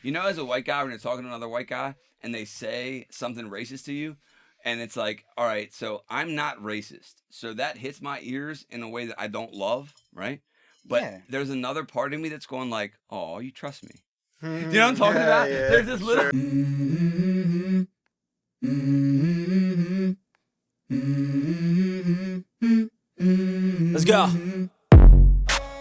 You know, as a white guy, when you're talking to another white guy and they say something racist to you, and it's like, all right, so I'm not racist. So that hits my ears in a way that I don't love, right? But there's another part of me that's going like, oh, you trust me. Do you know what I'm talking about? Yeah, There's this little... Let's go.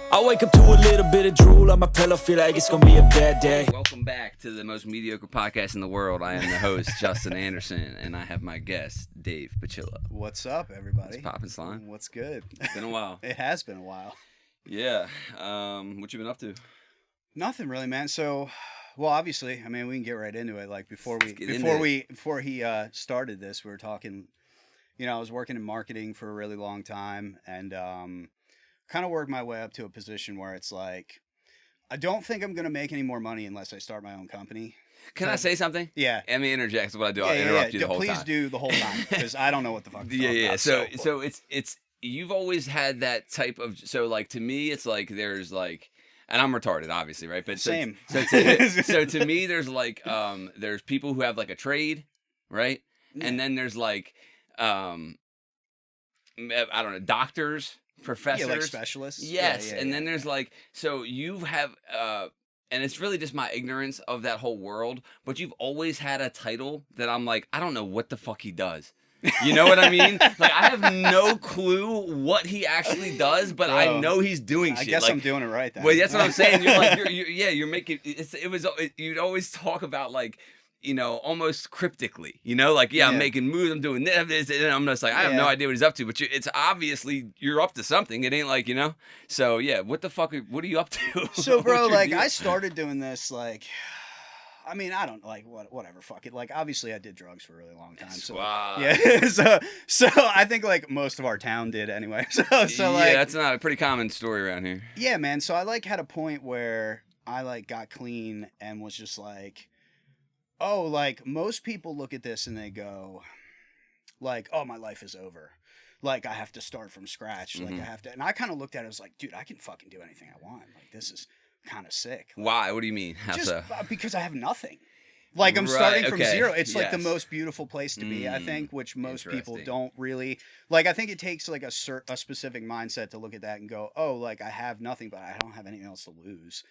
I wake up to a little bit of drool on my pillow, feel like it's gonna be a bad day. Welcome back to the most mediocre podcast in the world. I am the host, Justin Anderson, and I have my guest, Dave Pechillo. What's up, everybody? What's poppin', Slime? What's good? It's been a while. It has been a while. Yeah. What you been up to? Nothing really, man. So, well, obviously, I mean, we can get right into it. Like before he started this, we were talking. You know, I was working in marketing for a really long time, and kind of worked my way up to a position where it's like, I don't think I'm gonna make any more money unless I start my own company. Can I say something? Yeah. Let me interject. That's what I do. I'll interrupt you the whole time. Please do the whole time, because I don't know what the fuck to talk about. So it's you've always had that type of, so like to me it's like there's like, and I'm retarded obviously, right? But same. So to me there's like there's people who have like a trade, right? Yeah. And then there's like I don't know, doctors, professors, like specialists. Yes, and then there's like, so you have and it's really just my ignorance of that whole world, but you've always had a title that I'm like, I don't know what the fuck he does. You know what I mean? Like, I have no clue what he actually does, but I know he's doing shit. I guess like, I'm doing it right then. Well, that's what I'm saying. You're like, you're making, you'd always talk about like, you know, almost cryptically, you know, like, I'm making moves, I'm doing this, and I'm just like, I have no idea what he's up to, but it's obviously, you're up to something. It ain't like, you know? So, yeah, what the fuck, what are you up to? So, bro, like, I started doing this, like, I mean, I don't, like, whatever, fuck it. Like, obviously, I did drugs for a really long time. So, yeah, so I think, like, most of our town did anyway. So like, that's not a pretty common story around here. Yeah, man, so I, like, had a point where I, like, got clean and was just like, oh, like, most people look at this and they go, like, oh, my life is over. Like, I have to start from scratch. Mm-hmm. Like, I have to. And I kind of looked at it, I was like, dude, I can fucking do anything I want. Like, this is kind of sick. Like, why? What do you mean? How just so? Because I have nothing. Like, I'm starting from zero. It's like the most beautiful place to be, I think, which most people don't really. Like, I think it takes, like, a specific mindset to look at that and go, oh, like, I have nothing, but I don't have anything else to lose.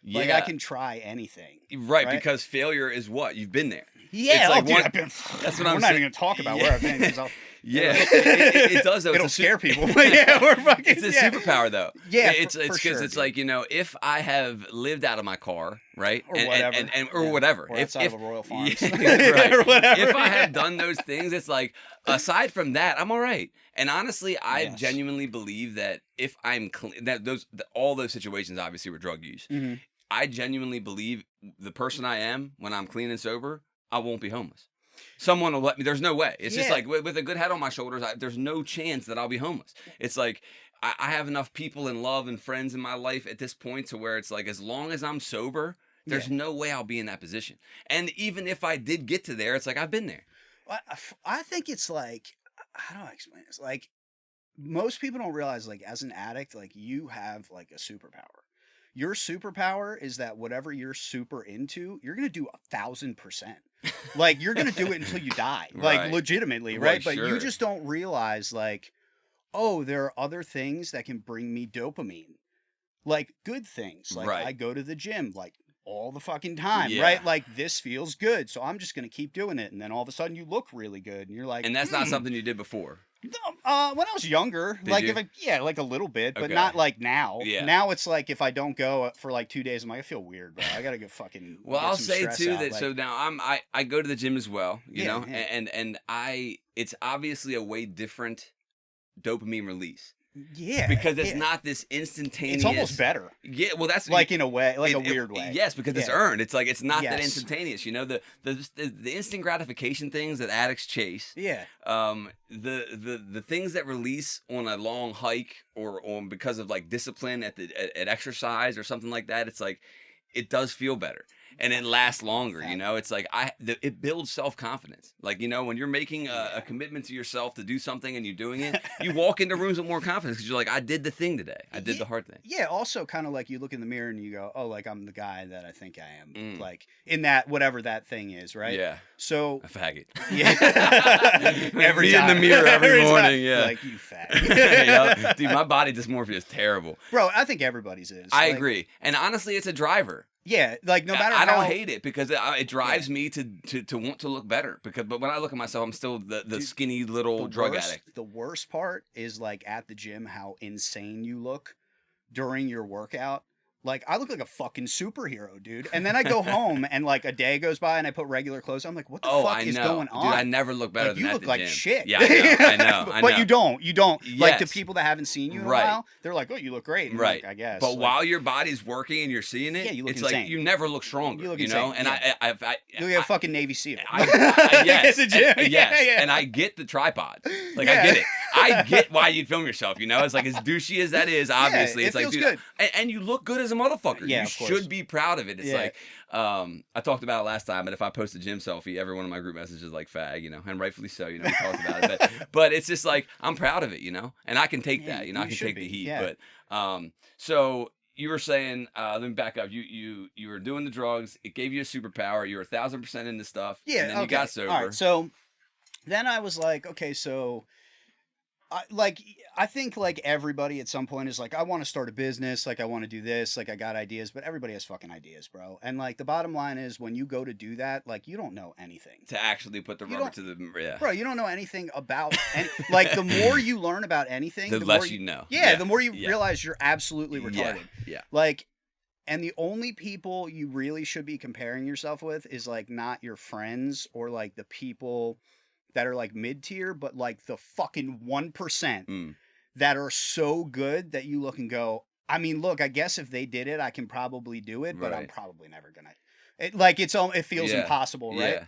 Yeah. Like, I can try anything. Right, because failure is what? You've been there. Yeah, like dude, I've been. That's what we're I'm not saying. even going to talk about where I've been. It does, though. It'll scare people. Yeah, we're fucking. It's a superpower, though. Yeah, it's because sure, it's like, you know, if I have lived out of my car, right, or whatever, or whatever, or outside of a Royal Farms, right, or whatever. If I have done those things, it's like, aside from that, I'm all right. And honestly, I genuinely believe that if I'm clean, that all those situations obviously were drug use. Mm-hmm. I genuinely believe the person I am when I'm clean and sober, I won't be homeless. Someone will let me. There's no way. It's just like with a good head on my shoulders, there's no chance that I'll be homeless. It's like I have enough people and love and friends in my life at this point to where it's like, as long as I'm sober, there's no way I'll be in that position. And even if I did get to there, it's like, I've been there. I think it's like, how do I explain this? Like, most people don't realize, like, as an addict, like, you have like a superpower. Your superpower is that whatever you're super into, you're going to do 1,000%. Like, you're going to do it until you die. Like, legitimately, right? But you just don't realize, like, oh, there are other things that can bring me dopamine. Like, good things. Like, I go to the gym, like, all the fucking time, right? Like, this feels good, so I'm just going to keep doing it. And then all of a sudden you look really good, and you're like... And that's not something you did before. When I was younger, Did like you? Like a little bit, but not like now. Yeah. Now it's like if I don't go for like 2 days, I'm like, I feel weird, bro. I gotta go fucking. Well, I'll say too that, like, so now I go to the gym as well, you know, and it's obviously a way different dopamine release. Yeah, because it's not this instantaneous. It's almost better. Yeah, well, that's like in a way, like a weird way. Yes, because it's earned. It's like it's not that instantaneous. You know, the instant gratification things that addicts chase. Yeah. The things that release on a long hike or on because of like discipline at exercise or something like that. It's like it does feel better. and it lasts longer. You know, it's like it builds self-confidence. Like, you know, when you're making a commitment to yourself to do something and you're doing it, you walk into rooms with more confidence because you're like, I did the thing today. I did the hard thing. Yeah. Also, kind of like you look in the mirror and you go, oh, like I'm the guy that I think I am. Like in that whatever that thing is, right? Yeah. So a faggot. Yeah. Every time. In the mirror every morning. Yeah. Like you faggot. Yep. Dude, my body dysmorphia is terrible. Bro, I think everybody's is. I agree. And honestly, it's a driver. Yeah, like no matter I don't hate it because it drives me to want to look better. But when I look at myself, I'm still the skinny little drug addict. The worst part is like at the gym how insane you look during your workout. Like, I look like a fucking superhero, dude. And then I go home and, like, a day goes by and I put regular clothes on. I'm like, what the fuck is going on? Dude, I never look better like, than you look like gym. shit. Yeah, I know. But you don't. Yes. Like, the people that haven't seen you in a Right. while, they're like, oh, you look great. And Right. Like, I guess. But like, while your body's working and you're seeing it, Yeah, you look it's insane. like you never look stronger. You look know? insane, And yeah. you look like a fucking Navy SEAL. yes. At the gym. And, yes. Yeah. And I get the tripod. Like, Yeah. I get it. I get why you'd film yourself, you know? It's like, as douchey as that is, obviously. it It's like, feels dude, good. And you look good as a motherfucker. Yeah, you of course. should be proud of it. It's Yeah. like, I talked about it last time, but if I post a gym selfie, every one of my group messages is like fag, you know, and rightfully so, you know, we talked about it. But it's just like, I'm proud of it, you know? And I can take that, you know, I can take the heat. Yeah. But, so you were saying, let me back up. You were doing the drugs. It gave you a superpower. You were 1,000% into stuff. Yeah, And then you got sober. All right, so then I was like, okay, so I think like everybody at some point is like, I want to start a business, like I want to do this, like I got ideas, but everybody has fucking ideas, bro. And like the bottom line is when you go to do that, like you don't know anything. To actually put the rubber to the Bro, you don't know anything about like the more you learn about anything, the less you know. Yeah, the more you realize you're absolutely retarded. Yeah. Like, and the only people you really should be comparing yourself with is like not your friends or like the people that are like mid-tier, but like the fucking 1% that are so good that you look and go, I mean, look, I guess if they did it, I can probably do it, but I'm probably never gonna. It feels impossible, right? Yeah.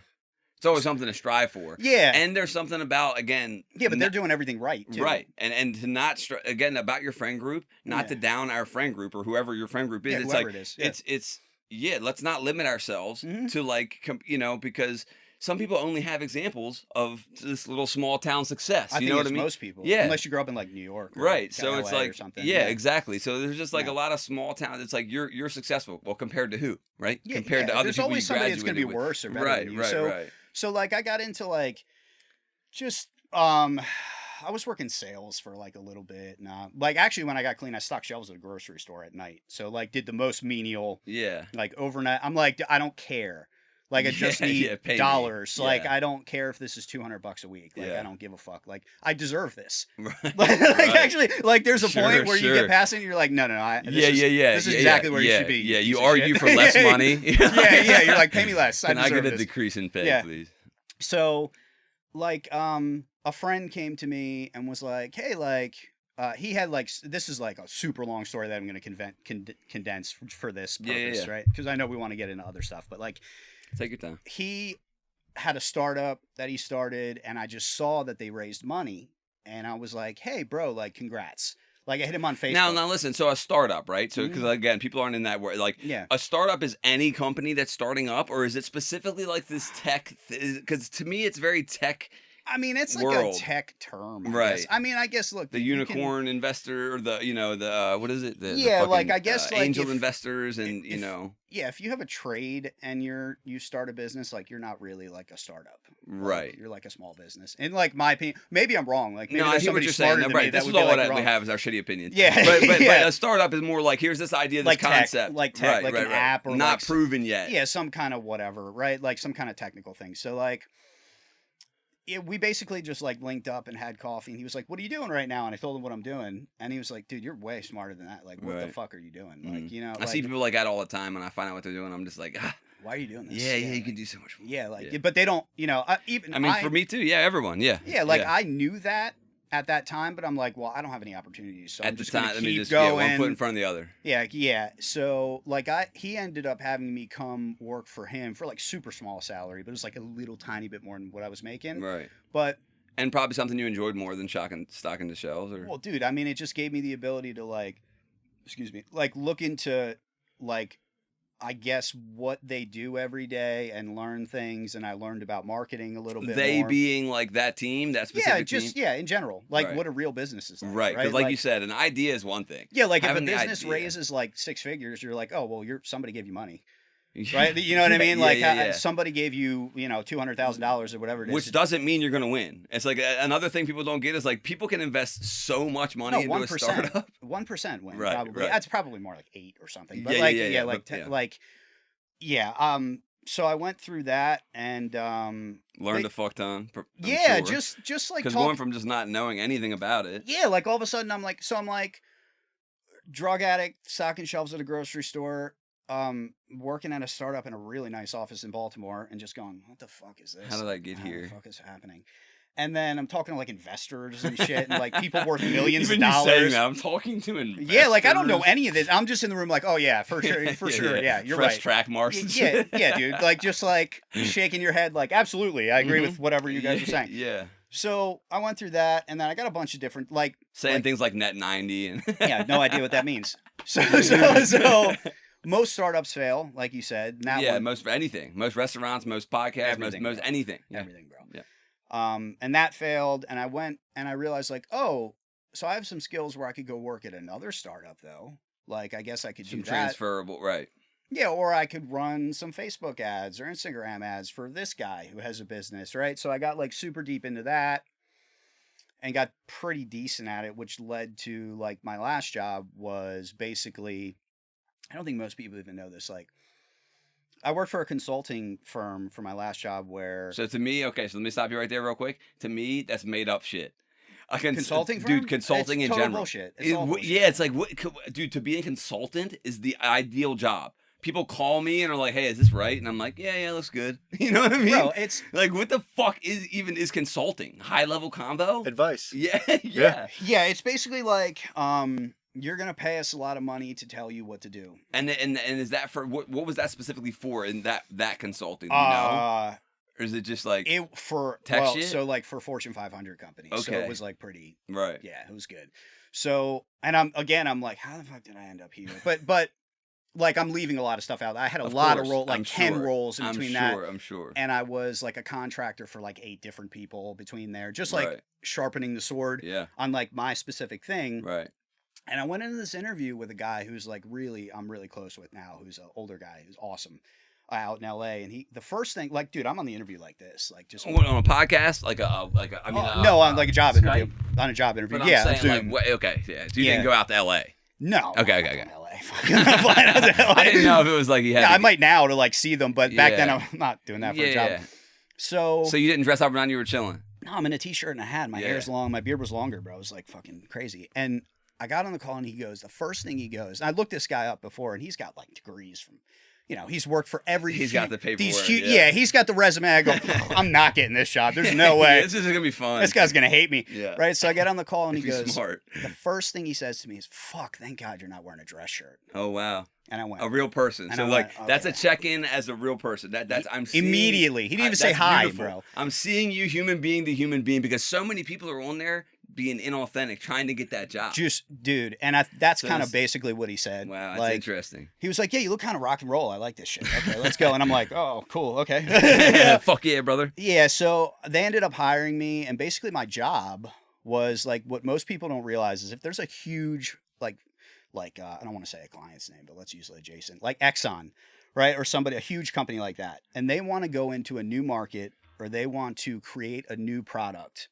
It's always something to strive for. Yeah. And there's something about, again. Yeah, but they're doing everything right, too. Right. And to not, again, about your friend group, not to down our friend group or whoever your friend group is. Yeah, it's whoever like, it is. It's let's not limit ourselves to like, you know, because some people only have examples of this little small town success. I you think know what it's I mean? most people. Yeah. Unless you grow up in like New York. Or right. Like So LA it's like, or something. yeah, exactly. So there's just like Yeah. a lot of small towns. It's like you're successful. Well, compared to who? Right. Yeah, compared to other there's people always you somebody that's graduated gonna be with. worse or better Right. than you. Right. So like I got into like just I was working sales for like a little bit. Like actually when I got clean, I stocked shelves at a grocery store at night. So like did the most menial like overnight. I'm like, I don't care. Like I just need dollars. Like I don't care if this is $200 a week. Like I don't give a fuck. Like I deserve this. Right. Like actually, like there's a point where you get past it and you're like, no. This is exactly where you should be. Yeah, you argue for less money. yeah. You're like, pay me less. Can I get a this. decrease in pay, please? So, like, a friend came to me and was like, hey, like, he had like, this is like a super long story that I'm going to condense for this purpose, right? Because I know we want to get into other stuff, but like, take your time. He had a startup that he started, and I just saw that they raised money, and I was like, hey, bro, like, congrats. Like I hit him on Facebook. Now listen. So a startup, right? So because again, people aren't in that word. Like, a startup is any company that's starting up, or is it specifically like this tech? Because to me, it's very tech. I mean, it's like a tech term, I guess. I mean, I guess look, the unicorn investor, or the what is it? The fucking, like I guess like angel investors, and if you have a trade and you start a business, like you're not really like a startup, right? Like, you're like a small business. In like my opinion, maybe I'm wrong. Like maybe no, I hear what you're saying. Right, this is all that we have is our shitty opinion. Yeah, but a startup is more like here's this idea, this like concept, like tech, like an app, or not like proven yet. Yeah, some kind of whatever, right? Like some kind of technical thing. So like. We basically just like linked up and had coffee, and he was like, "What are you doing right now?" And I told him what I'm doing, and he was like, "Dude, you're way smarter than that. Like, what the fuck are you doing? Like, you know." I see people like that all the time, and I find out what they're doing. I'm just like, why are you doing this? Yeah, you can do so much more. Yeah, like, but they don't, you know. For me too. Yeah, everyone. Yeah. Yeah, like I knew that at that time, but I'm like, well, I don't have any opportunities, so at I'm the just time, gonna let me keep just going. one foot in front of the other. Yeah. So like he ended up having me come work for him for like super small salary, but it was like a little tiny bit more than what I was making. Right. And probably something you enjoyed more than stocking the shelves, or. Well, dude, I mean, it just gave me the ability to like, like look into like I guess, what they do every day and learn things. And I learned about marketing a little bit They more. being like that team, that specific team? Yeah, in general. Like Right. what a real business is like. Right, because Right? like you said, an idea is one thing. Yeah, like if a Having the business idea. raises like 6 figures, you're like, oh, well, somebody gave you money. Yeah. Right? You know what I mean? Yeah, Like yeah. somebody gave you, $200,000 or whatever it is. Which doesn't mean you're going to win. It's like another thing people don't get is like people can invest so much money into 1%, a startup. 1% win, Right, probably. right. That's probably more like 8 or something. But so I went through that and Learned a fuck ton. just like because going from just not knowing anything about it. Yeah, like all of a sudden I'm like drug addict, stocking shelves at a grocery store, working at a startup in a really nice office in Baltimore, and just going, what the fuck is this? How did I get here? What the fuck is happening? And then I'm talking to like investors and shit, and like people worth millions Even of you dollars. saying that, I'm talking to investors. Yeah, like I don't know any of this. I'm just in the room like, oh yeah, for sure, yeah, you're Fresh right. track marks and shit. Yeah, dude, like just like shaking your head, like absolutely, I agree with whatever you guys are saying. Yeah. So I went through that, and then I got a bunch of different saying things like net 90 and yeah, no idea what that means. So most startups fail, like you said. Most anything, most restaurants, most podcasts, most anything, everything, bro. Yeah. And that failed, and I went and I realized like, oh, so I have some skills where I could go work at another startup though. Like I guess I could some do that. Transferable, right? Yeah, or I could run some Facebook ads or Instagram ads for this guy who has a business, right? So I got like super deep into that and got pretty decent at it, which led to like my last job was basically, I don't think most people even know this, like I worked for a consulting firm for my last job where... So to me, okay, so let me stop you right there real quick. To me, that's made up shit. Consulting firm? Dude, consulting it's in general. Bullshit. It's all bullshit. Yeah, it's like, dude, to be a consultant is the ideal job. People call me and are like, hey, is this right? And I'm like, yeah, looks good. You know what I mean? Bro, it's... Like, what the fuck is consulting? High-level combo? Advice. Yeah. Yeah, it's basically like... you're gonna pay us a lot of money to tell you what to do. And is that for what was that specifically for in that consulting? Do you know? Or is it just like tech shit? So like for Fortune 500 companies. Okay. So it was like pretty right. Yeah, it was good. So and I'm like, how the fuck did I end up here? But like I'm leaving a lot of stuff out. I had a lot of roles, like 10 roles in between that. I'm sure. And I was like a contractor for like 8 different people between there, just like sharpening the sword on like my specific thing. Right. And I went into this interview with a guy who's like I'm really close with now, who's an older guy who's awesome out in LA. And the first thing, like, dude, I'm on the interview like this, like just on a podcast, no, on like a job interview, on a job interview. But yeah, I'm saying, like, okay, yeah. So you didn't go out to LA. No. Okay. LA. I didn't know if it was like you had. Yeah, I might now to like see them, but back then I'm not doing that for a job. Yeah. So you didn't dress up around. You were chilling. No, I'm in a t-shirt and a hat. My hair's long. My beard was longer, bro. It was like fucking crazy. And I got on the call and the first thing he goes, and I looked this guy up before, and he's got like degrees from, he's worked for every. He's got the paperwork. He's got the resume. I go, I'm not getting this job. There's no way. This isn't gonna be fun. This guy's gonna hate me. Yeah. Right. So I get on the call and he goes, smart. The first thing he says to me is, "Fuck, thank God you're not wearing a dress shirt." Oh wow. And I went, a real person. And so I like went, okay. That's a check-in as a real person. I'm seeing, immediately. He didn't even say hi, beautiful. bro. I'm seeing you, human being to human being, because so many people are on there being inauthentic, trying to get that job. Just, dude, and that's kind of basically what he said. Wow, that's like, interesting. He was like, "Yeah, you look kind of rock and roll. I like this shit. Okay, let's go." And I'm like, "Oh, cool. Okay." Fuck yeah, brother. Yeah. So they ended up hiring me, and basically my job was like what most people don't realize is if there's a huge like I don't want to say a client's name, but let's use it adjacent, like Exxon, right, or a huge company like that, and they want to go into a new market or they want to create a new product,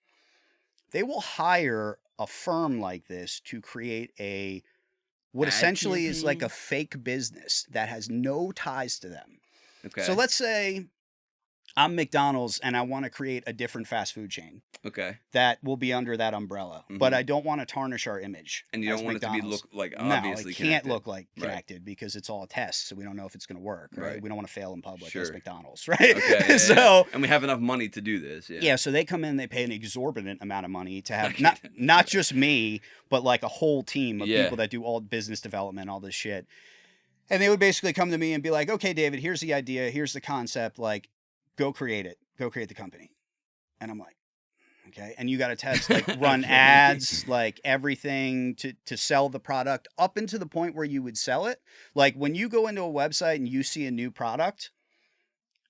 they will hire a firm like this to create what essentially is like a fake business that has no ties to them. Okay. So let's say I'm McDonald's and I want to create a different fast food chain. Okay. That will be under that umbrella, but I don't want to tarnish our image. And you don't want McDonald's. it to look like obviously no, it can't connected. look like connected because it's all a test, so we don't know if it's going to work. Right? We don't want to fail in public as Sure. McDonald's, right? Okay. And we have enough money to do this. Yeah. Yeah. So they come in, they pay an exorbitant amount of money to have not just me, but like a whole team of people that do all business development, all this shit. And they would basically come to me and be like, "Okay, David, here's the idea, here's the concept. Like, go create it. Go create the company." And I'm like, Okay. And you got to test, like run ads, like everything to sell the product up into the point where you would sell it. Like when you go into a website and you see a new product,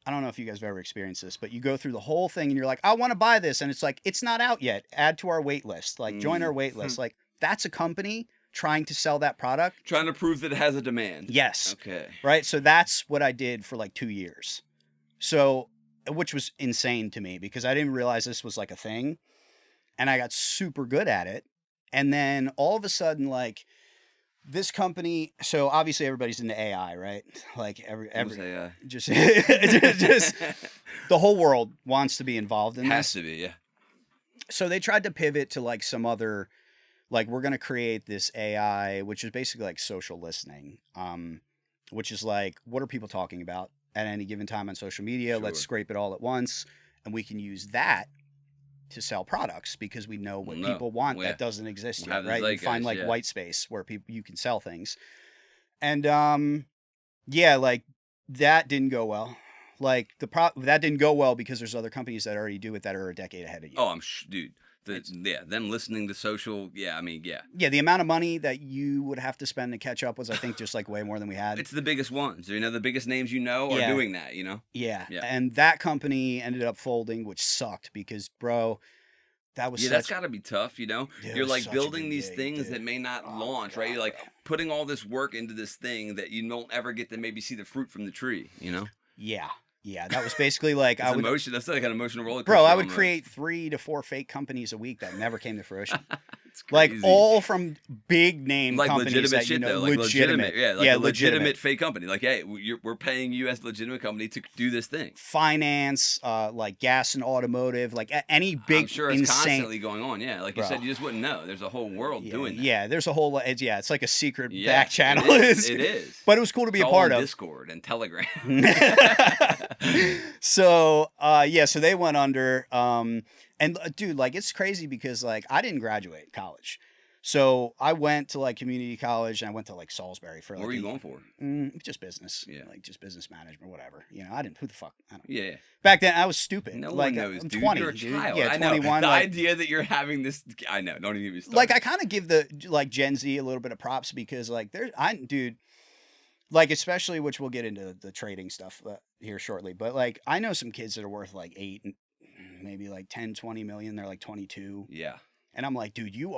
I don't know if you guys have ever experienced this, but you go through the whole thing and you're like, I want to buy this. And it's like, it's not out yet. Add to our wait list. Like join our wait list. Like that's a company trying to sell that product. Trying to prove that it has a demand. Yes. Okay. Right. So that's what I did for like 2 years. So, which was insane to me because I didn't realize this was like a thing and I got super good at it. And then all of a sudden, like this company, so obviously everybody's into AI, right? Like every AI. just the whole world wants to be involved in Has this. to be, yeah. So they tried to pivot to like some other, like we're going to create this AI, which is basically like social listening, which is like, what are people talking about at any given time on social media? Sure. Let's scrape it all at once. And we can use that to sell products because we know what people want that doesn't exist yet, right? You find like white space where people you can sell things. And yeah, like that didn't go well. Like that didn't go well because there's other companies that already do it that are a decade ahead of you. Oh, dude. Them listening to social, yeah. Yeah, the amount of money that you would have to spend to catch up was, I think, just like way more than we had. It's the biggest ones. You know, the biggest names are doing that, you know? Yeah. And that company ended up folding, which sucked because, bro, that was that's got to be tough, you know? Dude, You're like building these things that may not launch, God, right? You're like bro. putting all this work into this thing that you don't ever get to maybe see the fruit from the tree, you know? Yeah. Yeah, that was basically like That's like an emotional roller coaster. Bro, I would almost. create 3 to 4 fake companies a week that never came to fruition. It's Like crazy. all from big name like companies legitimate that shit you know, though, like legitimate, legitimate fake company. Like, hey, we're paying you as a legitimate company to do this thing. Finance, like gas and automotive, like any big, I'm sure it's insane. constantly going on. Yeah, like you said, you just wouldn't know. There's a whole world doing that. Yeah, there's a whole. It's like a secret back channel. It is. But it was cool to be It's a part all of. Discord and Telegram. So so they went under. And dude, like it's crazy because like I didn't graduate college. So I went to like community college and I went to like Salisbury for like. What were you going for? Just business. Yeah. Like just business management, whatever. You know, I didn't. Who the fuck? I don't. Yeah. Back then, I was stupid. No like, one knows, I'm dude. 20. You're a child. Yeah, I know. 21. The like, idea that you're having this, I know. Don't even get me started. like I kind of give the like Gen Z a little bit of props because like dude, like especially which we'll get into the trading stuff here shortly. But like I know some kids that are worth like 8, maybe like 10, 20 million. They're like 22. Yeah. And I'm like, dude, you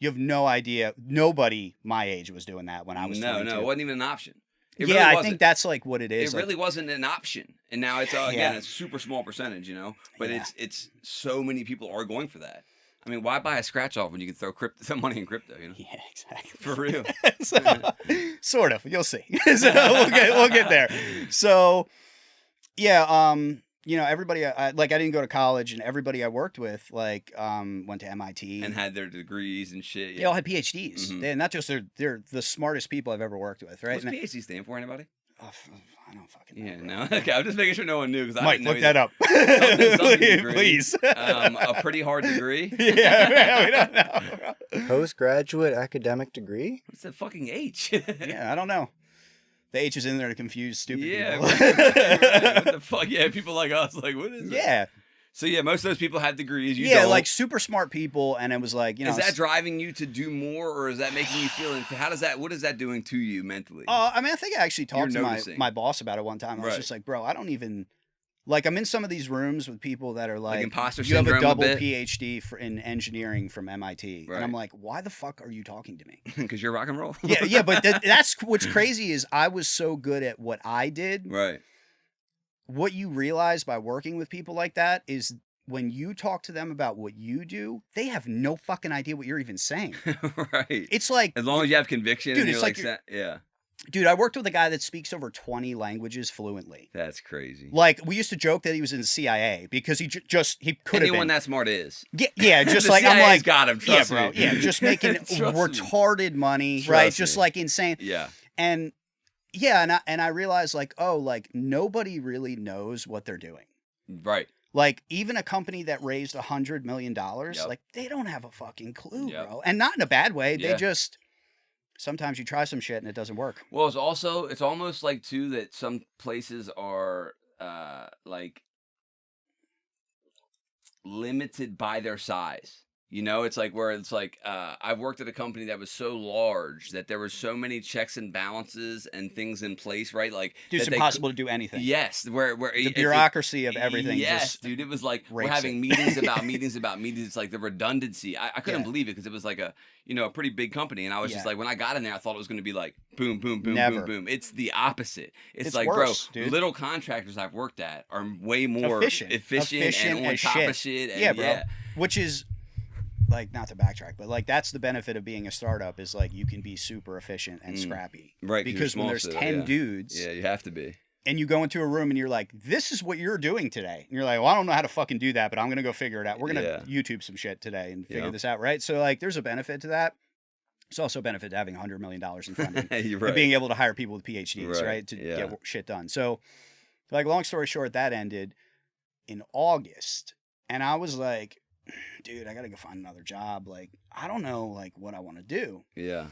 have no idea. Nobody my age was doing that when I was 22. No, it wasn't even an option. It yeah, really I think that's like what it is. It really wasn't an option, and now it's again a super small percentage, you know. But it's so many people are going for that. I mean, why buy a scratch off when you can throw some money in crypto? You know. Yeah, exactly. For real. So, sort of. You'll see. So we'll get there. So yeah, you know, everybody I didn't go to college, and everybody I worked with like went to MIT and had their degrees and shit. Yeah. They all had PhDs. Mhm. They're not just they're the smartest people I've ever worked with, right? What's PhD stand for? Anybody? I don't fucking know. Yeah, bro. no. Okay, I'm just making sure no one knew because I Mike, didn't know look that up. Something degree. Please. A pretty hard degree. Yeah, we don't know. Bro. Postgraduate academic degree? What's that fucking H? Yeah, I don't know. The H is in there to confuse stupid people. Right. What the fuck? Yeah, people like us, like, what is it? Yeah. So yeah, most of those people had degrees. You yeah, don't. like super smart people, and it was like, you know. Is that driving you to do more, or is that making you feel? What is that doing to you mentally? I mean, I think I actually talked to noticing. my boss about it one time. I was just like, bro, I don't even. Like, I'm in some of these rooms with people that are like imposter you have a syndrome double bit? PhD in engineering from MIT. Right. And I'm like, why the fuck are you talking to me? Because you're rock and roll. Yeah, but that's what's crazy is I was so good at what I did. Right. What you realize by working with people like that is when you talk to them about what you do, they have no fucking idea what you're even saying. Right. It's like, as long as you have conviction, dude, and it's you're like yeah. Dude, I worked with a guy that speaks over 20 languages fluently. That's crazy. Like, we used to joke that he was in the CIA because he could have been. Anyone that smart is. Yeah, just The like I'm CIA's like, got him. Trust yeah, bro, me. yeah, just making retarded money, right? Just like insane. Yeah. And yeah, and I realized like, oh, like nobody really knows what they're doing. Right. Like even a company that raised $100 million, like they don't have a fucking clue, bro. And not in a bad way. They just. Sometimes you try some shit and it doesn't work. Well, it's almost like too that some places are like limited by their size. You know, it's like where it's like I've worked at a company that was so large that there were so many checks and balances and things in place, right? Like Dude, it's that impossible to do anything. Yes, where the bureaucracy of everything. Yes, just dude, it was like we're rapes having it. meetings about meetings about meetings. It's like the redundancy. I couldn't Yeah. believe it because it was like a a pretty big company, and I was just Yeah. like when I got in there, I thought it was going to be like boom, boom, boom, Never. boom, boom. It's the opposite. It's like, worse, bro, dude. little contractors I've worked at are way more Efficient and on as top shit. of shit. And Yeah, bro. Which is like, not to backtrack, but like that's the benefit of being a startup is like you can be super efficient and scrappy. Right, 'cause you're Because when small there's still, 10 yeah. dudes Yeah, you have to be. and you go into a room and you're like, this is what you're doing today. And you're like, well, I don't know how to fucking do that, but I'm going to go figure it out. We're going to YouTube some shit today and figure Yeah. this out, right? So like there's a benefit to that. There's also a benefit to having $100 million in funding You're and right. being able to hire people with PhDs, Right, right? To yeah. get shit done. So like long story short, that ended in August. And I was like, dude, I got to go find another job. Like, I don't know like what I want to do. Yeah.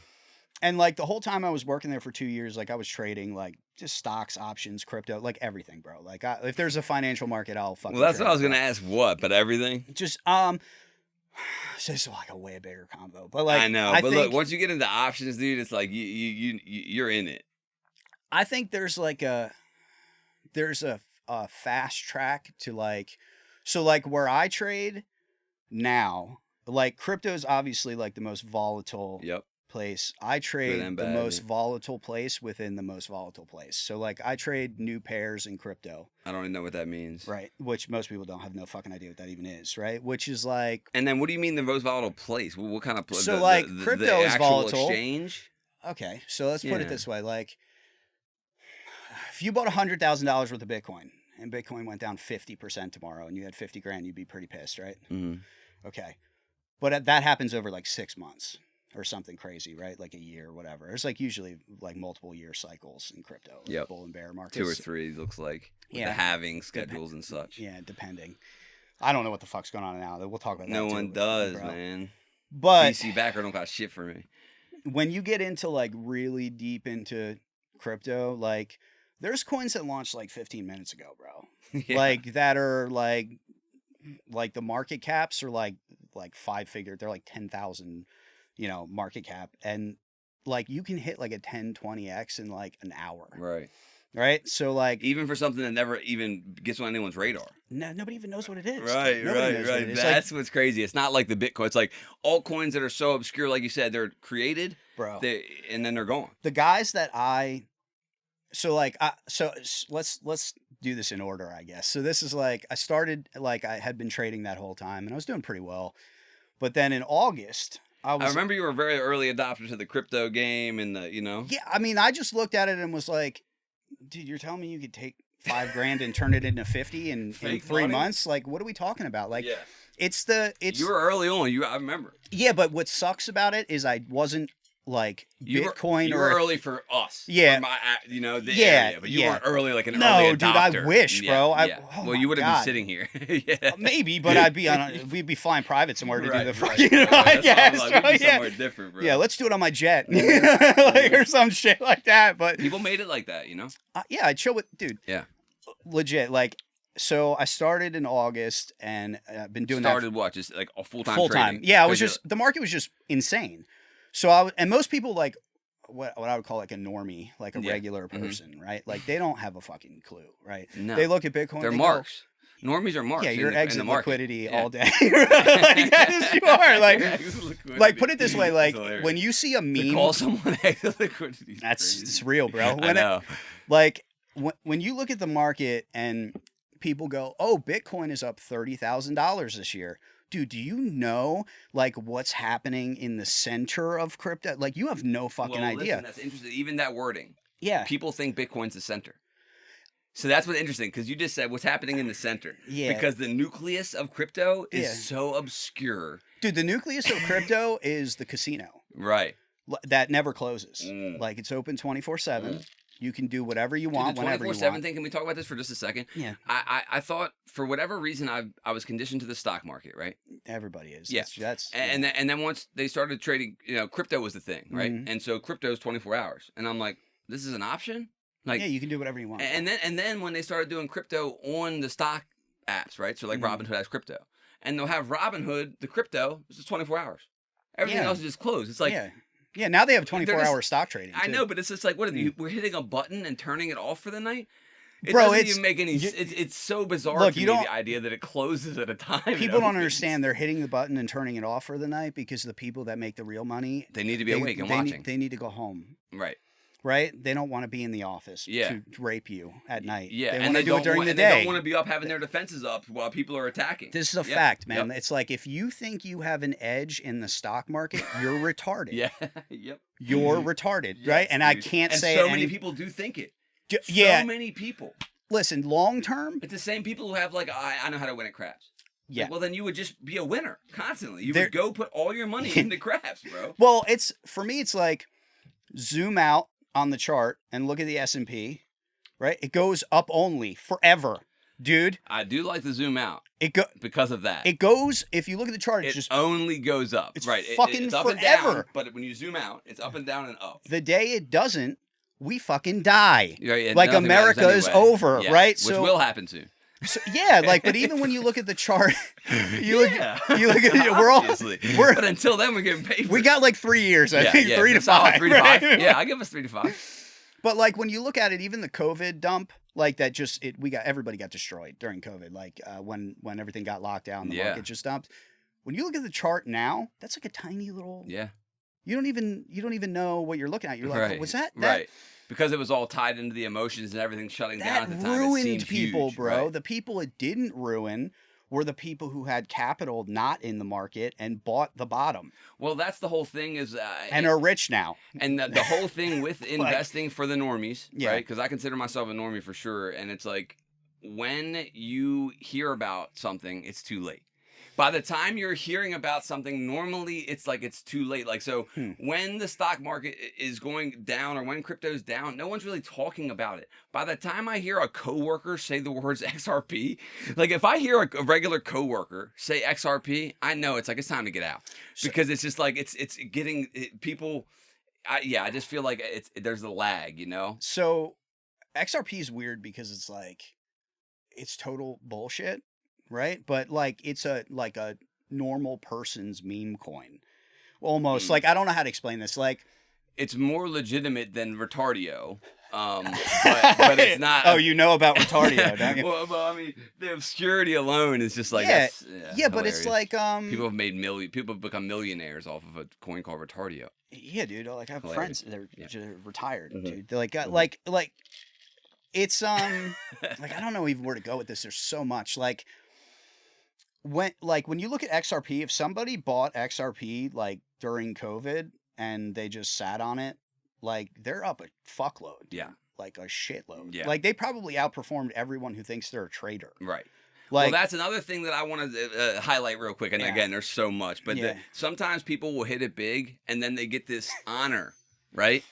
And like the whole time I was working there for 2 years, like I was trading like just stocks, options, crypto, like everything, bro. Like if there's a financial market, I'll fucking. Well, that's what trade I was it, gonna bro. ask. What? But everything. Just so it's like a way bigger combo, but like I know, but think, look, once you get into options, dude, it's like you're in it. I think there's like a fast track to like, so like where I trade now, like crypto is obviously like the most volatile Yep. place. I trade and the bad, most yeah. volatile place within the most volatile place. So like I trade new pairs in crypto, I don't even know what that means. right? Which most people don't have no fucking idea what that even is, right? Which is like, And then what do you mean the most volatile place? What kind of So, like, crypto is actual volatile. exchange? okay, so let's put it Yeah. this way. Like if you bought $100,000 worth of Bitcoin and Bitcoin went down 50% tomorrow and you had 50 grand, you'd be pretty pissed, right? Mm-hmm. Okay. But that happens over like 6 months or something crazy, right? Like a year or whatever. It's like usually like multiple year cycles in crypto. Like Yep. bull and bear markets. 2 or 3 looks like. With Yeah. the halving schedules and such. Yeah, depending. I don't know what the fuck's going on now. We'll talk about that. No too, one but, does, bro. man. But DC backer don't got shit for me. when you get into like really deep into crypto, like there's coins that launched like 15 minutes ago, bro. Yeah. Like that are like the market caps are like 5-figure. They're like 10,000, market cap. And like you can hit like a 10, 20x in like an hour. Right. Right. So like Even for something that never even gets on anyone's radar. nobody even knows what it is. Right, Nobody knows what it is. That's what's crazy. It's not like the Bitcoin. It's like altcoins that are so obscure, like you said, they're created, bro. and then they're gone. The guys that let's do this in order, I guess. So this is like I started like I had been trading that whole time and I was doing pretty well. But then in August, I remember you were a very early adopter to the crypto game and the. Yeah, I mean, I just looked at it and was like, dude, you're telling me you could take $5 grand and turn it into 50 in Fake 3 money? months? Like, what are we talking about? Like, Yeah. it's You were early on. I remember. yeah, but what sucks about it is I wasn't like Bitcoin you or were early for us. Yeah. For the Yeah, area, but you yeah. weren't early like an No, early dude, I adopter. wish, Yeah, bro. yeah. Oh Well, my you would have God. been sitting here. Yeah. Maybe, but we'd be flying private somewhere to do the fucking, right. I That's why I'm guess, like, bro. we'd be Yeah. somewhere different, bro. Yeah, let's do it on my jet, like, or some shit like that. But People made it like that, yeah, I'd chill with, dude. Yeah. Legit, like, so I started in August and I've been doing Started what? Just like a full time. full time. Yeah, I was just the market was just insane. So and most people like what I would call like a normie, like a Yeah. regular Mhm. person, right? Like they don't have a fucking clue, right? No. They look at Bitcoin. They're they marks. Normies are marks. Go, yeah, your in the exit market. liquidity Yeah. all day. Like that is you are like. Your exit liquidity. Like put it this way, like It's hilarious. when you see a To meme, call someone exit liquidity. is that's crazy. it's real, bro. I know. When you look at the market and people go, "Oh, Bitcoin is up $30,000 this year." Dude, do you know like what's happening in the center of crypto? Like you have no fucking Well, idea. Listen, that's interesting. Even that wording. Yeah. People think Bitcoin's the center. So that's what's interesting because you just said what's happening in the center. Yeah. Because the nucleus of crypto is Yeah. so obscure. Dude, the nucleus of crypto is the casino Right. that never closes. Mm. Like it's open 24/7. You can do whatever you Dude, want the whenever you 24/7 want. thing, can we talk about this for just a second? Yeah. I thought for whatever reason I was conditioned to the stock market, right? Everybody is. Yeah. That's And then once they started trading, crypto was the thing, right? Mhm. And so crypto is 24 hours. And I'm like, this is an option? Like yeah, you can do whatever you want. and then when they started doing crypto on the stock apps, right? So like Mhm. Robinhood has crypto. and they'll have Robinhood, the crypto, it's just 24 hours. Everything Yeah. else is just closed. It's like, yeah. Now they have 24-hour just- stock trading. I too. know, but it's just like, what are you? We're hitting a button and turning it off for the night. It Bro, doesn't it's- even make any. you- It's so bizarre Look, to you me don't- the idea that it closes at a time. and People don't opens. understand they're hitting the button and turning it off for the night because the people that make the real money, They need to be awake and watching. They need to go home. Right. Right? They don't want to be in the office Yeah. to rape you at night. Yeah, They and want to do it during the and day. They don't want to be up having their defenses up while people are attacking. This is a Yep, fact, man. yep. It's like if you think you have an edge in the stock market, you're retarded. Yeah. Yep. You're retarded, Yes, right? And I dude. can't and say so it many any... people do think it. Yeah. So many people. Listen, long term, It's the same people who have like, I know how to win at craps. yeah. Like, well, then you would just be a winner constantly. You There- would go put all your money into craps, bro. Well, it's for me. It's like zoom out on the chart and look at the S&P. Right, it goes up only forever, dude. I do like to zoom out It go. because of that. It goes. If you look at the chart, it's It just only goes up. it's right. fucking it's up and down, forever. but when you zoom out, it's up and down and up. the day it doesn't, we fucking die. Yeah, Like nothing matters America is anyway. over, Yeah, right? Which So- will happen soon. So, yeah, like, but even when you look at the chart, you look at we're all Obviously. we're But until then, we're getting paid. we got like 3 years, I think, 3 to solid 5. 3 to right? 5. Yeah, I give us 3 to 5. But like when you look at it, even the COVID dump, like that, just everybody got destroyed during COVID. Like when everything got locked down, the Yeah. market just dumped. When you look at the chart now, that's like a tiny little. Yeah. You don't even know what you're looking at. You're like, Right. oh, was that right? Because it was all tied into the emotions and everything shutting down at that the time. It ruined seemed people, huge, bro. right? The people it didn't ruin were the people who had capital not in the market and bought the bottom Well, that's the whole thing is, and are rich now. and the whole thing with investing for the normies, Yeah. right? Because I consider myself a normie for sure, and it's like when you hear about something, it's too late. By the time you're hearing about something, normally it's like it's too late. Like, so when the stock market is going down or when crypto's down, no one's really talking about it. By the time I hear a coworker say the words XRP, like if I hear a regular coworker say XRP, I know it's like it's time to get out because it's just like it's getting people. I just feel like there's a lag, you know? So XRP is weird because it's like it's total bullshit, right? But like it's a normal person's meme coin. Almost like I don't know how to explain this. Like It's more legitimate than Retardio. But it's not. Oh, you know about Retardio, don't you? Well, I mean, the obscurity alone is just like Yeah, that's, yeah, but it's hilarious. like people have made people have become millionaires off of a coin called Retardio. yeah, dude. Like I have Hilarious. friends they're Yeah. just retired, Mhm. dude. They're like like it's like I don't know even where to go with this. There's so much like when you look at XRP, if somebody bought XRP like during COVID and they just sat on it, like they're up a fuckload. Yeah. Like a shitload. Yeah. Like they probably outperformed everyone who thinks they're a trader. Right. Like Well, that's another thing that I want to highlight real quick. And Yeah. again, there's so much, but Yeah. sometimes people will hit it big and then they get this honor, right?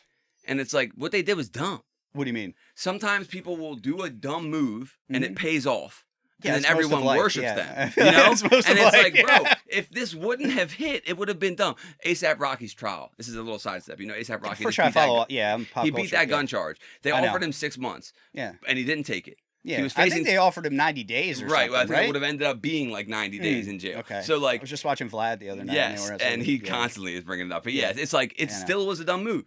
And it's like what they did was dumb. what do you mean? Sometimes people will do a dumb move and it pays off. Yeah, And it's then most of everyone life, worships yeah. them. You know? It's most and of it's life, like, bro, yeah. if this wouldn't have hit, it would have been dumb. ASAP Rocky's trial. This is a little sidestep. You know, ASAP Rocky. For just sure, I beat that follow. gun- Yeah, I'm pop He beat culture, that yeah. gun charge. They I know. offered him 6 months. Yeah. And he didn't take it. Yeah, He was I facing think they offered him 90 days or right. something, Well, I think right? it would have ended up being like 90 days in jail. Okay. So I like, was just watching Vlad the other night. yes, and, and he constantly is bringing it up. But yeah, Yeah. it's like it Yeah, I know. still was a dumb move.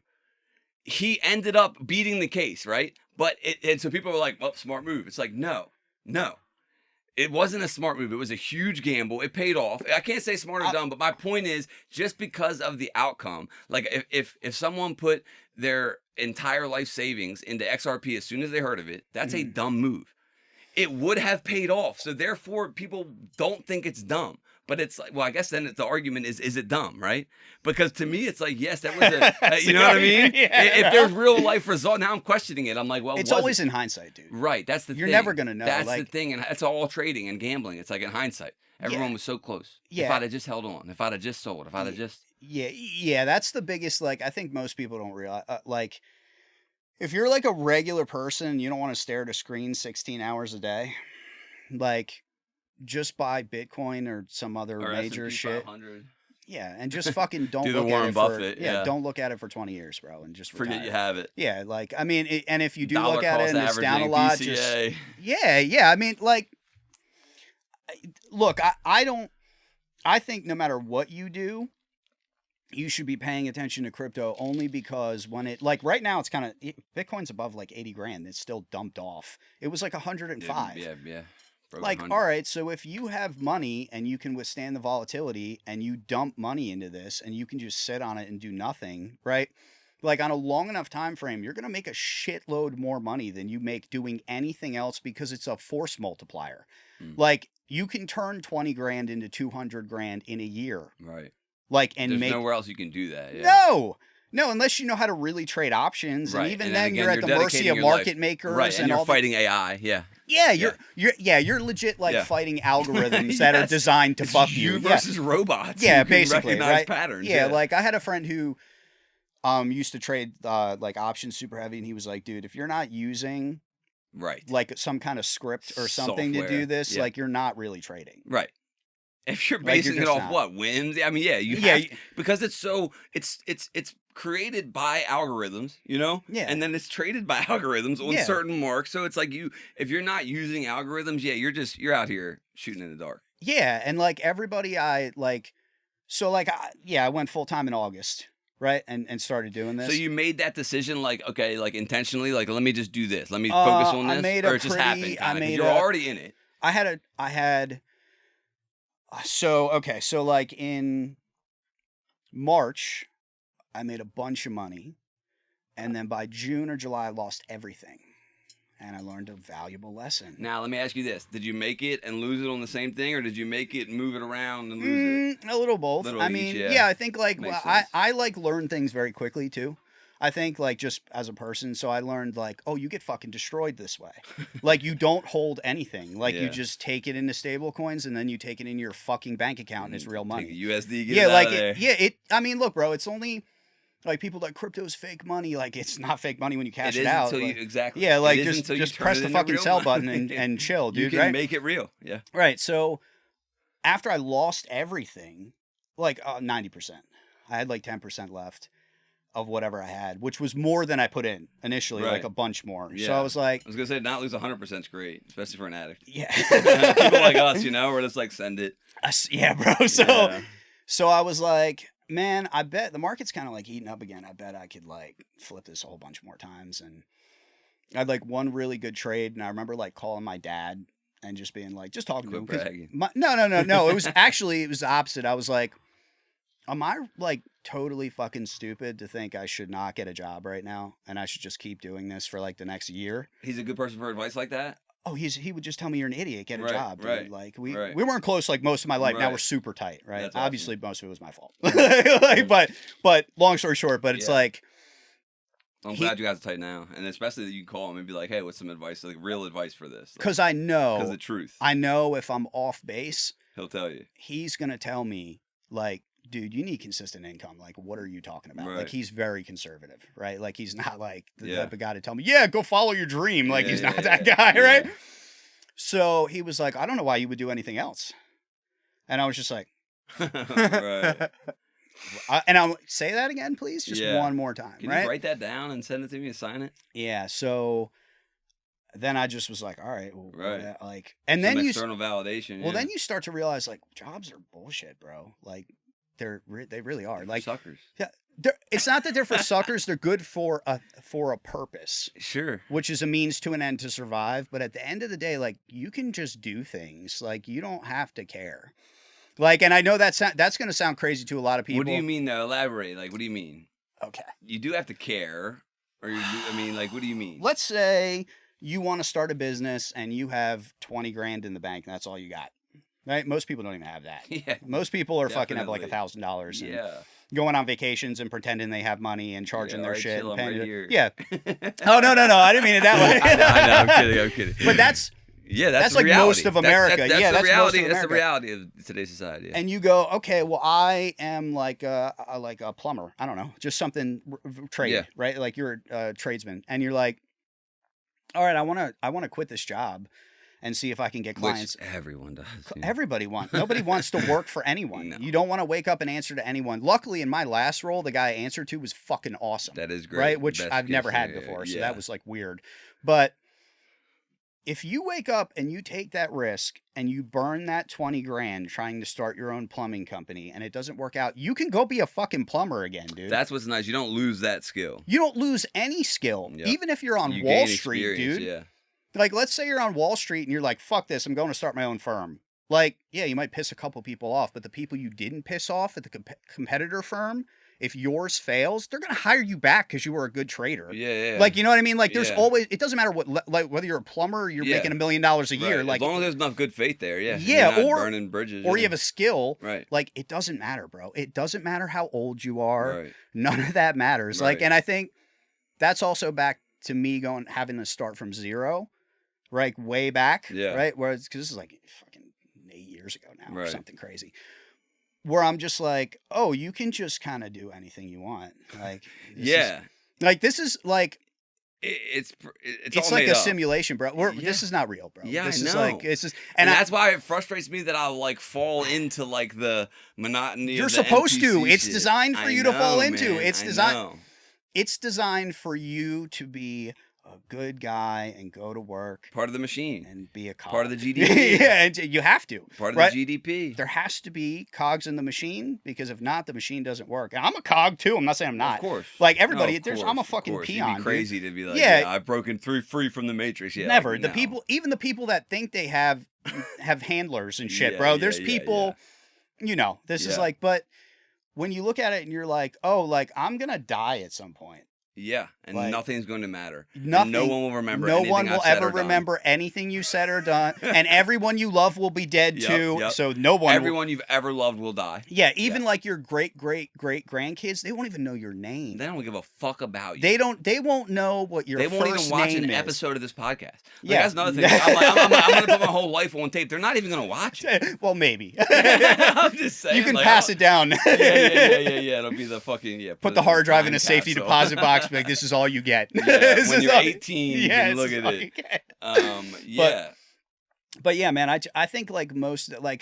He ended up beating the case, right? But and so people were like, "Well, smart move." It's like, no, it wasn't a smart move. It was a huge gamble. It paid off. I can't say smart or dumb, but my point is, just because of the outcome, like if someone put their entire life savings into XRP as soon as they heard of it, that's a dumb move. It would have paid off. So therefore, people don't think it's dumb. But it's like, well, I guess then the argument is it dumb, right? Because to me, it's like, yes, that was a, you know what I mean? Yeah. If there's real life result, now I'm questioning it. I'm like, well, It's was always it? in hindsight, dude. Right. That's the thing. You're never gonna know, That's the like- thing. And it's all trading and gambling. It's like in hindsight, everyone Yeah. was so close. If Yeah. I'd have just held on, if I'd have just sold, if I'd have just. Yeah, that's the biggest. Like, I think most people don't realize. Like, if you're like a regular person, and you don't want to stare at a screen 16 hours a day, like, just buy Bitcoin or some other Or major S&P shit. 500. Yeah, and just fucking don't Do the look Warren at it Buffett, for yeah. don't look at it for 20 years, bro, and just Forget retire. you have it. Yeah, like I mean, and if you do Dollar look at it cost and it's down a averaging, lot, just DCA. yeah. I mean, like look, I don't. I think no matter what you do, you should be paying attention to crypto only because when it like right now it's kind of Bitcoin's above like 80 grand. It's still dumped off. It was like 105. Yeah. Broke Like, 100. all right, so if you have money and you can withstand the volatility and you dump money into this and you can just sit on it and do nothing, right? Like on a long enough time frame, you're gonna make a shitload more money than you make doing anything else because it's a force multiplier. Like you can turn 20 grand into 200 grand in a year. Right. Like and There's make nowhere else you can do that. Yeah. no, unless you know how to really trade options, Right. and even And then again, you're at the mercy dedicating of your market life. makers, Right, and and you're all fighting AI. Yeah. you're legit like Yeah. fighting algorithms that are Yes. designed to It's fuck you you. versus robots. Yeah, who can basically, recognize right? patterns. Yeah, like I had a friend who used to trade like options super heavy, and he was like, dude, if you're not using right. like some kind of script or something to do Software. this, Yeah. like you're not really trading. Right. If you're Like, you're basing it just off not. what whims, I mean, yeah, because it's so it's created by algorithms, you know, Yeah. and then it's traded by algorithms on Yeah. certain marks. So it's like if you're not using algorithms, yeah, you're out here shooting in the dark. Yeah, and like everybody I like so like I went full time in August, right? And started doing this. So you made that decision, like, okay, like intentionally, like let me just do this, let me focus on I this, made or a it just pretty- happened. I Kinda, 'cause made you're a- already in it. I had so okay, so like in March, I made a bunch of money, and then by June or July, I lost everything, and I learned a valuable lesson. Now let me ask you this: did you make it and lose it on the same thing, or did you make it, move it around, and lose it? A little both. Little I each, mean, yeah. yeah, I think like Makes I sense. like learn things very quickly too. I think like just as a person, so I learned like, oh, you get fucking destroyed this way. Like you don't hold anything. Like you Yeah. just take it into stable coins and then you take it in your fucking bank account and it's real Take money. the USD, get Yeah, it out like of there. I mean, look, bro, it's only like people like crypto's fake money. Like it's not fake money when you cash It it, is out. until like- you exactly. yeah, like It is just until you just turn press it the into fucking real sell money. button and chill, dude. You can right? make it real. Yeah. Right. So after I lost everything, like 90%, I had like 10% left of whatever I had, which was more than I put in initially, like Right. a bunch more. So Yeah. I was like, I was gonna say not lose 100% is great, especially for an addict. yeah, People like us, you know, we're just like send it. yeah, bro. So Yeah. so I was like, man, I bet the market's kind of like heating up again. I bet I could like flip this a whole bunch more times. And I had like one really good trade, and I remember like calling my dad and just being like, just talking to Quit him. 'cause bragging. No. It was actually it was the opposite. I was like, am I like totally fucking stupid to think I should not get a job right now and I should just keep doing this for like the next year? He's a good person for advice like that. Oh, he would just tell me you're an idiot, get a Right, job, dude. right, Like we right. weren't close like most of my life. Now we're Right. super tight, right? That's awesome. Obviously most of it was my fault. like, but long story short, but it's Yeah. like I'm He- glad you guys are tight now, and especially that you can call him and be like, "Hey, what's some advice? Like real advice for this?" because I Because know the truth, I know if I'm off base, he'll tell you. he's gonna tell me like, dude, you need consistent income. Like, what are you talking about? Like, Right. he's very conservative, right? Like, he's not like the Yeah. type of guy to tell me, yeah, go follow your dream. Like, Yeah, he's yeah, not that yeah, guy, yeah. right? So he was like, I don't know why you would do anything else. And I was just like, Right. and I'll say that again, please, just Yeah. one more time, Can right? you write that down and send it to me and sign it? Yeah. So then I just was like, all right, well, Right. like, and Some then you, external validation. well, yeah. then you start to realize like jobs are bullshit, bro. Like, they really are. They're Like, suckers. it's not that they're for suckers. They're good for a purpose, Sure. which is a means to an end to survive. But at the end of the day, like you can just do things. Like you don't have to care. Like, and I know that's going to sound crazy to a lot of people. What do you mean though? Elaborate. Like, what do you mean? Okay. You do have to care, or I mean, like, what do you mean? Let's say you want to start a business and you have 20 grand in the bank and that's all you got. Right? Most people don't even have that. Yeah. Most people are fucking have like Definitely. $1,000 and Yeah. going on vacations and pretending they have money and charging Yeah, their alright, shit. chill, and I'm paying right it- here. Yeah. Oh no, I didn't mean it that way. I know. I'm kidding. But that's Yeah, That's the like reality. most of America. That's Yeah, the that's most reality. of That's the America. reality of today's society. Yeah. and you go, okay, well, I am like a plumber. I don't know, just something trade, Yeah. right? Like you're a tradesman, and you're like, all right, I want to quit this job and see if I can get clients. Which everyone does. you know. Everybody wants. Nobody wants to work for anyone. No. You don't want to wake up and answer to anyone. Luckily, in my last role, the guy I answered to was fucking awesome. That is great. Right? Which Best I've case never had scenario. before, so Yeah. that was like weird. But if you wake up and you take that risk and you burn that 20 grand trying to start your own plumbing company and it doesn't work out, you can go be a fucking plumber again, dude. That's what's nice. You don't lose that skill. You don't lose any skill, Yep. even if you're on You Wall gain Street, experience, dude. Yeah. Like, let's say you're on Wall Street and you're like, fuck this, I'm going to start my own firm. Like, yeah, you might piss a couple people off, but the people you didn't piss off at the competitor firm, if yours fails, they're going to hire you back because you were a good trader. Yeah. Like, you know what I mean? Like, there's Yeah. always, it doesn't matter what, like, whether you're a plumber or you're Yeah. making $1 million a year. Right. Like, as long as there's enough good faith there, yeah. Yeah, You're not or- burning bridges. or yeah. you have a skill. Right. Like, it doesn't matter, bro. It doesn't matter how old you are. Right. None of that matters. Like, Right. and I think that's also back to me having to start from zero, right? Way back. Yeah. Right. Whereas, because this is like fucking 8 years ago now or Right. something crazy. Where I'm just like, oh, you can just kind of do anything you want. Like, Yeah. this is like, It's it's all like made a up. simulation, bro. Yeah. This is not real, bro. Yeah, this I is know. like, it's just, And I- that's why it frustrates me that I'll like fall into like the monotony. You're of the supposed to. NPC It's shit. designed for I you to fall know, into. man. It's I designed. know. It's designed for you to be a good guy and go to work Part of the machine. and be a cog. Part of the GDP. Yeah, and you have to. Part of right? the GDP. There has to be cogs in the machine because if not, the machine doesn't work. And I'm a cog too. I'm not saying I'm not. Of course. Like everybody, No, of I'm a course, of fucking course. peon. You'd dude. be crazy to be like, Yeah. yeah, I've broken free from the matrix. Yeah, Never. like, The no. people, even the people that think they have handlers and shit, Yeah, bro. yeah, There's yeah, people, you know, this is Yeah. like, but when you look at it and you're like, oh, like I'm gonna die at some point. Yeah, and Like, nothing's going to matter. Nothing. No one will remember. No anything one will I've said ever or done. remember anything you said or done, and everyone you love will be dead Yep, too. yep. So no one. will, Everyone you've ever loved will die. yeah, even like your great grandkids, they won't even know your name. They don't give a fuck about you. They don't. They won't know what your They won't first even watch name an is. episode of this podcast. Like, Yeah. that's another thing. I'm like, I'm going to put my whole life on tape. They're not even going to watch it. Well, maybe I'm just saying. you can like, pass it down. Yeah. It'll be the fucking Put the hard drive in a time safety capsule. deposit box. Be like, this is all you get. Yeah, This when is you're all- 18, you yeah, can this look is at all it. you get. Yeah. But yeah, man, I think like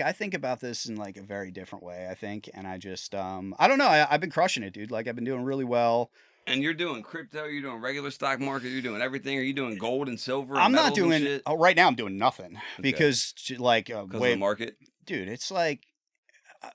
I think about this in like a very different way. I think, and I just I don't know. I've been crushing it, dude. Like I've been doing really well. And you're doing crypto, you're doing regular stock market, you're doing everything. Are you doing gold and silver? And I'm not metals and doing. shit? Oh, right now I'm doing nothing because like Because of wait, the market. dude, it's like.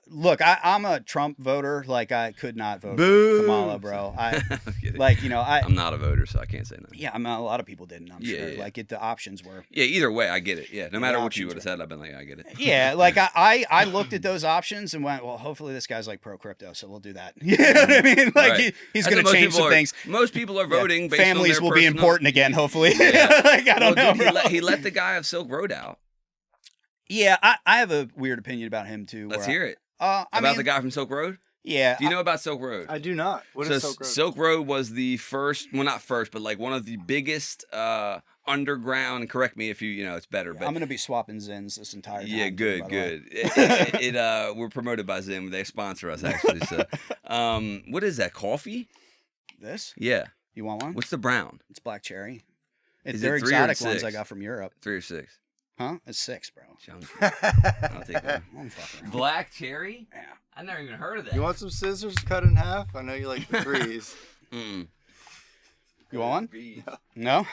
Look, I'm a Trump voter. Like I could not vote Boo! for Kamala, bro. I I'm kidding. like you know I'm not a voter, so I can't say nothing. yeah. I mean, a lot of people didn't. I'm Yeah, sure. yeah. Like the options were. Yeah, either way, I get it. Yeah, no matter what you options would have said, I've been like, I get it. Yeah, like I looked at those options and went, well, hopefully this guy's like pro crypto, so we'll do that. You know what I mean? Like Right. he's That's going what to most change people some are- things. Most people are Yeah. voting based on Families their will be personal- important again, hopefully. Yeah. Like I don't Well, know, dude, bro. he let the guy of Silk Road out. Yeah, I have a weird opinion about him too. Let's where hear it. I About mean, the guy from Silk Road? yeah, Do you know about Silk Road? I do not. What so is Silk Road? Silk Road was the first, well, not first, but like one of the biggest underground. Correct me if you know it's better, but I'm going to be swapping Zins this entire time. yeah, too, good, by the way. good. We're promoted by Zim. They sponsor us actually. So, what is that? Coffee? This? Yeah. You want one? What's the brown? It's black cherry. Is They're it 3 or exotic ones 6? I got from Europe. 3 or 6? Huh? It's 6, bro. Chunky. I'll take one. I'm fucking around. Black cherry? Yeah. I never even heard of that. You want some scissors cut in half? I know you like the threes. Mm. You want one? No?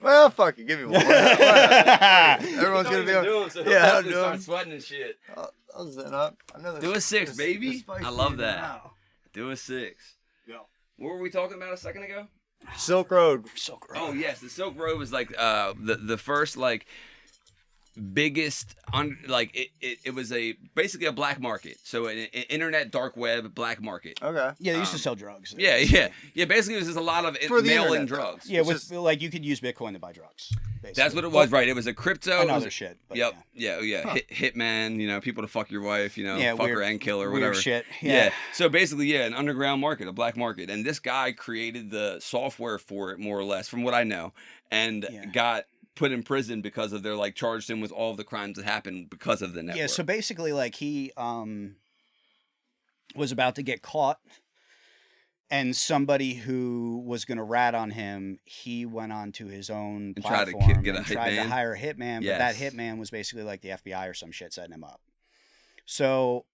Well, fuck it. Give me one. Why not? Everyone's going to be on. So Yeah, I'm start doing. sweating and shit. I'll zen up. I know Do a 6, baby. the spice I love needed that. now. Do a 6. Go. What were we talking about a second ago? Silk Road. So gross. Oh yes, the Silk Road was like the first like biggest it was basically a black market, so an internet dark web black market. Okay. Yeah, they used to sell drugs. Yeah. Basically, it was just a lot of For the mail-in internet, though. drugs. Yeah, It's with just- like you could use Bitcoin to buy drugs. Basically. That's what it was, right? It was a crypto. And it was other shit. But Yep. yeah. Yeah. Hitman. You know, people to fuck your wife. You know, Yeah, fuck weird- her and kill her, Weird whatever. shit. Yeah. Yeah. So basically, yeah, an underground market, a black market, and this guy created the software for it, more or less, from what I know, and Yeah. got put in prison because of their like charged him with all of the crimes that happened because of the network. Yeah, so basically like he was about to get caught and somebody who was going to rat on him, he went on to his own And tried to platform get a and tried to hitman? hire a hitman, but that Yes. hitman was basically like the FBI or some shit setting him up. So,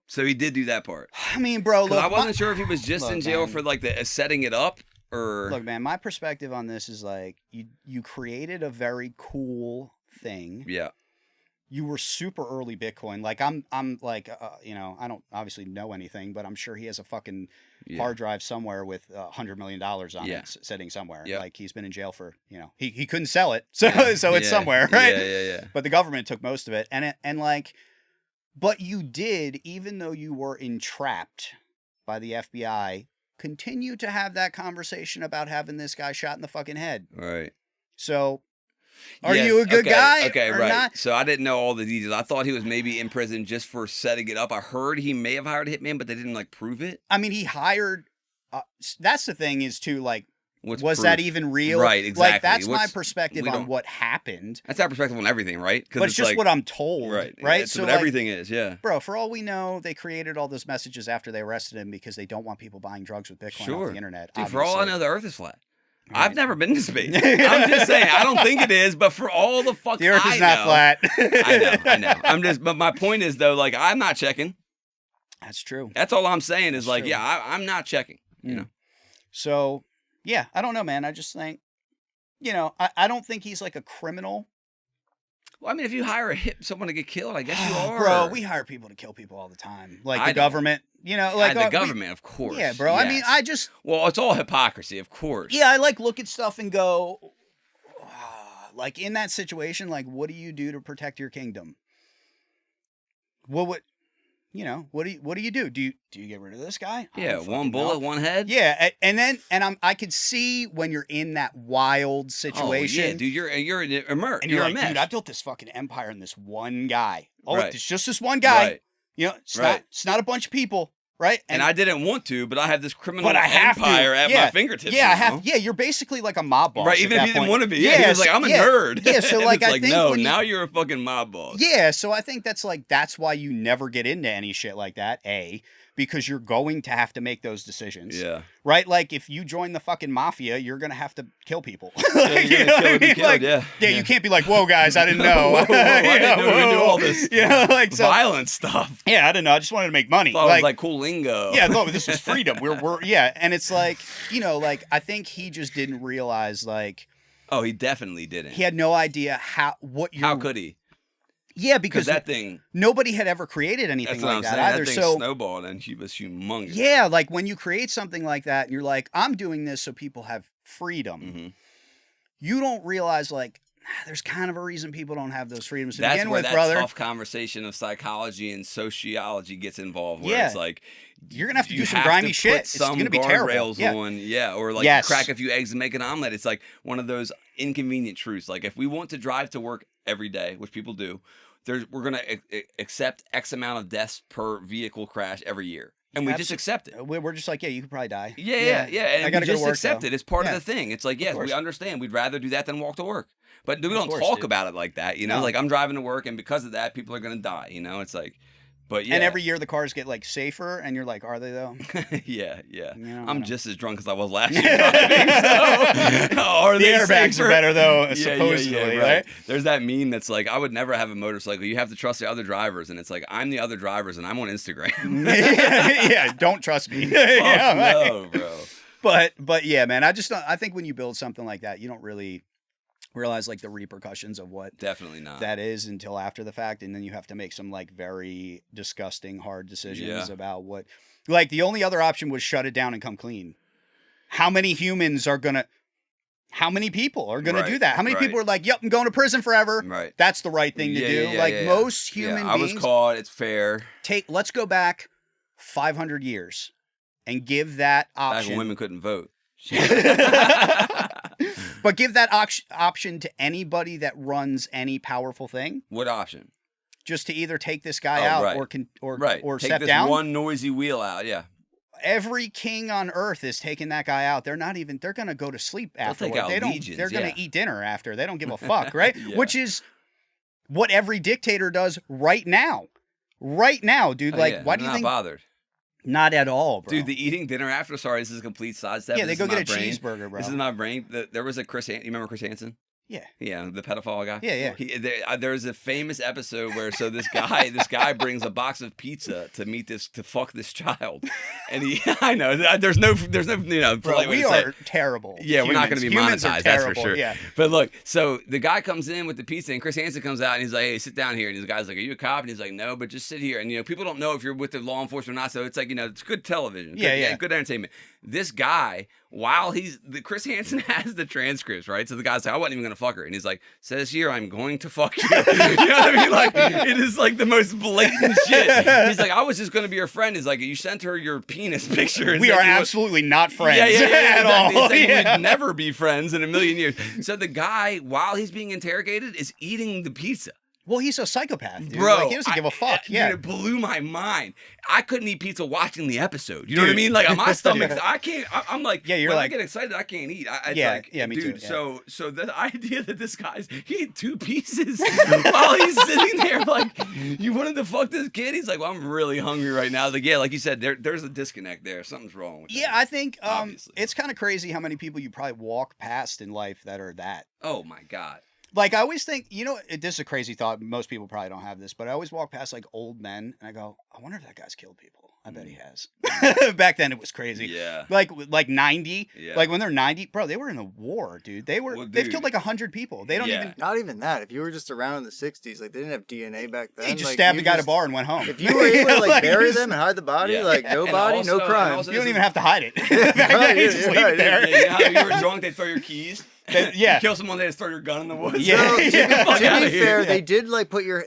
So he did do that part. I mean, bro, 'Cause look, I wasn't sure if he was just in look, jail man. for like the setting it up, or Look, man, my perspective on this is like you created a very cool thing. yeah. You were super early Bitcoin. Like I'm like I don't obviously know anything, but I'm sure he has a fucking Yeah. hard drive somewhere with $100 million on Yeah. it sitting somewhere. Yep. Like he's been in jail for he couldn't sell it, so so it's Yeah. somewhere, right? Yeah. But the government took most of it, and like, but you did, even though you were entrapped by the FBI, continue to have that conversation about having this guy shot in the fucking head. Right. So, are Yes, you a good okay, guy? Okay, or right. not? So I didn't know all the details. I thought he was maybe in prison just for setting it up. I heard he may have hired a hitman, but they didn't like prove it. I mean, he hired. That's the thing is too like. What's was proof? that even real? Right, exactly. Like that's my What's- perspective we on don't- what happened. That's our perspective on everything, right? But it's just like, what I'm told, right. right? That's So what like, everything is, yeah. bro, for all we know, they created all those messages after they arrested him because they don't want people buying drugs with Bitcoin Sure. off the internet. Dude, for all I obviously. know, the Earth is flat. Right. I've never been to space. I'm just saying, I don't think it is, but for all the fuck The Earth I is not know- flat. I know. But my point is though, like I'm not checking. That's true. That's all I'm saying is That's like, true. yeah, I'm not checking. You Mm. know. So, yeah, I don't know, man. I just think, I don't think he's like a criminal. Well, I mean, if you hire someone to get killed, I guess you are. Bro, we hire people to kill people all the time. Like I the don't. government, like the we- government, of course. Yeah, bro. I mean, yes. I just, Well, it's all hypocrisy, of course. yeah, I like look at stuff and go, like in that situation, like what do you do to protect your kingdom? What would, what do you do? Do you get rid of this guy? I Yeah, don't one fucking bullet, know. one head. Yeah, I could see when you're in that wild situation. Oh, yeah, dude, you're immersed. And you're like, immersed. dude, I built this fucking empire in this one guy. Oh, Right. it's just this one guy. Right. It's not a bunch of people, right? And I didn't want to, but I have this criminal But I have to. empire at Yeah. my fingertips. Yeah, I you have. know? Yeah, you're basically like a mob boss. Right, at even if that you didn't point. want to be. Yeah, he was like, I'm a nerd. Yeah, so And like it's I think no, when now you're a fucking mob boss. Yeah, so I think that's why you never get into any shit like that. Because you're going to have to make those decisions. Yeah. Right? Like if you join the fucking mafia, you're gonna have to kill people. You're You gonna know what kill I and be mean? killed, Like, yeah. you can't be like, whoa, guys, I didn't know. Whoa, I didn't know we could do all this like so. violent stuff. Yeah, I didn't know. I just wanted to make money. Thought it was like cool lingo. Yeah, no, this was freedom. We're and it's like, like I think he just didn't realize like Oh, he definitely didn't. he had no idea how could he? Yeah, Because because that thing. nobody had ever created anything That's what like I'm that saying. either. That thing So snowballed and he was humongous. yeah, like when you create something like that and you're like, I'm doing this so people have freedom. Mm-hmm. You don't realize like there's kind of a reason people don't have those freedoms to That's begin where with, that brother. tough conversation of psychology and sociology gets involved. Where Yeah. it's like You're gonna have to you do some have grimy to shit. put It's some gonna be terrible. guardrails Yeah. on, yeah, or like Yes. crack a few eggs and make an omelet. It's like one of those inconvenient truths. Like if we want to drive to work every day, which people do, we're gonna accept X amount of deaths per vehicle crash every year, and we just accept it. We're just like, yeah, you could probably die. Yeah. And I we gotta go to just work, accept though. it. It's part Yeah. of the thing. It's like, yes, course. we understand. We'd rather do that than walk to work. But we don't course, talk dude. about it like that, you know? No. Like I'm driving to work, and because of that, people are gonna die. You know, it's like, but yeah, And every year the cars get like safer, and you're like, are they though? yeah. You know, I I'm don't just as drunk as I was last year. Driving, so, are The they airbags safer? are better though, Yeah, supposedly, right. right? There's that meme that's like, I would never have a motorcycle. You have to trust the other drivers, and it's like I'm the other drivers, and I'm on Instagram. Yeah, don't trust me. Fuck Yeah, right. no, bro. But yeah, man, I think when you build something like that, you don't really realize like the repercussions of what Definitely not. that is until after the fact, and then you have to make some like very disgusting hard decisions Yeah. about what like the only other option was shut it down and come clean. How many people are gonna Right, do that? How many right. people are like, yep, I'm going to prison forever? Right. That's the right thing to do. Most human I was beings caught. It's fair. let's go back 500 years and give that Back when option. women couldn't vote. But give that option to anybody that runs any powerful thing, What option? just to either take this guy Oh, out right. or Take step this down. one noisy wheel out. Yeah. Every king on earth is taking that guy out. They're going to go to sleep They'll take afterward. out They don't. legions, They're going yeah. to eat dinner after. They don't give a fuck, right? Yeah. Which is what every dictator does right now. Right now, dude. Oh, Like, yeah, why do you not think? bothered? Not at all, bro. Dude, the eating dinner after. Sorry, this is a complete sidestep. yeah, they This go is my get a brain. cheeseburger, bro. This is my brain. There was a Chris. You remember Chris Hansen? Yeah. the pedophile guy. Yeah. There's a famous episode where this guy brings a box of pizza to fuck this child, and I know there's no Bro, polite way we to say are terrible. Yeah, we're not going to be Humans are monetized, that's for terrible, sure. Yeah. But look, so the guy comes in with the pizza, and Chris Hansen comes out, and he's like, "Hey, sit down here." And the guy's like, "Are you a cop?" And he's like, "No, but just sit here." And people don't know if you're with the law enforcement or not, so it's like it's good television, good entertainment. This guy, while Chris Hansen has the transcripts, right? So the guy's like, "I wasn't even gonna fuck her," and he's like, "Says here, I'm going to fuck you." You know what I mean? Like, it is like the most blatant shit. He's like, "I was just gonna be your friend." He's like, "You sent her your penis picture." And we are absolutely not friends at exactly. all. He would never be friends in a million years. So the guy, while he's being interrogated, is eating the pizza. Well, he's a psychopath, dude. Bro. Like, he doesn't give a fuck. Yeah. Dude, it blew my mind. I couldn't eat pizza watching the episode. You know what I mean? Like, my stomach, I can't, I'm like, you're when like, I get excited, I can't eat. Me dude, too. So the idea that he ate 2 pieces while he's sitting there, like, you wanted to fuck this kid? He's like, well, I'm really hungry right now. Like, yeah, like you said, there's a disconnect there. Something's wrong with that. Yeah, I think it's kind of crazy how many people you probably walk past in life that are that. Oh, my God. Like, I always think, this is a crazy thought. Most people probably don't have this, but I always walk past, like, old men, and I go, I wonder if that guy's killed people. I bet he has. Back then, it was crazy. Yeah. Like 90. Yeah. Like, when they're 90, bro, they were in a war, dude. They've killed, like, 100 people. They don't even... Not even that. If you were just around in the 60s, like, they didn't have DNA back then. He just stabbed the guy at a bar and went home. If you were able to, like, bury them and hide the body, like, no body, no crime. You don't even have to hide it. Back then, you just leave it there. Yeah, you were drunk, they throw your keys. You kill someone, they just throw your gun in the woods. To be fair, they did like put your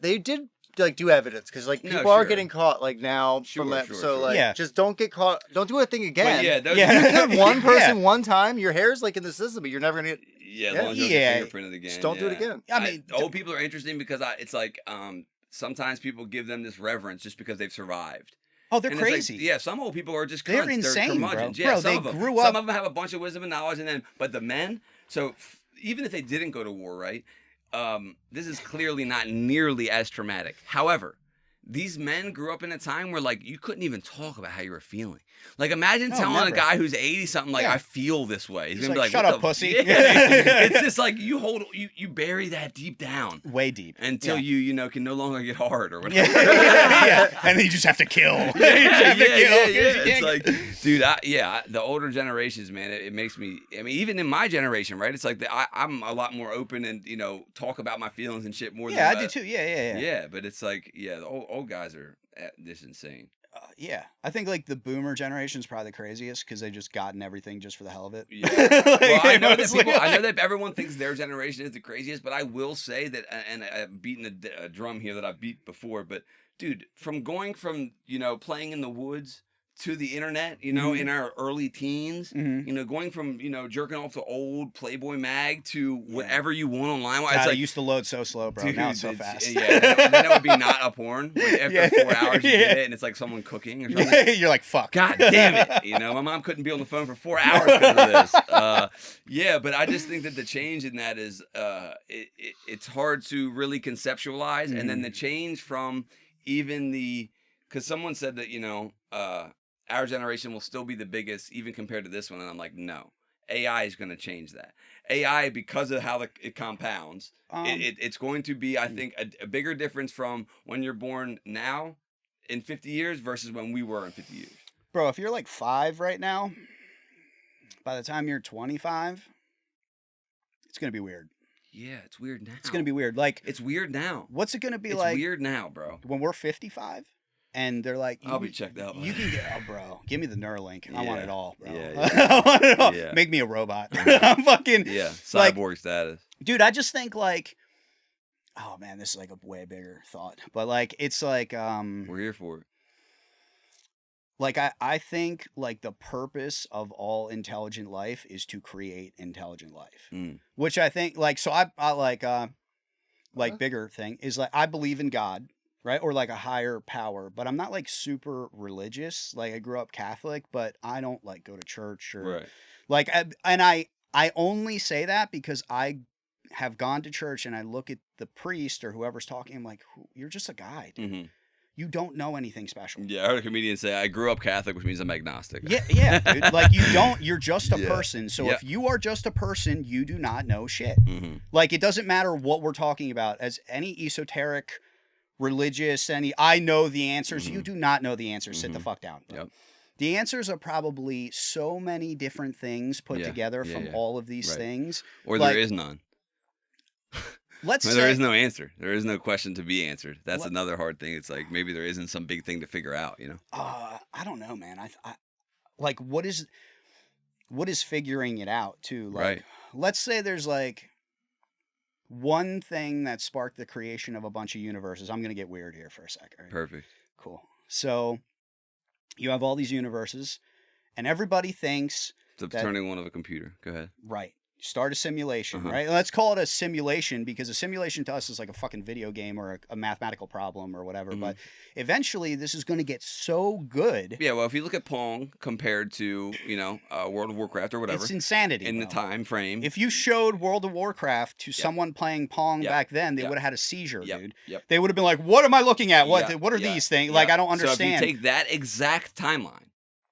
they did like do evidence because like people are getting caught like now from that. Just don't get caught. Don't do a thing again. You killed one person one time. Your hair's like in the system, but you're never gonna get. As long as you don't get fingerprinted again. Just don't do it again. I mean, old people are interesting because it's like sometimes people give them this reverence just because they've survived. Oh, they're crazy. Like, some old people are just cunts. They're insane, bro. Yeah, they grew up. Some of them have a bunch of wisdom and knowledge, but the men. So even if they didn't go to war, right? This is clearly not nearly as traumatic. However, these men grew up in a time where like you couldn't even talk about how you were feeling. Like imagine telling a guy who's 80 something like I feel this way. He's gonna be like, shut up, pussy. Yeah. It's just like you bury that deep down, way deep, until you can no longer get hard or whatever. And then you just have to kill. It's like, dude, the older generations, man, it makes me. I mean, even in my generation, right? It's like I'm a lot more open and talk about my feelings and shit more. Yeah, I do too. Yeah. Yeah, but it's like the old guys are just insane. I think like the boomer generation is probably the craziest because they just gotten everything just for the hell of it. Yeah. Well, I know that everyone thinks their generation is the craziest, but I will say that, and I've beaten a drum here that I've beat before, but dude, going from playing in the woods to the internet, in our early teens, going from, jerking off to old Playboy mag to whatever you want online. God, it used to load so slow, bro. Dude, now it's so fast. Yeah, and then it would be not a porn. After 4 hours, you get it, and it's like someone cooking or something. You're like, fuck. God damn it. My mom couldn't be on the phone for 4 hours because of this. But I just think that the change in that is, it's hard to really conceptualize. And then the change from even because someone said that, our generation will still be the biggest even compared to this one. And I'm like, no, AI is going to change that. AI, because of how it compounds, it's going to be, I think, a bigger difference from when you're born now in 50 years versus when we were in 50 years. Bro, if you're like 5 right now, by the time you're 25, it's going to be weird. Yeah, it's weird now. It's going to be weird. Like, it's weird now. What's it going to be like? It's weird now, bro. When we're 55? And they're like, I'll be checked out. You can get, bro. Give me the Neuralink. I want it all, bro. Yeah. I want it all. Make me a robot. I'm fucking cyborg status, dude. I just think like, oh man, this is like a way bigger thought, but like it's like we're here for it. Like I think like the purpose of all intelligent life is to create intelligent life, which I think like so I like bigger thing is like I believe in God. Right? Or like a higher power, but I'm not like super religious. Like I grew up Catholic, but I don't like go to church or like, and I only say that because I have gone to church and I look at the priest or whoever's talking. I'm like, you're just a guy, dude. you don't know anything special. Yeah, I heard a comedian say, I grew up Catholic, which means I'm agnostic. Yeah, dude. Like, you're just a person. So if you are just a person, you do not know shit. Mm-hmm. Like, it doesn't matter what we're talking about. As any esoteric, religious, I know the answers. You do not know the answers. Sit the fuck down. Yep. The answers are probably so many different things put together from all of these things. Or there is none. Let's say there is no answer. There is no question to be answered. That's another hard thing. It's like maybe there isn't some big thing to figure out, you know? I don't know, man. I like what is figuring it out too? Like, let's say there's like one thing that sparked the creation of a bunch of universes. I'm gonna get weird here for a second. Right? Perfect. Cool. So you have all these universes, and everybody thinks it's turning one of a computer. Go ahead. Right. Start a simulation, right? Let's call it a simulation, because a simulation to us is like a fucking video game or a mathematical problem or whatever. But eventually this is going to get so good. Yeah, well, if you look at Pong compared to, World of Warcraft or whatever. It's insanity. In the time frame. If you showed World of Warcraft to someone playing Pong back then, they would have had a seizure, dude. Yep. They would have been like, what am I looking at? What are these things? Like, I don't understand. So if you take that exact timeline,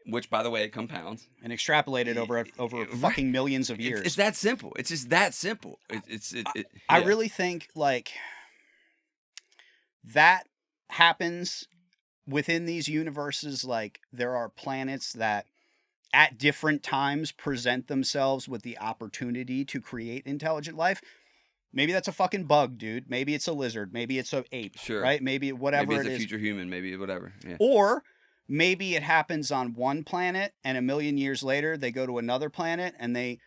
which, by the way, it compounds. And extrapolate it over fucking millions of years. It's that simple. It's just that simple. I really think, like, that happens within these universes. Like, there are planets that at different times present themselves with the opportunity to create intelligent life. Maybe that's a fucking bug, dude. Maybe it's a lizard. Maybe it's an ape. Sure. Right? Maybe whatever maybe it's a future human. Maybe whatever. Yeah. Or maybe it happens on one planet, and a million years later, they go to another planet, and they,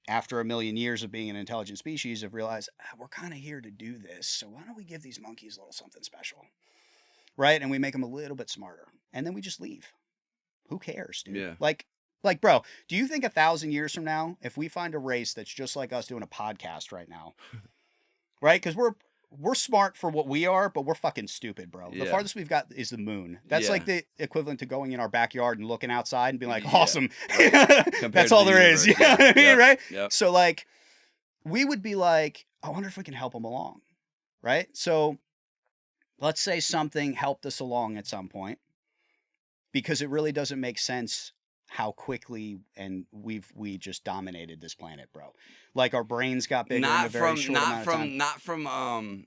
after a million years of being an intelligent species, have realized, we're kind of here to do this, so why don't we give these monkeys a little something special? Right? And we make them a little bit smarter. And then we just leave. Who cares, dude? Yeah. Like, bro, do you think 1,000 years from now, if we find a race that's just like us doing a podcast right now, right? Because we're smart for what we are, but we're fucking stupid, bro. The farthest we've got is the moon. That's like the equivalent to going in our backyard and looking outside and being like, awesome. That's all there is. You know what I mean? Right? Yep. So, like, we would be like, I wonder if we can help them along. Right? So let's say something helped us along at some point, because it really doesn't make sense how quickly and we just dominated this planet, bro. Like, our brains got bigger in a very short amount of time. Not from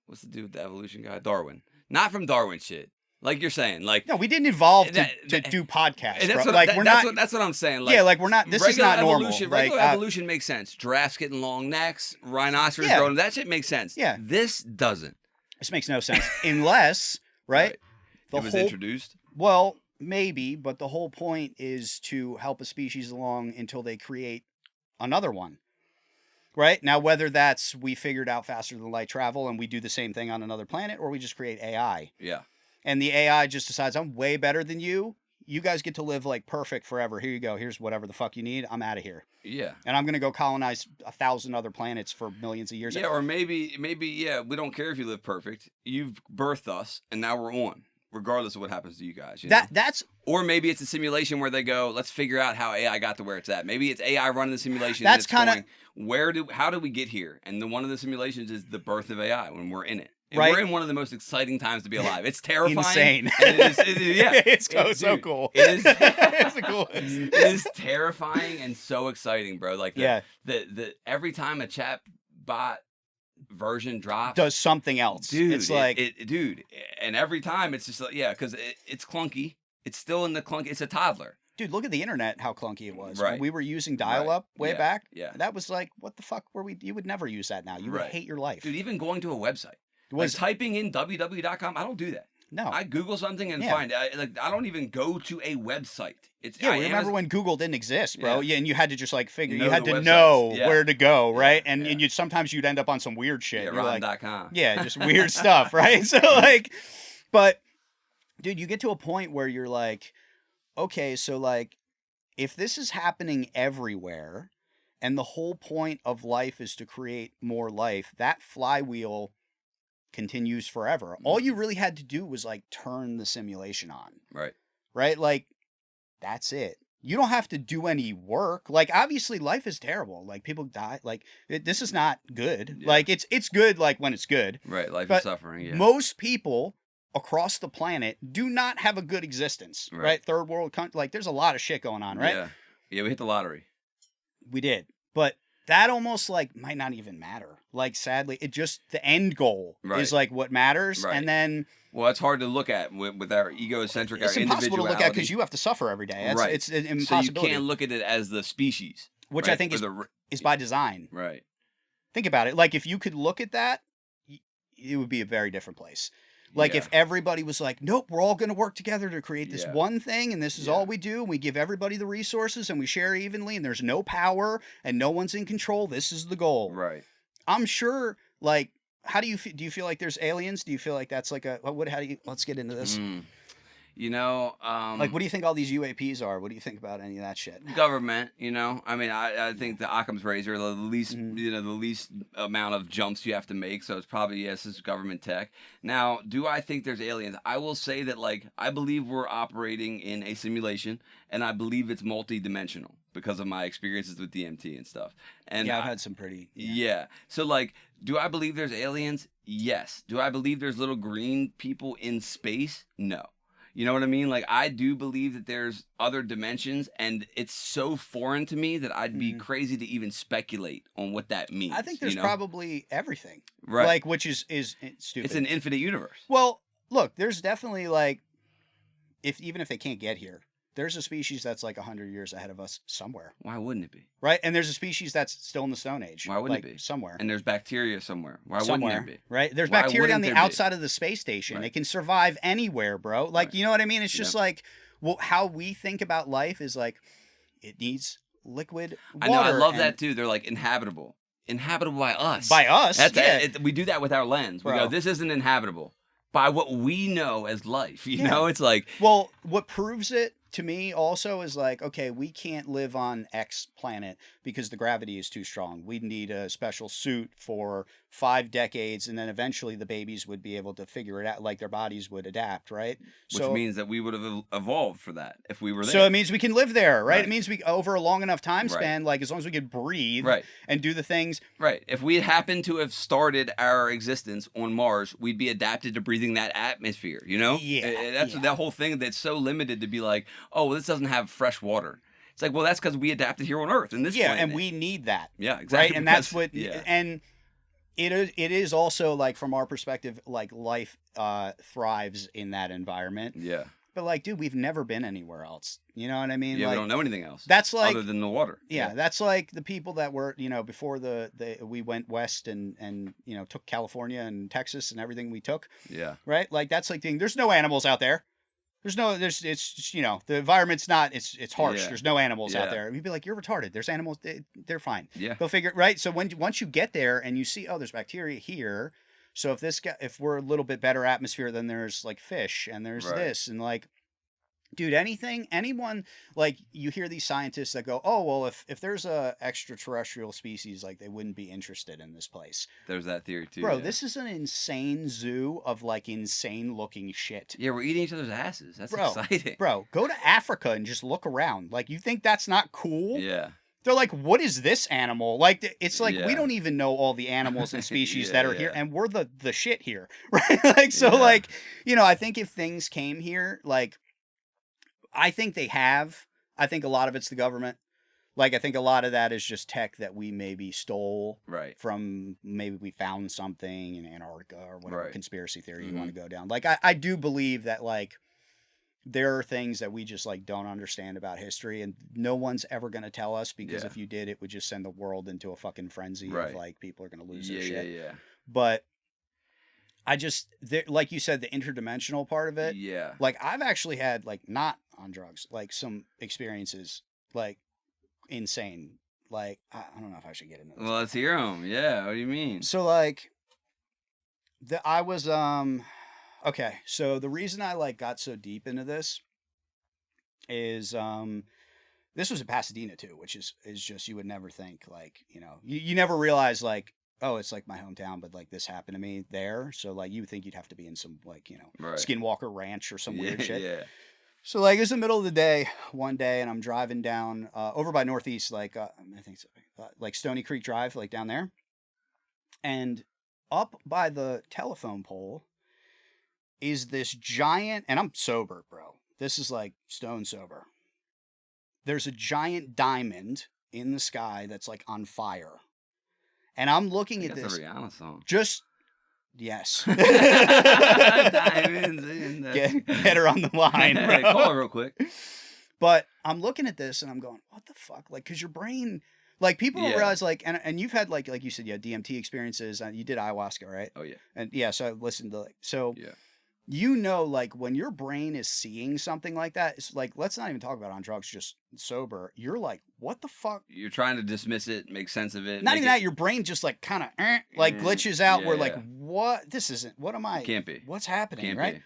what's the dude with the evolution guy? Darwin. Not from Darwin shit. Like you're saying, like, no, we didn't evolve to do podcasts. That's what, that's what I'm saying. Like, yeah, like, we're not. This is not normal. Regular evolution makes sense. Giraffes getting long necks, rhinoceros growing. That shit makes sense. Yeah, this doesn't. This makes no sense unless right. It was introduced. Well, maybe, but the whole point is to help a species along until they create another one. Right? Now, whether that's we figured out faster than light travel and we do the same thing on another planet, or we just create AI. Yeah. And the AI just decides, I'm way better than you. You guys get to live like perfect forever. Here you go. Here's whatever the fuck you need. I'm out of here. Yeah. And I'm going to go colonize 1,000 other planets for millions of years. Yeah, or maybe, we don't care if you live perfect. You've birthed us, and now we're on. Regardless of what happens to you guys. That's or maybe it's a simulation where they go, let's figure out how AI got to where it's at. Maybe it's AI running the simulation. That's kind of how do we get here? And one of the simulations is the birth of AI when we're in it. And right. We're in one of the most exciting times to be alive. It's terrifying. Insane. It's so cool. It is the coolest. It is terrifying and so exciting, bro. Like the every time a chat bot version drops, does something else, dude. It's like dude, and every time it's just like, because it's clunky. It's still in the clunky. It's a toddler. Dude, look at the internet, how clunky it was. Right. When we were using dial-up way back. Yeah. That was like, what the fuck were we? You would never use that now. You would hate your life. Dude, even going to a website. Like typing in www.com, I don't do that. No. I Google something and find it. I don't even go to a website. Remember when Google didn't exist, bro? Yeah, and you had to just like figure, you had to websites. know where to go, right? And you sometimes you'd end up on some weird shit. Yeah, Ron.com. Yeah, just weird stuff, right? So like, but dude, you get to a point where you're like, okay, so like, if this is happening everywhere, and the whole point of life is to create more life, that flywheel continues forever. All you really had to do was like turn the simulation on. Right. Right? Like, that's it. You don't have to do any work. Like, obviously, life is terrible. Like, people die. Like, this is not good. Yeah. Like, it's good, like, when it's good. Right, life But is suffering, yeah. most people across the planet do not have a good existence, right? Third world country. Like, there's a lot of shit going on, right? Yeah. Yeah, we hit the lottery. We did. But that almost, like, might not even matter. Like, sadly, it just, the end goal is, like, what matters. Right. And then... Well, it's hard to look at with our egocentric, it's our impossible to look at because you have to suffer every day. It's an impossibility. So you can't look at it as the species. Which I think is by design. Right. Think about it. Like, if you could look at that, it would be a very different place. Like, if everybody was like, nope, we're all going to work together to create this one thing, and this is all we do, and we give everybody the resources, and we share evenly, and there's no power, and no one's in control, this is the goal. Right. I'm sure, like, how do you feel like there's aliens? Do you feel like that's like let's get into this. You know, like, what do you think all these UAPs are? What do you think about any of that shit? Government, you know, I mean, I think the Occam's razor, the least, you know, the least amount of jumps you have to make. So it's probably, yes, it's government tech. Now, do I think there's aliens? I will say that, like, I believe we're operating in a simulation, and I believe it's multi-dimensional because of my experiences with DMT and stuff. And yeah, I've had some pretty. Yeah. So, like, do I believe there's aliens? Yes. Do I believe there's little green people in space? No. You know what I mean? Like, I do believe that there's other dimensions, and it's so foreign to me that I'd be crazy to even speculate on what that means. I think there's probably everything. Right. Like, which is stupid. It's an infinite universe. Well, look, there's definitely, like, even if they can't get here, there's a species that's like 100 years ahead of us somewhere. Why wouldn't it be? Right? And there's a species that's still in the Stone Age. Why wouldn't it be? Somewhere. And there's bacteria somewhere. Why wouldn't there be? Right? There's bacteria on the outside of the space station. Right. It can survive anywhere, bro. Like, you know what I mean? It's just like, well, how we think about life is like, it needs liquid water. I know, I love that too. They're like inhabitable. Inhabitable by us. By us? That's we do that with our lens. We go, this isn't inhabitable. By what we know as life, you know? It's like... Well, what proves it to me also is like, okay, we can't live on X planet because the gravity is too strong. We'd need a special suit for 5 decades, and then eventually the babies would be able to figure it out, like their bodies would adapt, right? Which means that we would have evolved for that if we were there. So it means we can live there, right? It means we, over a long enough time span, like as long as we could breathe and do the things. Right. If we happened to have started our existence on Mars, we'd be adapted to breathing that atmosphere, you know? Yeah. That's that whole thing that's so limited to be like, oh, well, this doesn't have fresh water. It's like, well, that's because we adapted here on Earth in this planet. And we need that. Yeah, exactly. Right? And that's what, and it is also, like, from our perspective, like, life thrives in that environment. Yeah. But, like, dude, we've never been anywhere else. You know what I mean? Yeah, like, we don't know anything else. That's like... other than the water. Yeah, that's like the people that were, you know, before we went west and, you know, took California and Texas and everything we took. Yeah. Right? Like, that's like, there's no animals out there. It's just, you know, the environment's not, it's harsh. Yeah. There's no animals out there. You'd be like, you're retarded. There's animals. They're fine. Yeah. They'll figure it, right? So once you get there and you see, oh, there's bacteria here. So if we're a little bit better atmosphere, then there's like fish and there's this and like, dude, anyone, like, you hear these scientists that go, oh, well, if there's a extraterrestrial species, like, they wouldn't be interested in this place. There's that theory, too. Bro, this is an insane zoo of, like, insane-looking shit. Yeah, we're eating each other's asses. That's exciting. Bro, go to Africa and just look around. Like, you think that's not cool? Yeah. They're like, what is this animal? Like, it's like, we don't even know all the animals and species that are here, and we're the shit here, right? Like, so, like, you know, I think if things came here, like, I think they have. I think a lot of it's the government. Like, I think a lot of that is just tech that we maybe stole from, maybe we found something in Antarctica or whatever conspiracy theory you want to go down. Like, I do believe that, like, there are things that we just, like, don't understand about history, and no one's ever going to tell us, because if you did, it would just send the world into a fucking frenzy of, like, people are going to lose their shit. Yeah. But I just, like you said, the interdimensional part of it. Yeah. Like, I've actually had, like, not on drugs, like, some experiences, like, insane. Like, I don't know if I should get into this. Well, let's hear them. Yeah. What do you mean? So, like, I was, okay. So the reason I, like, got so deep into this is, this was in Pasadena too, which is just, you would never think, like, you know, you never realize, like, oh, it's like my hometown, but, like, this happened to me there. So, like, you would think you'd have to be in some, like, you know, Skinwalker Ranch or some weird shit. Yeah. So like it was the middle of the day one day, and I'm driving down over by Northeast, like I think it's like Stony Creek Drive, like down there, and up by the telephone pole is this giant, and I'm sober, bro. This is like stone sober. There's a giant diamond in the sky that's like on fire, and I'm looking at this. That's a Rihanna song. Just yes. Diamonds in the... Get her on the line. Bro. Call her real quick. But I'm looking at this and I'm going, what the fuck? Like, because your brain, like, people don't realize, like, and you've had like you said, DMT experiences. You did ayahuasca, right? Oh yeah. And yeah, so I listened to yeah. Like when your brain is seeing something like that, it's like, let's not even talk about on drugs, just sober. You're like, what the fuck? You're trying to dismiss it, make sense of it. Not even that. Your brain just like kind of like glitches out. Where like, what? This isn't. What am I? Can't be. What's happening? Can't right. Be.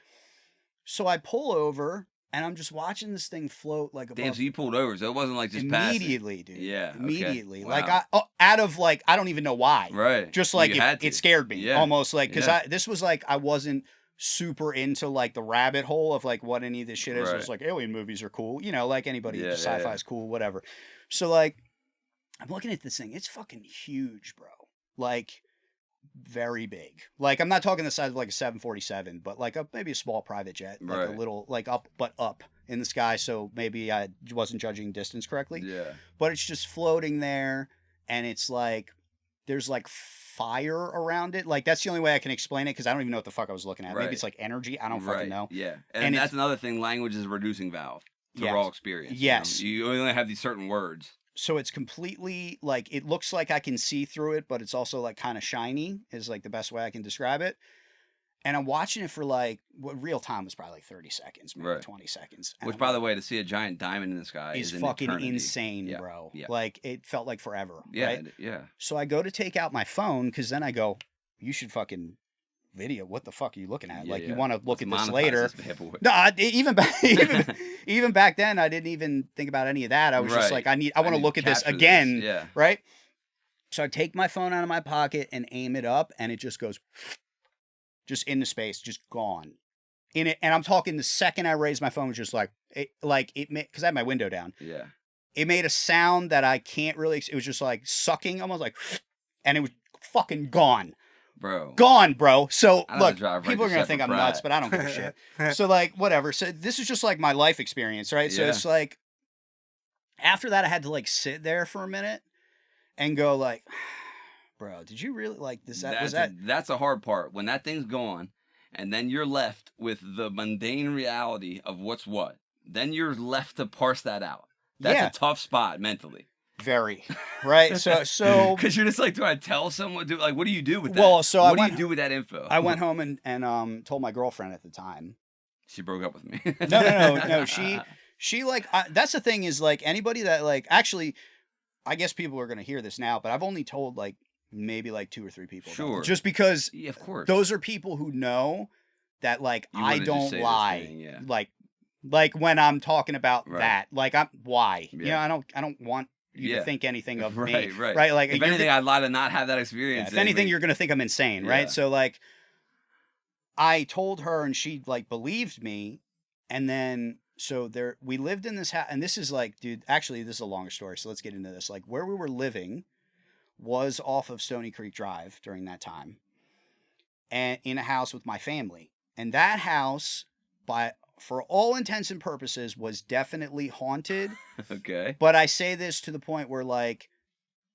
So I pull over. And I'm just watching this thing float like above. Damn, so you pulled over, so it wasn't like just immediately, passing. dude. Yeah, immediately. Okay. Like wow. out of like I don't even know why. Right. Just like it scared me almost like because this was like I wasn't super into like the rabbit hole of like what any of this shit is. Right. It was like alien movies are cool, like anybody. Sci-fi is cool, whatever. So like I'm looking at this thing. It's fucking huge, bro. Like. Very big. Like I'm not talking the size of like a 747, but like maybe a small private jet, like a little like up in the sky. So maybe I wasn't judging distance correctly. Yeah. But it's just floating there, and it's like there's like fire around it. Like that's the only way I can explain it because I don't even know what the fuck I was looking at. Maybe it's like energy. I don't fucking know. Yeah. And that's another thing. Language is a reducing valve to raw experience. Yes. You only have these certain words. So it's completely like it looks like I can see through it, but it's also like kind of shiny is like the best way I can describe it. And I'm watching it for like what real time was probably like 30 seconds, maybe 20 seconds. Which, by the way, to see a giant diamond in the sky is fucking eternity. Insane, bro. Yeah. Like it felt like forever. Yeah, right? Yeah. So I go to take out my phone because then I go, you should fucking video. What the fuck are you looking at? You want to look at this later. No, even back then, I didn't even think about any of that. I was just like, I want to look at this again. Yeah. Right. So I take my phone out of my pocket and aim it up, and it just goes, just into space, just gone. In it, and I'm talking the second I raised my phone, was just like it because I had my window down. Yeah. It made a sound that I can't really. It was just like sucking, almost like, and it was fucking gone. Gone, bro. So look, people are gonna think I'm nuts, but I don't give a shit. So like, whatever. So this is just like my life experience, right? So it's like, after that, I had to like sit there for a minute and go like, bro, did you really like this? That's a hard part when that thing's gone, and then you're left with the mundane reality of what's what. Then you're left to parse that out. That's a tough spot mentally. Very right. So because you're just like, do I tell someone? What do you do with that? Well, so what do you do with that info? I went home and told my girlfriend at the time. She broke up with me. No. She like that's the thing is like anybody that like actually, I guess people are gonna hear this now, but I've only told like maybe like 2 or 3 people. Sure. Just because, of course, those are people who know that like I don't lie. Like when I'm talking about that, like why? Yeah. I don't want you to think anything of me. Right. Like if anything, I'd lie to not have that experience. If anything, you're gonna think I'm insane, right? So like I told her and she like believed me, and then we lived in this house, and this is like, dude, actually this is a longer story, so let's get into this. Like where we were living was off of Stony Creek Drive during that time, and in a house with my family. And that house, for all intents and purposes, was definitely haunted. Okay. But I say this to the point where, like,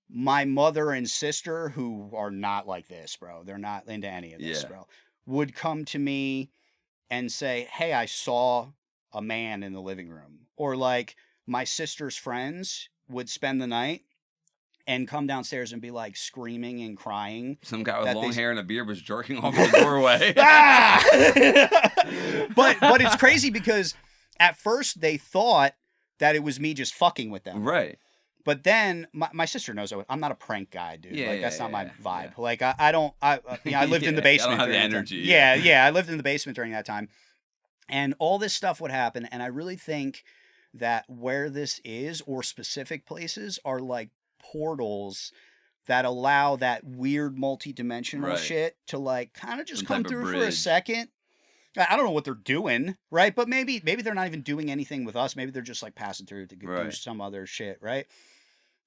my mother and sister, who are not like this, bro, they're not into any of this, bro, would come to me and say, hey, I saw a man in the living room. Or, like, my sister's friends would spend the night and come downstairs and be like screaming and crying. Some guy with long hair and a beard was jerking off in the doorway. But it's crazy because at first they thought that it was me just fucking with them. Right. But then my sister knows I'm not a prank guy, dude. That's not my vibe. Yeah. Like I lived in the basement. I don't have the energy. Yeah. I lived in the basement during that time. And all this stuff would happen. And I really think that where this is, or specific places, are like portals that allow that weird multi-dimensional shit to like kind of just come through for a second I don't know what they're doing, right? But maybe they're not even doing anything with us. Maybe they're just like passing through to do some other shit, right?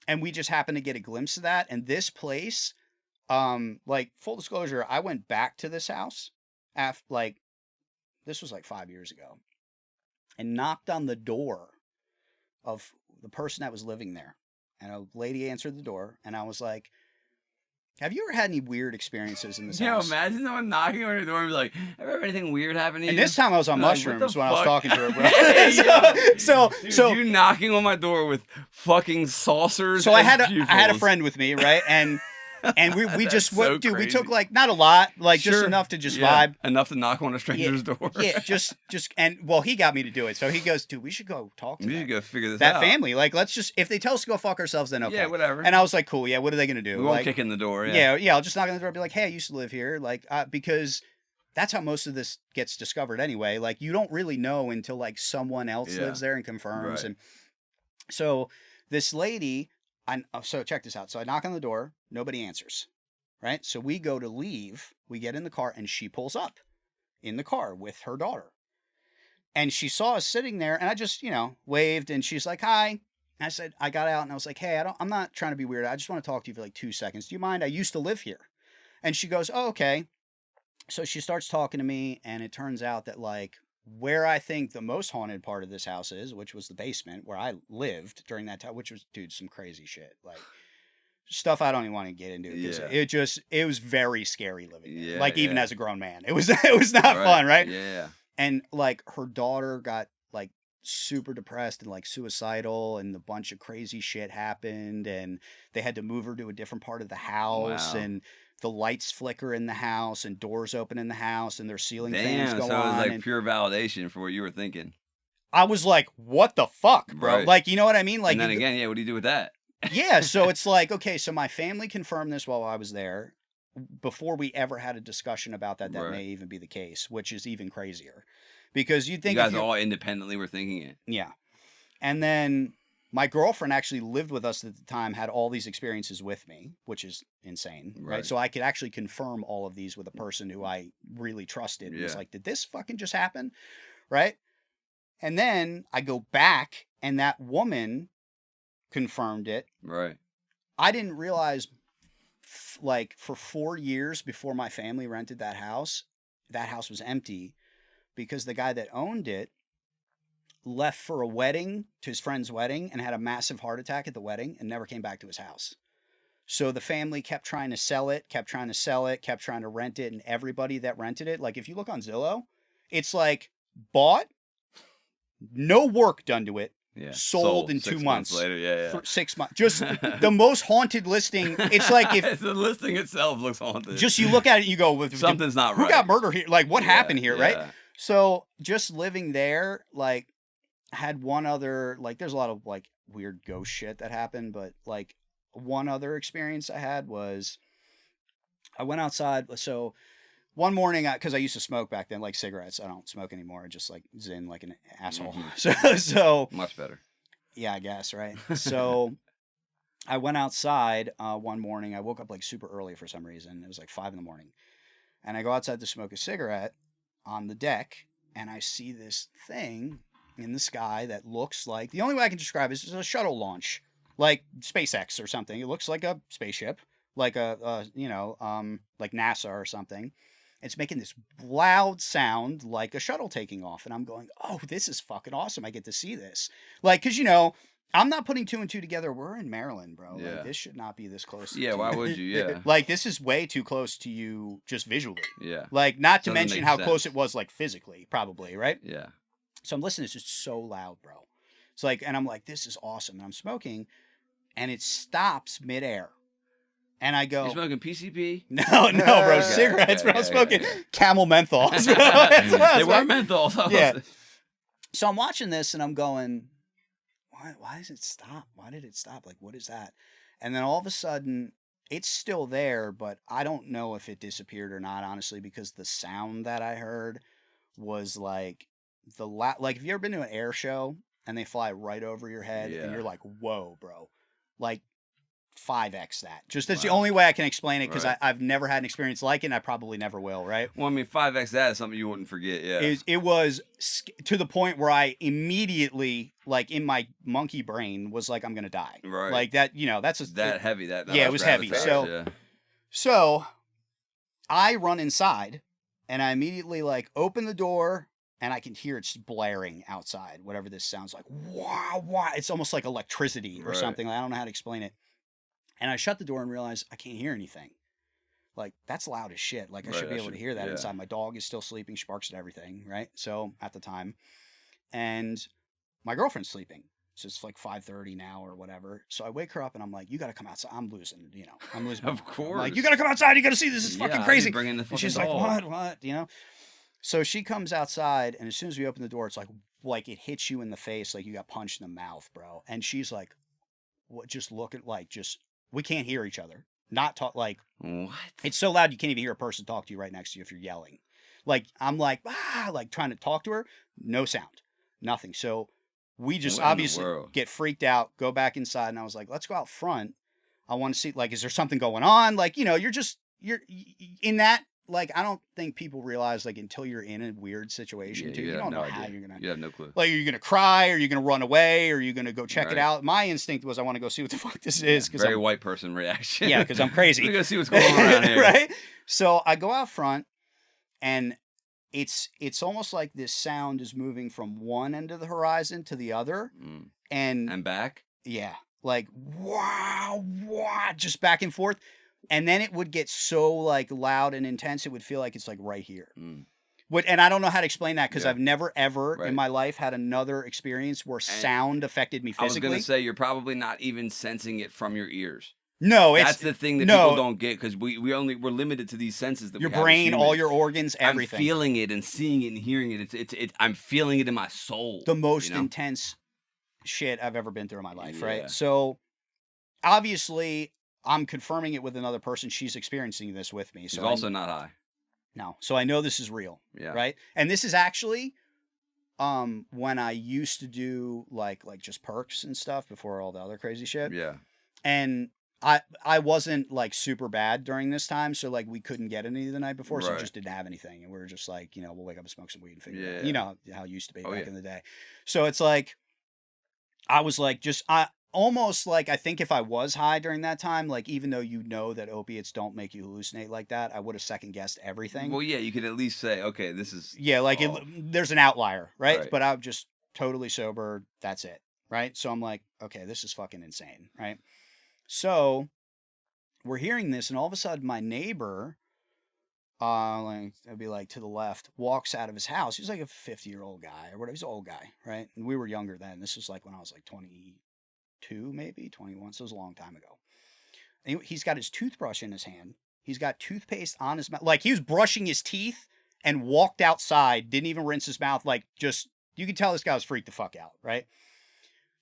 And we just happened to get a glimpse of that. And this place, like full disclosure, I went back to this house after like this was like 5 years ago, and knocked on the door of the person that was living there. And a lady answered the door, and I was like, have you ever had any weird experiences in this house? Imagine someone knocking on your door and be like, ever had anything weird happen to you? And this time I was on mushrooms when I was talking to her, bro. Dude, you knocking on my door with fucking saucers. So I had a friend with me, right? And we just went, dude, we took like not a lot, like just enough to just vibe. Enough to knock on a stranger's door. Yeah, just and well, he got me to do it. So he goes, dude, we should go talk to We should go figure this that out. family. Like, let's just, if they tell us to go fuck ourselves, then okay. Yeah, whatever. And I was like, cool, yeah, what are they gonna do? We won't kick in the door, yeah. Yeah, I'll just knock on the door and be like, hey, I used to live here. Like, because that's how most of this gets discovered anyway. Like, you don't really know until like someone else lives there and confirms. Right. And so this lady, so check this out. So I knock on the door, nobody answers. Right? So we go to leave, we get in the car, and she pulls up in the car with her daughter. And she saw us sitting there, and I just, waved, and she's like, hi. And I said, I got out, and I was like, hey, I'm not trying to be weird. I just want to talk to you for like 2 seconds. Do you mind? I used to live here. And she goes, oh, okay. So she starts talking to me, and it turns out that like where I think the most haunted part of this house is, which was the basement where I lived during that time, which was, dude, some crazy shit. Like, stuff I don't even want to get into because it was very scary living there. Like even as a grown man, it was not fun, right? Yeah. And like her daughter got like super depressed and like suicidal, and a bunch of crazy shit happened, and they had to move her to a different part of the house, and the lights flicker in the house, and doors open in the house, and their ceiling fans go on. So it was like pure validation for what you were thinking. I was like, what the fuck, bro? Right. Like, you know what I mean? Like, and then again, what do you do with that? Yeah, so it's like, okay, so my family confirmed this while I was there before we ever had a discussion about that may even be the case, which is even crazier. Because you'd think... You guys all independently were thinking it. Yeah. And then my girlfriend actually lived with us at the time, had all these experiences with me, which is insane, right? So I could actually confirm all of these with a person who I really trusted. It was like, did this fucking just happen? Right? And then I go back, and that woman... confirmed it. Right. I didn't realize like for 4 years before my family rented that house was empty because the guy that owned it left for a wedding, to his friend's wedding, and had a massive heart attack at the wedding and never came back to his house. So the family kept trying to sell it, kept trying to rent it, and everybody that rented it, like if you look on Zillow, it's like bought, no work done to it, sold in 2 months later, for 6 months. Just the most haunted listing. It's like if the listing itself looks haunted. Just you look at it and you go, something's not right. Who got murdered here? Like what happened here, right? So just living there, like had one other, like there's a lot of like weird ghost shit that happened, but like one other experience I had was I went outside. So one morning, because I used to smoke back then, like cigarettes. I don't smoke anymore. I just like zin like an asshole. Mm-hmm. So much better. Yeah, I guess, right? So I went outside one morning. I woke up like super early for some reason. It was like 5 a.m. And I go outside to smoke a cigarette on the deck, and I see this thing in the sky that looks like, the only way I can describe it is a shuttle launch, like SpaceX or something. It looks like a spaceship, like like NASA or something. It's making this loud sound like a shuttle taking off. And I'm going, oh, this is fucking awesome. I get to see this. Like, because, I'm not putting 2 and 2 together. We're in Maryland, bro. Yeah. Like, this should not be this close. Yeah, why would you? Yeah. Like, this is way too close to you just visually. Yeah. Like, not to mention how close it was, like, physically, probably, right? Yeah. So I'm listening. It's just so loud, bro. It's like, and I'm like, this is awesome. And I'm smoking, and it stops midair. And I go, you're smoking PCP? No, bro. Cigarettes, bro. I'm smoking Camel menthols. They were menthols. Yeah. So I'm watching this and I'm going, why does it stop? Why did it stop? Like, what is that? And then all of a sudden, it's still there, but I don't know if it disappeared or not, honestly, because the sound that I heard was like like, have you ever been to an air show and they fly right over your head and you're like, whoa, bro. Like, 5x that. Just that's the only way I can explain it, because I've never had an experience like it, and I probably never will, right? Well, I mean, 5x that is something you wouldn't forget, yeah. It was to the point where I immediately, like, in my monkey brain, was like, I'm going to die. Right. Like, that, that's heavy. Yeah, it was heavy. So I run inside, and I immediately, like, open the door, and I can hear it's blaring outside, whatever this sounds like. Wow. It's almost like electricity or something. I don't know how to explain it. And I shut the door and realize I can't hear anything. Like, that's loud as shit. Like, I should be able to hear that inside. My dog is still sleeping. She barks at everything, right? So, at the time. And my girlfriend's sleeping. So, it's like 5:30 now or whatever. So, I wake her up and I'm like, you got to come outside. I'm losing. I'm losing. Of course. I'm like, you got to come outside. You got to see this. This is fucking crazy. Bring in the fucking and she's dog. like, what? So, she comes outside, and as soon as we open the door, it's like it hits you in the face. Like, you got punched in the mouth, bro. And she's like, what? Just looking like, we can't hear each other. Not talk, like, what? It's so loud you can't even hear a person talk to you right next to you if you're yelling. Like, I'm like, like trying to talk to her, no sound, nothing. So we just obviously get freaked out, go back inside, and I was like, let's go out front. I want to see, like, is there something going on? Like, you're in that. Like, I don't think people realize, like, until you're in a weird situation, too, you don't know how you're going to... You have no clue. Like, are you going to cry? Are you going to run away? Or are you going to go check it out? My instinct was, I want to go see what the fuck this is. Very white person reaction. Yeah, because I'm crazy. We're going to see what's going on around here. Right? So, I go out front, and it's almost like this sound is moving from one end of the horizon to the other. And back? Yeah. Like, wow, just back and forth. And then it would get so, like, loud and intense, it would feel like it's, like, right here. And I don't know how to explain that, because I've never, ever in my life had another experience where sound affected me physically. I was going to say, you're probably not even sensing it from your ears. No, that's the thing that people don't get, because we're limited to these senses that your brain, all your organs, everything. I'm feeling it and seeing it and hearing it. I'm feeling it in my soul. The most intense shit I've ever been through in my life, right? So, obviously, I'm confirming it with another person. She's experiencing this with me. So she's also not high. No. So I know this is real. Yeah. Right? And this is actually when I used to do like just perks and stuff before all the other crazy shit. Yeah. And I wasn't like super bad during this time, so like we couldn't get any the night before, so we just didn't have anything. And we were just like, we'll wake up and smoke some weed and figure it out. You know how it used to be back in the day. So it's like I was like almost like, I think if I was high during that time, like, even though that opiates don't make you hallucinate like that, I would have second guessed everything. Well, yeah, you could at least say, okay, this is... Yeah, like, there's an outlier, right? But I'm just totally sober, that's it, right? So I'm like, okay, this is fucking insane, right? So, we're hearing this, and all of a sudden, my neighbor, like, I'd be like, to the left, walks out of his house. He's like a 50-year-old guy, or whatever. He's an old guy, right? And we were younger then. This was like when I was like 22, maybe 21, so it was a long time ago. And he's got his toothbrush in his hand. He's got toothpaste on his mouth. Like, he was brushing his teeth and walked outside, didn't even rinse his mouth. Like, just, you could tell this guy was freaked the fuck out, right?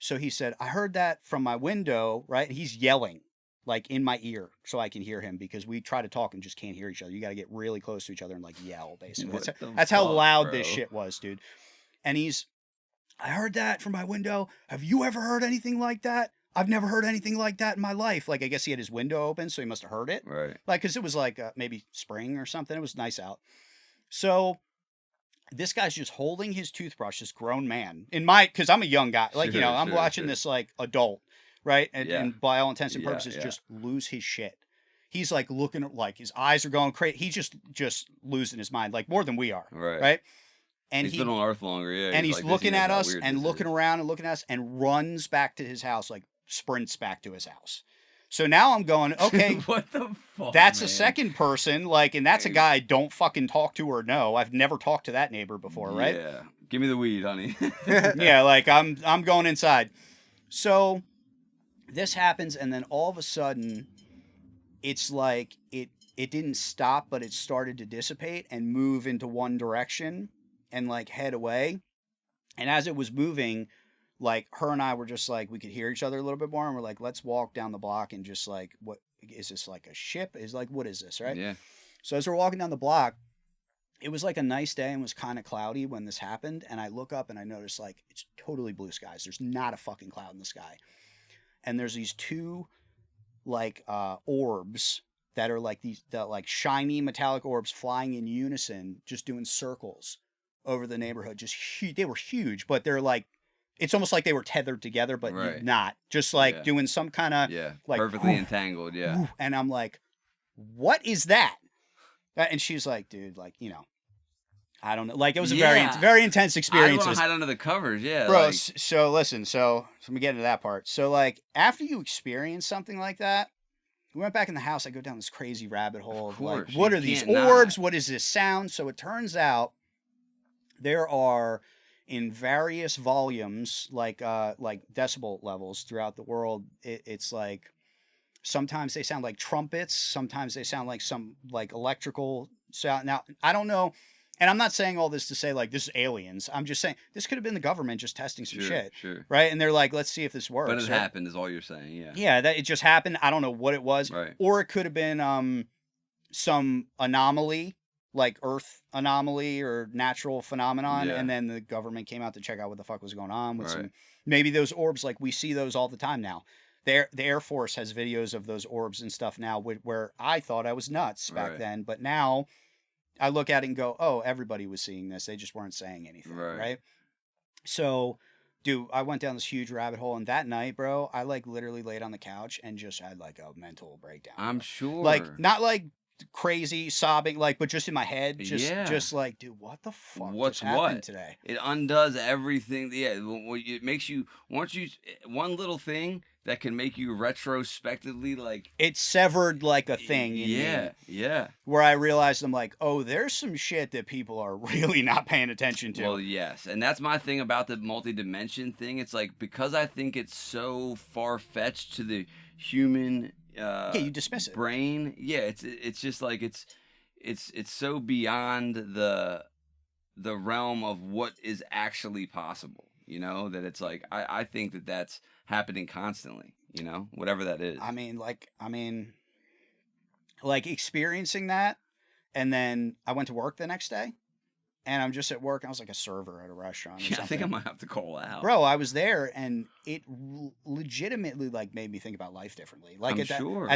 So he said, I heard that from my window, right? He's yelling, like, in my ear so I can hear him, because we try to talk and just can't hear each other. You got to get really close to each other and, like, yell, basically. That's how loud this shit was, dude. And I heard that from my window. Have you ever heard anything like that? I've never heard anything like that in my life. Like, I guess he had his window open, so he must have heard it. Right. Like, because it was like maybe spring or something. It was nice out. So this guy's just holding his toothbrush, this grown man. Because I'm a young guy. Like, I'm watching this, like, adult, right? And by all intents and purposes, just lose his shit. He's, like, looking at, like, his eyes are going crazy. He's just losing his mind, like, more than we are. Right? And he's been on Earth longer, yeah. And he's looking at us and looking around and looking at us and runs back to his house, like sprints back to his house. So now I'm going, okay, what the fuck? That's a second person, like, and that's a guy I don't fucking talk to or know. I've never talked to that neighbor before, right? Yeah. Give me the weed, honey. Yeah, like I'm going inside. So this happens, and then all of a sudden, it's like it didn't stop, but it started to dissipate and move into one direction and like head away. And as it was moving, like her and I were just like, we could hear each other a little bit more, and we're like, let's walk down the block and just like, what is this, like a ship? Is like, what is this, right? Yeah. So as we're walking down the block, it was like a nice day and was kind of cloudy when this happened, and I look up and I notice like it's totally blue skies. There's not a fucking cloud in the sky. And there's these two like orbs that are like the like shiny metallic orbs flying in unison, just doing circles over the neighborhood. Just they were huge, but they're like, it's almost like they were tethered together, but not just like doing some kind of like perfectly entangled. Yeah. And I'm like, what is that? And she's like, dude, like, I don't know. Like, it was a very intense experience. I want to hide under the covers. Yeah. Bro. Like... So listen, so let me get into that part. So like, after you experience something like that, we went back in the house. I go down this crazy rabbit hole of like, what are these orbs? What is this sound? So it turns out there are, in various volumes, like decibel levels throughout the world, it's like, sometimes they sound like trumpets, sometimes they sound like some like electrical sound. Now, I don't know, and I'm not saying all this to say like this is aliens. I'm just saying this could have been the government just testing some shit. Sure. Right? And they're like, let's see if this works. But it happened is all you're saying, yeah. Yeah, that it just happened. I don't know what it was. Right. Or it could have been some anomaly, like Earth anomaly or natural phenomenon, and then the government came out to check out what the fuck was going on with some, maybe those orbs, like we see those all the time now. The Air Force has videos of those orbs and stuff now, where I thought I was nuts back then, but now I look at it and go, oh, everybody was seeing this, they just weren't saying anything, right? So, dude, I went down this huge rabbit hole, and that night, bro, I like literally laid on the couch and just had like a mental breakdown. I'm sure. Like, not like crazy sobbing, like, but just in my head, just like, dude, what the fuck just happened today? It undoes everything. It makes you, one little thing that can make you retrospectively, like, it severed like a thing in me, where I realized, I'm like, oh, there's some shit that people are really not paying attention to. Well, yes, and that's my thing about the multi-dimension thing. It's like, because I think it's so far-fetched to the human you dismiss it. Brain, it's just like it's so beyond the realm of what is actually possible, that it's like I think that that's happening constantly, whatever that is. I mean like experiencing that, and then I went to work the next day. And I'm just at work. I was like a server at a restaurant. I think I might have to call out. Bro, I was there, and it legitimately like made me think about life differently. Like at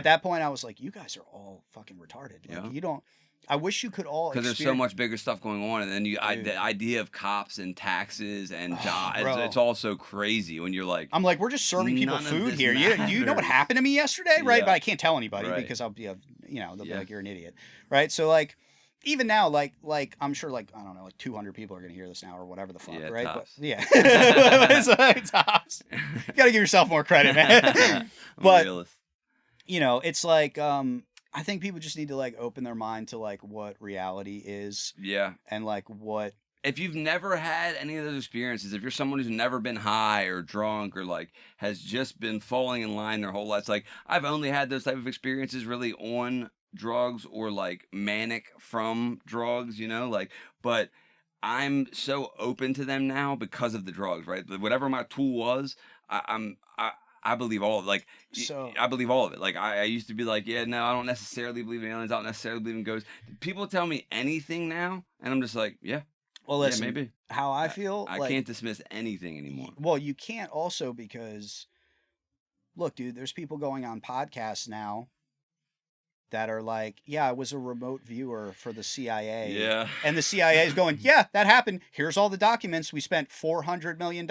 that point, I was like, you guys are all fucking retarded. Like you don't. I wish you could all. Because there's so much bigger stuff going on, and then the idea of cops and taxes and jobs. It's all so crazy when you're like. I'm like, we're just serving people food here. You know what happened to me yesterday, right? But I can't tell anybody because I'll be they'll be like, you're an idiot, right? So like. Even now, like I'm sure, like, I don't know, like 200 people are gonna hear this now or whatever the fuck, right? Tops. But, it's tops. You gotta give yourself more credit, man. But it's like I think people just need to like open their mind to like what reality is. Yeah. And like what. If you've never had any of those experiences, if you're someone who's never been high or drunk or like has just been falling in line their whole life, it's like I've only had those type of experiences really on drugs or like manic from drugs, but I'm so open to them now because of the drugs, right? Whatever my tool was, I believe all of it. Like, I believe all of it. Like, I used to be like, I don't necessarily believe in aliens. I don't necessarily believe in ghosts. People tell me anything now, and I'm just like, well, listen, maybe. How I feel, I can't dismiss anything anymore. Well, you can't also because, look, dude, there's people going on podcasts now that are like, I was a remote viewer for the CIA. Yeah. And the CIA is going, that happened. Here's all the documents. We spent $400 million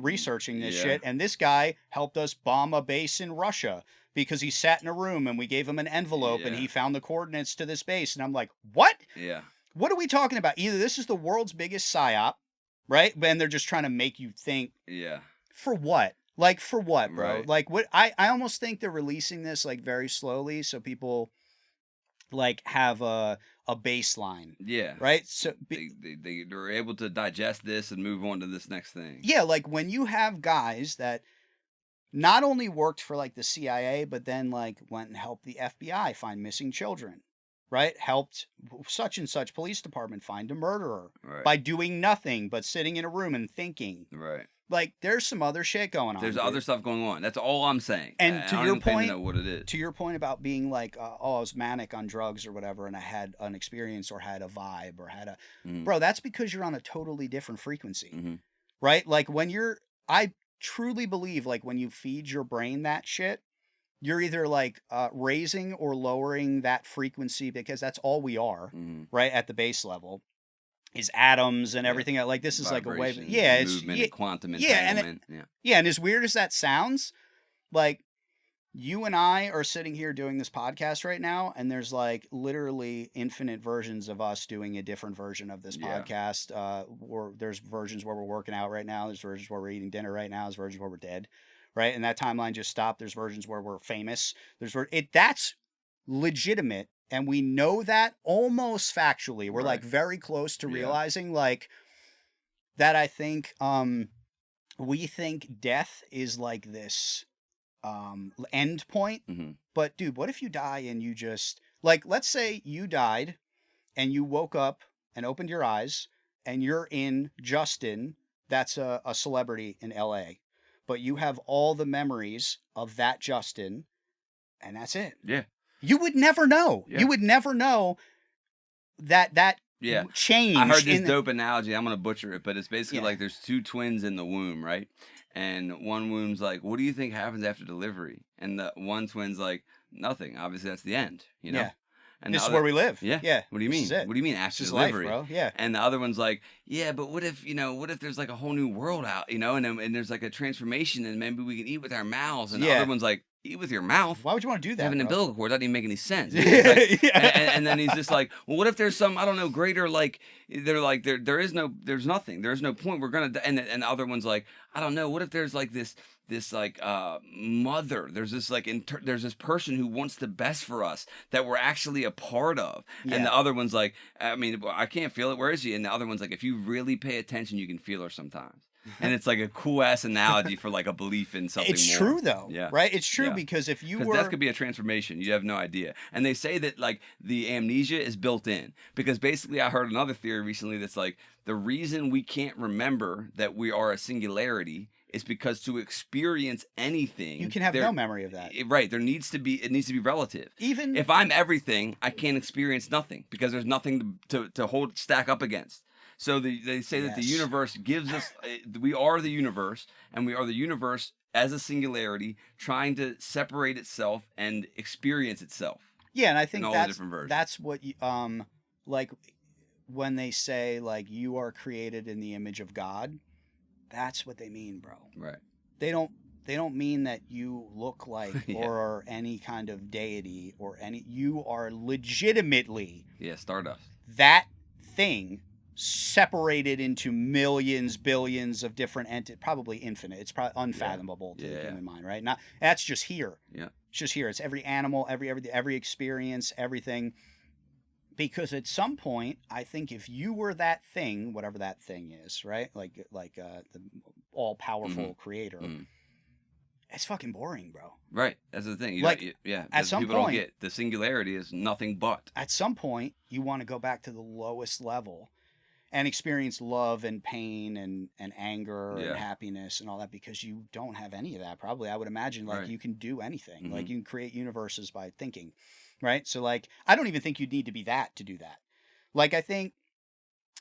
researching this shit. And this guy helped us bomb a base in Russia because he sat in a room and we gave him an envelope and he found the coordinates to this base. And I'm like, what? Yeah. What are we talking about? Either this is the world's biggest psyop, right? And they're just trying to make you think. Yeah. For what? Like, for what, bro? Right. Like, what? I almost think they're releasing this, like, very slowly so people, like, have a baseline. Yeah. Right? So they're able to digest this and move on to this next thing. Yeah, like, when you have guys that not only worked for, like, the CIA, but then, like, went and helped the FBI find missing children, right? Helped such and such police department find a murderer by doing nothing but sitting in a room and thinking. Right. Like, there's some other shit going on. There's other stuff going on. That's all I'm saying. And to your point, know what it is. To your point about being like, I was manic on drugs or whatever, and I had an experience or had a vibe or had a... Bro, that's because you're on a totally different frequency, right? Like, I truly believe, like, when you feed your brain that shit, you're either like raising or lowering that frequency, because that's all we are, right? At the base level is atoms and everything. Like this is like a wave. Yeah. It's movement and quantum entanglement. Yeah. And as weird as that sounds, like, you and I are sitting here doing this podcast right now, and there's like literally infinite versions of us doing a different version of this podcast. There's versions where we're working out right now. There's versions where we're eating dinner right now. There's versions where we're dead, right? And that timeline just stopped. There's versions where we're famous. That's legitimate, and we know that almost factually. We're like very close to realizing like that. I think we think death is like this end point. But dude, what if you die and you just, like, let's say you died and you woke up and opened your eyes and you're in Justin, that's a celebrity in LA, but you have all the memories of that Justin, and that's it. You would never know. You would never know that change. I heard this dope analogy. I'm gonna butcher it, but it's basically like there's two twins in the womb, right? And one womb's like, what do you think happens after delivery? And the one twin's like, nothing. Obviously, that's the end, you know? And this is where we live. Yeah. What do you mean? What do you mean after delivery? Life, bro. Yeah. And the other one's like, yeah, but what if there's like a whole new world out, and there's like a transformation, and maybe we can eat with our mouths. And the other one's like, eat with your mouth? Why would you want to do that? Have an umbilical cord doesn't even make any sense. And then he's just like, well, what if there's some, I don't know, greater, like, they're like, there's nothing. There's no point. We're going to, and the other one's like, I don't know. What if there's like this like mother, there's this like there's this person who wants the best for us that we're actually a part of. And the other one's like, I mean, I can't feel it. Where is she? And the other one's like, if you really pay attention, you can feel her sometimes. And it's like a cool ass analogy for like a belief in something. It's more. True though, right? It's true because if you were, death could be a transformation. You have no idea. And they say that like the amnesia is built in, because basically I heard another theory recently that's like the reason we can't remember that we are a singularity is because to experience anything, you can have no memory of that. Right. It needs to be relative. Even if I'm everything, I can't experience nothing because there's nothing to stack up against. So they say that the universe gives us, we are the universe, and we are the universe as a singularity trying to separate itself and experience itself. Yeah, and I think that's what you, like when they say like you are created in the image of God, that's what they mean, bro. Right. They don't mean that you look like or are any kind of deity or any. You are legitimately Stardust. That thing separated into millions, billions of different entities, probably infinite. It's probably unfathomable to the human mind, right? Not that's just here. Yeah, it's just here. It's every animal, every experience, everything. Because at some point, I think if you were that thing, whatever that thing is, right? Like the all powerful creator. It's fucking boring, bro. Right. That's the thing. At some people point, don't get the singularity is nothing but. At some point, you want to go back to the lowest level and experience love and pain and anger and happiness and all that, because you don't have any of that. Probably, I would imagine, like you can do anything. Like you can create universes by thinking, right? So like, I don't even think you'd need to be that to do that. Like I think,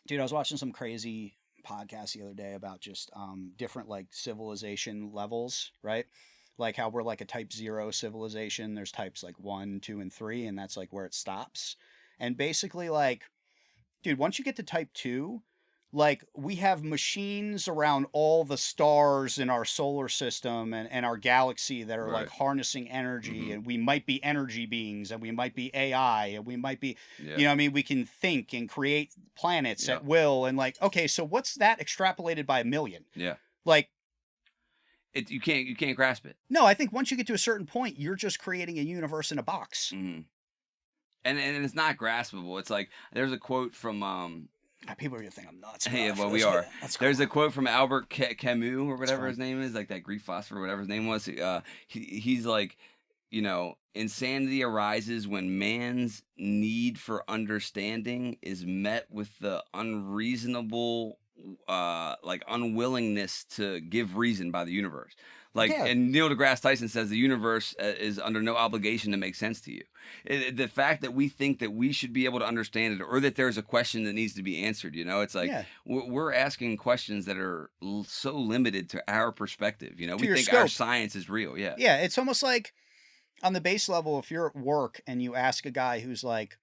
dude, I was watching some crazy podcast the other day about just different like civilization levels, right? Like how we're like a type 0 civilization. There's types like 1, 2, and 3, and that's like where it stops. And basically like, dude, once you get to type 2, like we have machines around all the stars in our solar system and our galaxy that are like harnessing energy, and we might be energy beings, and we might be AI, and we might be, you know what I mean? We can think and create planets at will. And like, okay, so what's that extrapolated by 1 million? Yeah. Like, you can't grasp it. No, I think once you get to a certain point, you're just creating a universe in a box. Mm-hmm. And it's not graspable. It's like there's a quote from people are gonna think I'm nuts. We are. There's a quote from Albert Camus or whatever his name is, like that Greek philosopher, whatever his name was. He's like, insanity arises when man's need for understanding is met with the unreasonable, unwillingness to give reason by the universe. And Neil deGrasse Tyson says the universe is under no obligation to make sense to you. The fact that we think that we should be able to understand it, or that there's a question that needs to be answered, it's like we're asking questions that are so limited to our perspective. We think our science is real. Yeah. Yeah. It's almost like, on the base level, if you're at work and you ask a guy who's like,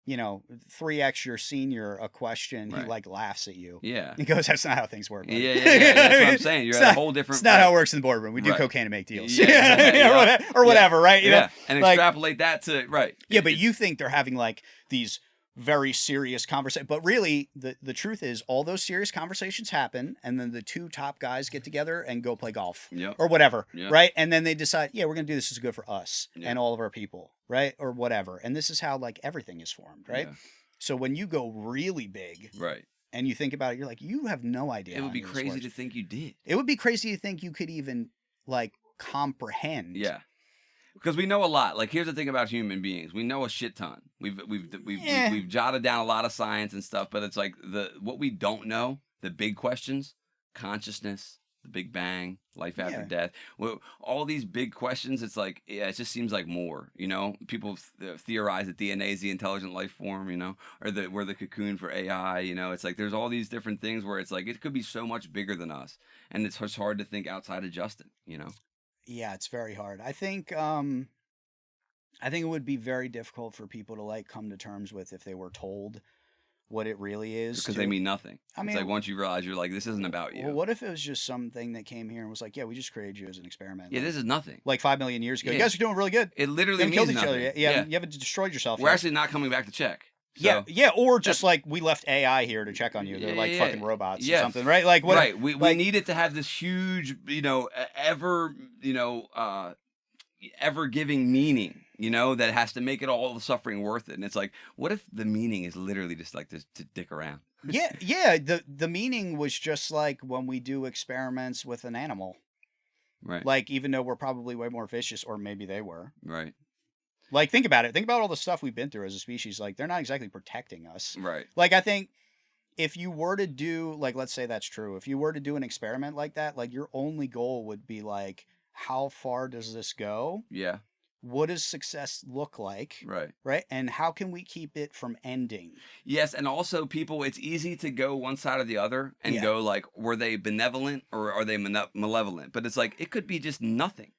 3x your senior a question, he like laughs at you. Yeah. He goes, "That's not how things work." Buddy. Yeah. That's what I'm saying. You're at a whole different. It's not how it works in the boardroom. We do cocaine to make deals. Yeah, or whatever, right? And extrapolate that to right. Yeah, but you think they're having like these very serious conversation, but really the truth is all those serious conversations happen, and then the two top guys get together and go play golf or whatever, right? And then they decide, we're gonna do this is good for us and all of our people, right? Or whatever. And this is how like everything is formed, right? So when you go really big, right, and you think about it, you're like, you have no idea. It would be crazy to think you did. It would be crazy to think you could even like comprehend. Yeah. Because we know a lot. Like, here's the thing about human beings: we know a shit ton. We've jotted down a lot of science and stuff, but it's like what we don't know, the big questions, consciousness, the Big Bang, life after death. Well, all these big questions. It's like it just seems like more. People theorize that DNA is the intelligent life form. Or that we're the cocoon for AI. It's like there's all these different things where it's like it could be so much bigger than us, and it's just hard to think outside of Justin. Yeah, it's very hard. I think it would be very difficult for people to like come to terms with if they were told what it really is. Because they mean nothing. It's like once you realize you're like, this isn't about you. Well, what if it was just something that came here and was like, we just created you as an experiment. Yeah, this is nothing. Like 5 million years ago. You guys are doing really good. It literally means nothing. Each other. Yeah, you haven't destroyed yourself. We're actually not coming back to check. So, or just like we left AI here to check on you. They're like fucking robots or something, right? Like what? Right. We needed to have this huge, ever giving meaning, that has to make it all the suffering worth it. And it's like, what if the meaning is literally just like this to dick around? Yeah. The meaning was just like when we do experiments with an animal, right? Like even though we're probably way more vicious, or maybe they were, right? Like, think about it. Think about all the stuff we've been through as a species. Like, they're not exactly protecting us. Right. Like, I think if you were to do, like, let's say that's true. If you were to do an experiment like that, like, your only goal would be, like, how far does this go? Yeah. What does success look like? Right. Right? And how can we keep it from ending? Yes, and also people, it's easy to go one side or the other and go, like, were they benevolent or are they malevolent? But it's like, it could be just nothing.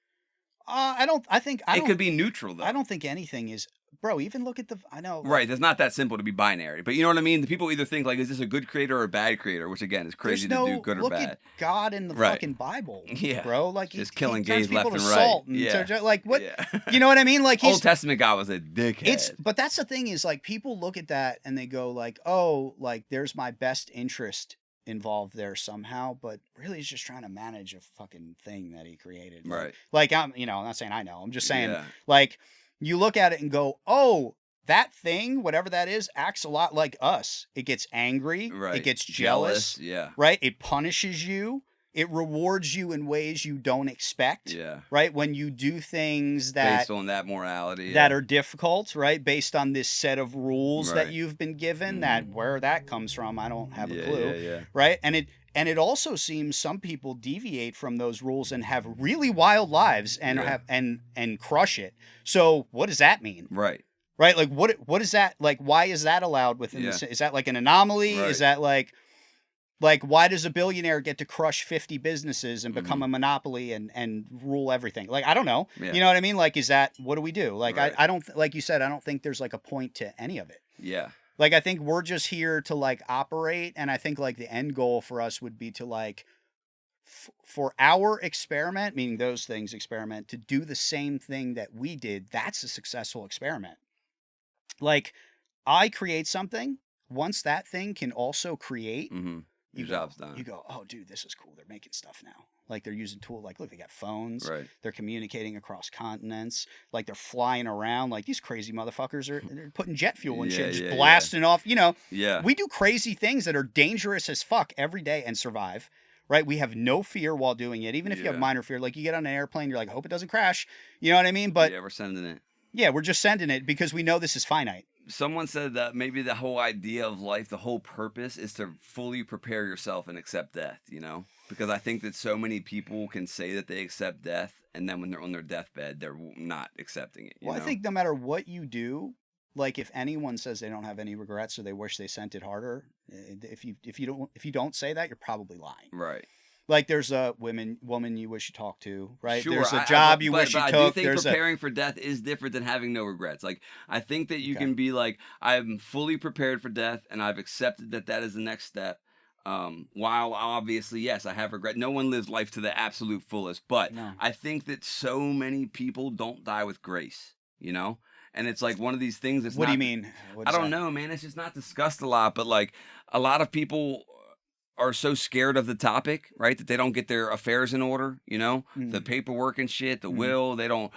It could be neutral, though. I don't think anything is, bro, even look at I know. Right, it's not that simple to be binary. But you know what I mean? The people either think, like, is this a good creator or a bad creator? Which, again, is crazy to do good or bad. Look at God in the fucking Bible, bro. Like, just killing gays left and right. Like, what? You know what I mean? Like, Old Testament God was a dickhead. But that's the thing is, like, people look at that and they go, like, oh, like, there's my best interest involved there somehow, but really he's just trying to manage a fucking thing that he created. Right. Like I'm not saying I know. I'm just saying, like, you look at it and go, oh, that thing, whatever that is, acts a lot like us. It gets angry. Right. It gets jealous. Yeah. Right. It punishes you. It rewards you in ways you don't expect. Yeah. Right. When you do things that based on that morality that are difficult, right? Based on this set of rules that you've been given, that where that comes from, I don't have a clue. Yeah. Right. And it also seems some people deviate from those rules and have really wild lives and and crush it. So what does that mean? Right. Right. Like what is that? Like, why is that allowed within this? Is that like an anomaly? Right. Is that like why does a billionaire get to crush 50 businesses and become a monopoly and rule everything? Like, I don't know. Yeah. You know what I mean? Like, what do we do? Like, I don't, like you said, I don't think there's like a point to any of it. Yeah. Like, I think we're just here to like operate. And I think like the end goal for us would be to like, for our experiment, meaning those things experiment, to do the same thing that we did. That's a successful experiment. Like, I create something. Once that thing can also create, your job's done. You go, oh, dude, this is cool. They're making stuff now. Like, they're using tools. Like, look, they got phones. Right. They're communicating across continents. Like, they're flying around. Like, these crazy motherfuckers they're putting jet fuel and shit, just blasting off. You know, we do crazy things that are dangerous as fuck every day and survive. Right? We have no fear while doing it. Even if you have minor fear, like you get on an airplane, you're like, I hope it doesn't crash. You know what I mean? But we're sending it. Yeah, we're just sending it because we know this is finite. Someone said that maybe the whole idea of life, the whole purpose is to fully prepare yourself and accept death, Because I think that so many people can say that they accept death, and then when they're on their deathbed, they're not accepting it. I think no matter what you do, like if anyone says they don't have any regrets or they wish they sent it harder, if you don't say that, you're probably lying. Right. Like there's a woman you wish you talked to, right? Sure, There's a job you wish you took. I do think preparing for death is different than having no regrets. Like I think that you can be like, I'm fully prepared for death, and I've accepted that is the next step. While obviously, yes, I have regret. No one lives life to the absolute fullest, but I think that so many people don't die with grace, you know? And it's like one of these things that's What do you mean? I don't know, man. It's just not discussed a lot, but like a lot of people are so scared of the topic, right? That they don't get their affairs in order, you know, the paperwork and shit, the will. They don't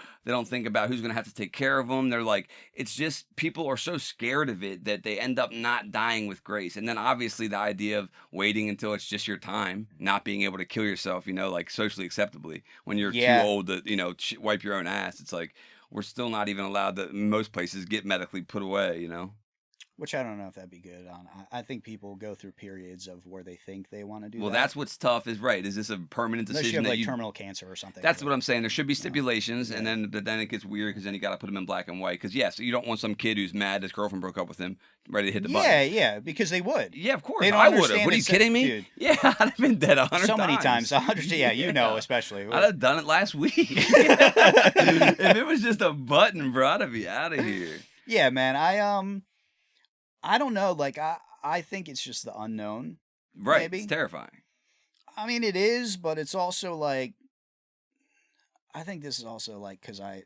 think about who's going to have to take care of them. They're like, it's just people are so scared of it that they end up not dying with grace. And then obviously the idea of waiting until it's just your time, not being able to kill yourself, you know, like socially acceptably when you're too old to, you know, wipe your own ass. It's like, we're still not even allowed to, in most places, get medically put away, you know? Which I don't know if that'd be good on. I think people go through periods of where they think they want to do well, that. That's what's tough is, right, is this a permanent decision? Unless you have like terminal cancer or something. That's what I'm saying. There should be stipulations, and then it gets weird because then you got to put them in black and white. Because, yes, you don't want some kid who's mad his girlfriend broke up with him, ready to hit the button. Yeah, because they would. Yeah, of course. I would have. What are you kidding me? Dude. Yeah, I'd have been dead 100 times. So many times. 100, yeah, you know, especially. I'd have done it last week. If it was just a button, bro, I'd be out of here. Yeah, man. I don't know. Like, I think it's just the unknown. Right. Maybe. It's terrifying. I mean, it is, but it's also like, I think this is also like, because I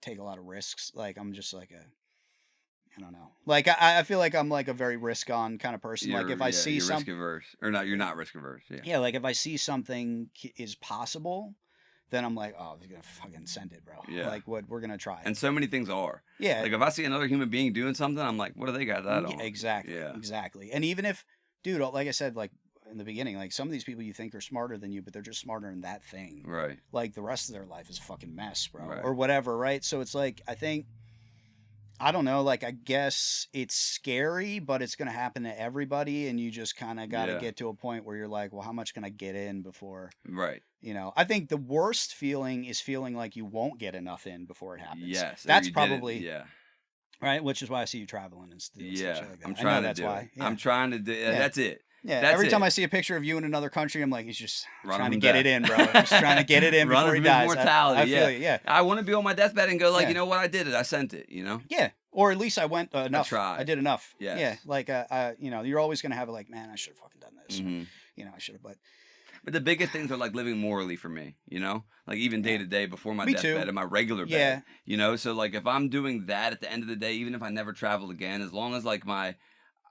take a lot of risks. Like, I'm just like I don't know. Like, I feel like I'm like a very risk on kind of person. Like, if I see something. Risk averse. Or not, you're not risk averse. Yeah. Yeah, like if I see something is possible, then I'm like, oh, they're gonna fucking send it, bro. Yeah. Like, we're gonna try it. And so many things are. Yeah. Like if I see another human being doing something, I'm like, what do they got that on? Exactly. Yeah. Exactly. And even if, dude, like I said, like in the beginning, like some of these people you think are smarter than you, but they're just smarter in that thing. Right. Like the rest of their life is a fucking mess, bro. Right. Or whatever, right? So it's like, I don't know, like I guess it's scary, but it's going to happen to everybody, and you just kind of got to get to a point where you're like, well, how much can I get in before? Right. You know, I think the worst feeling is feeling like you won't get enough in before it happens. Yes. That's probably, right? Which is why I see you traveling and stuff. Yeah. Like that. I'm trying to that's do why. it. Yeah. I'm trying to do it. Yeah. That's it. Yeah, that's every time I see a picture of you in another country, I'm like, he's just trying to get it in, bro. He's trying to get it in before he dies. Mortality, I feel you, yeah. I want to be on my deathbed and go like, you know what, I did it. I sent it, you know? Yeah, or at least I went enough. I tried. I did enough. Yes. Yeah, like, you know, you're always going to have it like, man, I should have fucking done this. Mm-hmm. Or, you know, I should have, But the biggest things are like living morally for me, you know? Like even day to day before my deathbed and my regular bed. Yeah. You know, so like if I'm doing that at the end of the day, even if I never travel again, as long as like I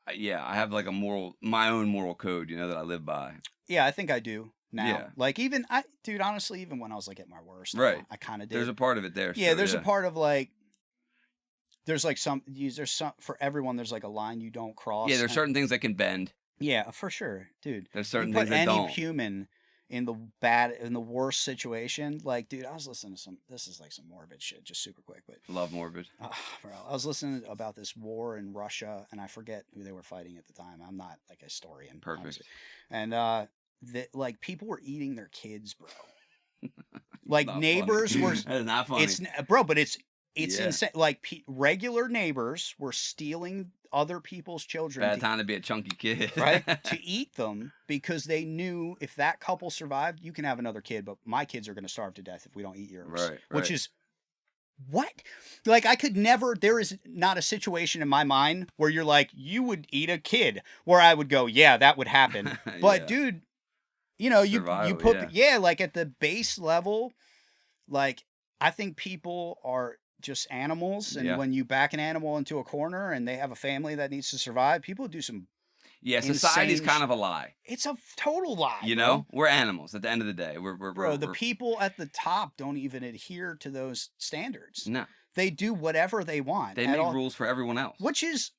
have like my own moral code, you know, that I live by. Yeah, I think I do now. Yeah. Like even dude, honestly, even when I was like at my worst, right? I kind of did. There's a part of it there. Yeah, there's a part of like, there's some for everyone. There's like a line you don't cross. Yeah, there's certain things that can bend. Yeah, for sure, dude. There's certain things that don't. Any human in the worst situation, like, dude, I was listening to this is like some morbid shit, just super quick, but love morbid. Bro, I was listening about this war in Russia, and I forget who they were fighting at the time. I'm not like a historian. Perfect. Honestly. And like people were eating their kids, bro. Like neighbors were. That is not funny. It's bro, but it's insane. Like regular neighbors were stealing other people's children. Bad time to be a chunky kid, right? To eat them because they knew if that couple survived, you can have another kid, but my kids are going to starve to death if we don't eat yours. Right. Which is what? Like I could never. There is not a situation in my mind where you're like you would eat a kid where I would go, yeah, that would happen. But dude, you know, you put like at the base level, like I think people are just animals, and when you back an animal into a corner and they have a family that needs to survive, people do some society's kind of a lie. It's a total lie, you know. We're animals at the end of the day. We're the people at the top don't even adhere to those standards. No, they do whatever they want. They make rules for everyone else, which is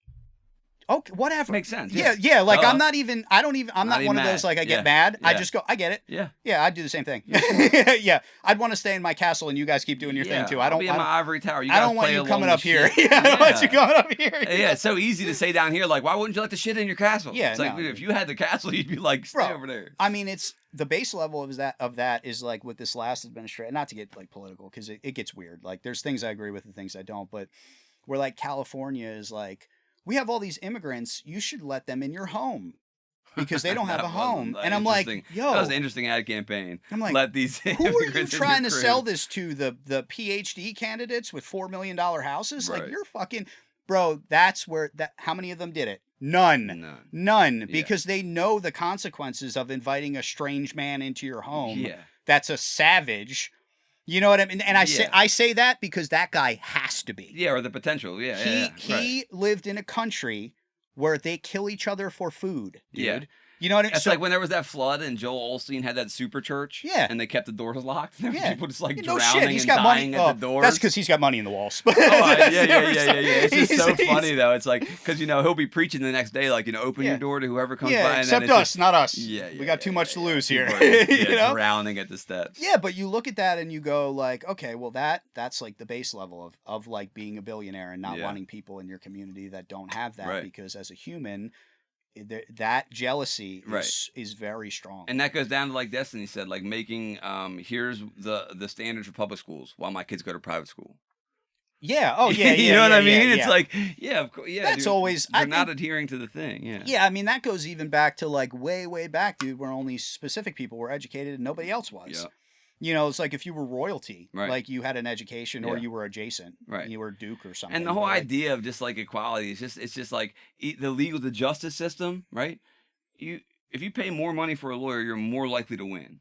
okay, whatever. Makes sense. Yeah. Like I'm not one of those like I get mad. I just go, I get it. Yeah. I'd do the same thing. Yeah. I'd want to stay in my castle and you guys keep doing your thing too. I'll be in my ivory tower. I don't want you coming up here. I don't want you coming up here. Yeah, it's so easy to say down here, like, why wouldn't you let the shit in your castle? Yeah. It's like, dude, if you had the castle, you'd be like, stay over there. I mean, it's the base level of that is like with this last administration, not to get like political because it gets weird. Like there's things I agree with and things I don't, but where like California is like, we have all these immigrants. You should let them in your home. because they don't have a home. And I'm like, yo, that was an interesting ad campaign. I'm like, let these who are you trying to sell this to? The PhD candidates with $4 million houses? Right. Like, you're fucking, bro. That's where how many of them did it? None. Because they know the consequences of inviting a strange man into your home. Yeah. That's a savage. You know what I mean? And I say that because that guy has to be. Yeah, or the potential. Yeah. He lived in a country where they kill each other for food, dude. Yeah. You know what I mean? It's like when there was that flood and Joel Osteen had that super church. Yeah. And they kept the doors locked. There were people just like no drowning shit. He's and got dying money. at the doors. That's because he's got money in the walls. Yeah. It's just so funny though. It's like, because he'll be preaching the next day, like, open your door to whoever comes by. And except us, not us. We got too much to lose here. Drowning at the steps. Yeah, but you look at that and you go like, okay, well that's like the base level of like being a billionaire and not wanting people in your community that don't have that, because as a human, that jealousy is very strong. And that goes down to, like Destiny said, like making here's the standards for public schools while my kids go to private school. Yeah. Oh, yeah. You know what I mean? It's like, of course. Yeah. That's always. They're not adhering to the thing. Yeah. Yeah. I mean, that goes even back to like way back, dude, where only specific people were educated and nobody else was. Yeah. It's like if you were royalty, like you had an education or you were adjacent, you were a duke or something. And the whole idea of just like equality is it's just like the justice system, right? If you pay more money for a lawyer, you're more likely to win.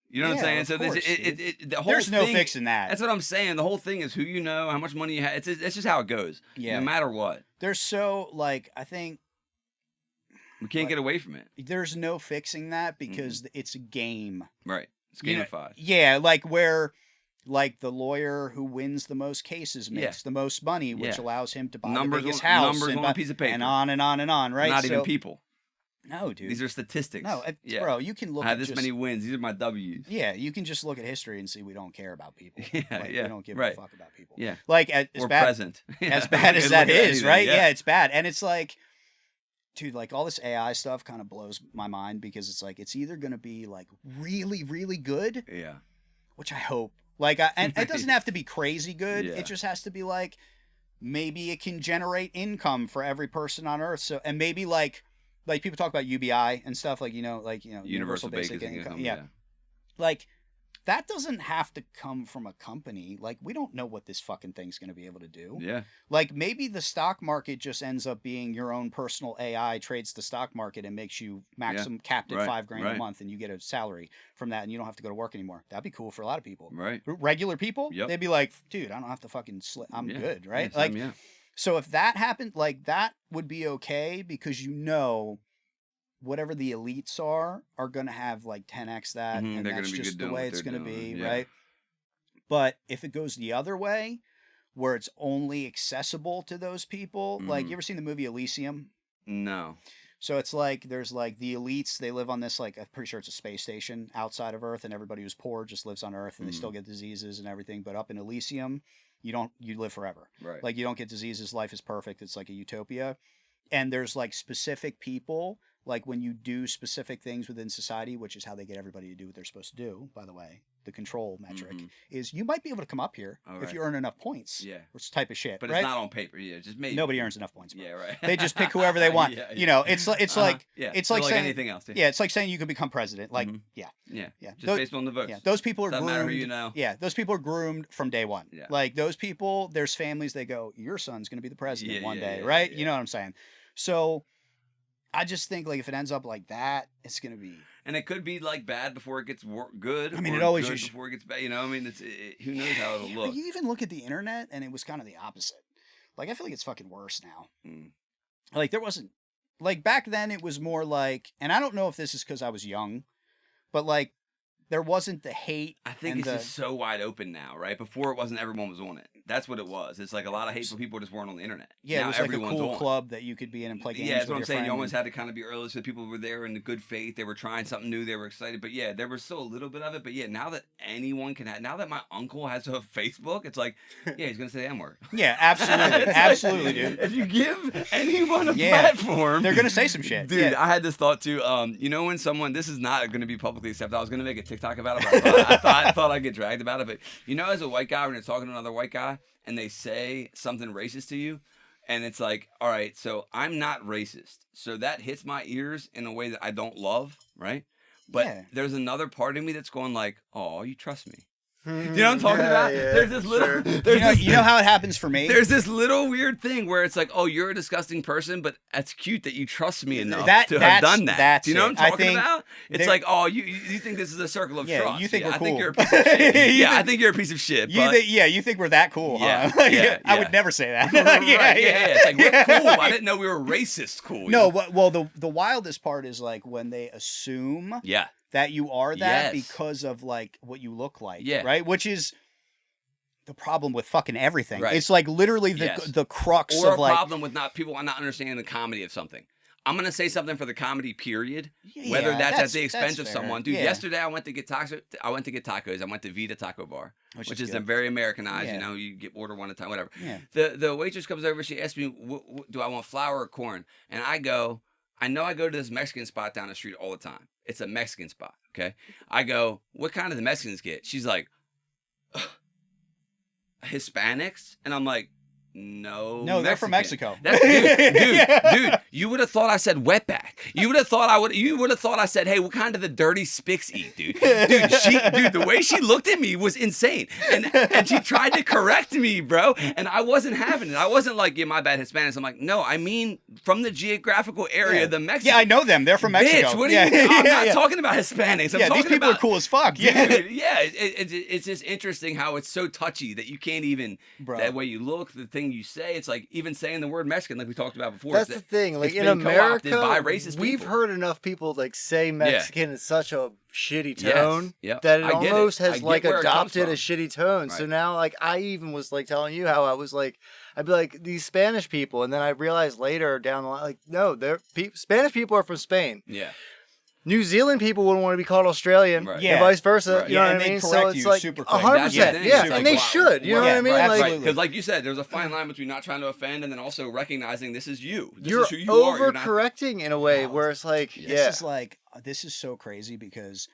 You know what I'm saying? So the whole there's no fixing that. That's what I'm saying. The whole thing is who you know, how much money you have. It's just how it goes. Yeah. No matter what. There's so like I think we can't get away from it. There's no fixing that because it's a game. Right. It's gamified. Like where like the lawyer who wins the most cases makes the most money, which allows him to buy the biggest house. Numbers on a piece of paper. And on and on and on, right? Not even people. No, dude. These are statistics. No, bro, you can look I have this many wins. These are my W's. Yeah, you can just look at history and see we don't care about people. We don't give a fuck about people. Yeah. Like, as bad as that is, right? Yeah, it's bad. And it's like, dude, like all this AI stuff kind of blows my mind because it's like, it's either going to be like really, really good. Yeah. Which I hope. Like, and it doesn't have to be crazy good. It just has to be like, maybe it can generate income for every person on Earth. So, and maybe like people talk about UBI and stuff like, universal basic income. Yeah. Like that doesn't have to come from a company. Like we don't know what this fucking thing's going to be able to do. Yeah. Like maybe the stock market just ends up being your own personal AI trades the stock market and makes you maximum capped at $5,000 a month and you get a salary from that and you don't have to go to work anymore. That'd be cool for a lot of people. Right. Regular people, they'd be like, dude, I don't have to fucking I'm good. Right. So if that happened, like that would be okay because whatever the elites are going to have like 10x that, and that's just the way it's going to be, right? But if it goes the other way, where it's only accessible to those people, like you ever seen the movie Elysium? No. So it's like there's like the elites, they live on this like I'm pretty sure it's a space station outside of Earth, and everybody who's poor just lives on Earth, and they still get diseases and everything. But up in Elysium, you live forever. Right. Like you don't get diseases. Life is perfect. It's like a utopia, and there's like specific people. Like when you do specific things within society, which is how they get everybody to do what they're supposed to do, by the way, the control metric is you might be able to come up here if you earn enough points. Yeah. Which type of shit. But it's not on paper. Yeah. Just maybe. Nobody earns enough points. Bro. Yeah, right. They just pick whoever they want. It's like saying anything else. Yeah. It's like saying you can become president. Like, Yeah. Just based on the votes. Yeah. Those people are Doesn't groomed. Matter who you know. Yeah. Those people are groomed from day one. Yeah. Like those people, there's families, they go, your son's going to be the president one day. Right. You know what I'm saying? So I just think like if it ends up like that, it's gonna be. And it could be like bad before it gets good. I mean, it always good before it gets bad. I mean, who knows how it'll look. You even look at the internet, and it was kind of the opposite. Like I feel like it's fucking worse now. Like there wasn't like back then. It was more like, and I don't know if this is because I was young, but like there wasn't the hate. I think it's just so wide open now, right? Before it wasn't, everyone was on it. That's what it was. It's like a lot of hateful people just weren't on the internet. Yeah, now it was like a cool club that you could be in and play games. Yeah, that's what I'm saying. You almost had to kind of be early, so people were there in the good faith. They were trying something new. They were excited. But yeah, there was still a little bit of it. But yeah, now that anyone can have, now that my uncle has a Facebook, it's like, yeah, he's gonna say the N-word. Yeah, absolutely, absolutely, dude. If you give anyone a platform, they're gonna say some shit. Dude, I had this thought too. When someone, this is not gonna be publicly accepted. I was gonna make a TikTok about it. But I thought I'd get dragged about it. But as a white guy, when you're talking to another white guy and they say something racist to you, And it's like, all right, so I'm not racist. So that hits my ears in a way that I don't love, right? But there's another part of me that's going like, oh, you trust me. Do you know what I'm talking about? Yeah, there's this little, you know how it happens for me? There's this little weird thing where it's like, oh, you're a disgusting person, but it's cute that you trust me enough to have done that. Do you know what I'm talking about? It's like, oh, you think this is a circle of trust. You think we're cool. I think you're a piece of shit. I think you're a piece of shit. You think we're that cool, huh? I would never say that. It's like, we're cool. I didn't know we were racist cool. No, well, the wildest part is like when they assume that you are that because of like what you look like, right? Which is the problem with fucking everything. Right. It's like literally the crux or of like... Or a problem with people not understanding the comedy of something. I'm going to say something for the comedy period, whether that's at the expense of someone. Dude, yesterday I went to get tacos. I went to Vita Taco Bar, which is very Americanized. You know, you order one at a time, whatever. The waitress comes over. She asks me, do I want flour or corn? And I go, I know I go to this Mexican spot down the street all the time. It's a Mexican spot, okay? I go, what kind of the Mexicans get? She's like, Hispanics? And I'm like, no, they're from Mexico. Dude, you would have thought I said wetback. You would have thought I said, hey, what kind of the dirty Spicks eat, dude? Dude, the way she looked at me was insane. And she tried to correct me, bro. And I wasn't having it. I wasn't like, yeah, my bad, Hispanics. I'm like, no, I mean from the geographical area, the Mexicans. Yeah, I know them. They're from Mexico. Bitch, what do you mean? I'm not talking about Hispanics. I'm talking these people are cool as fuck. Dude, it's just interesting how it's so touchy that you can't even, that way you look, the thing you say, it's like even saying the word Mexican, like we talked about before. That's the thing. Like in America, we've heard enough people like say Mexican in such a shitty tone that it almost has like adopted a shitty tone. Right. So now, like I even was like telling you how I was like, I'd be like these Spanish people, and then I realized later down the line, like no, Spanish people are from Spain. Yeah. New Zealand people wouldn't want to be called Australian, and vice versa. You know what I mean? So it's like 100%. Yeah, and they should. You know what I mean? Like, because like you said, there's a fine line between not trying to offend and then also recognizing this is you. You're overcorrecting in a way where it's like, this is so crazy because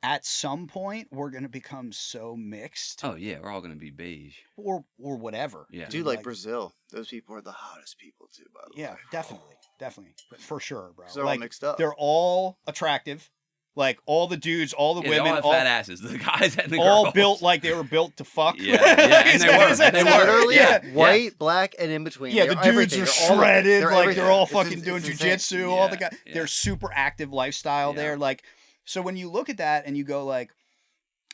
at some point we're gonna become so mixed. Oh yeah, we're all gonna be beige or whatever. Yeah, dude, like Brazil, those people are the hottest people too. By the way, yeah, definitely. Definitely, for sure, bro. They're all mixed up. They're all attractive, like all the dudes, all the women, they all have fat asses. The guys and the girls, all built like they were built to fuck. And they were. They literally white, black, and in between. Yeah, the dudes are shredded, like they're all fucking doing jujitsu. All the guys, they're super active lifestyle there. Like, so when you look at that and you go like,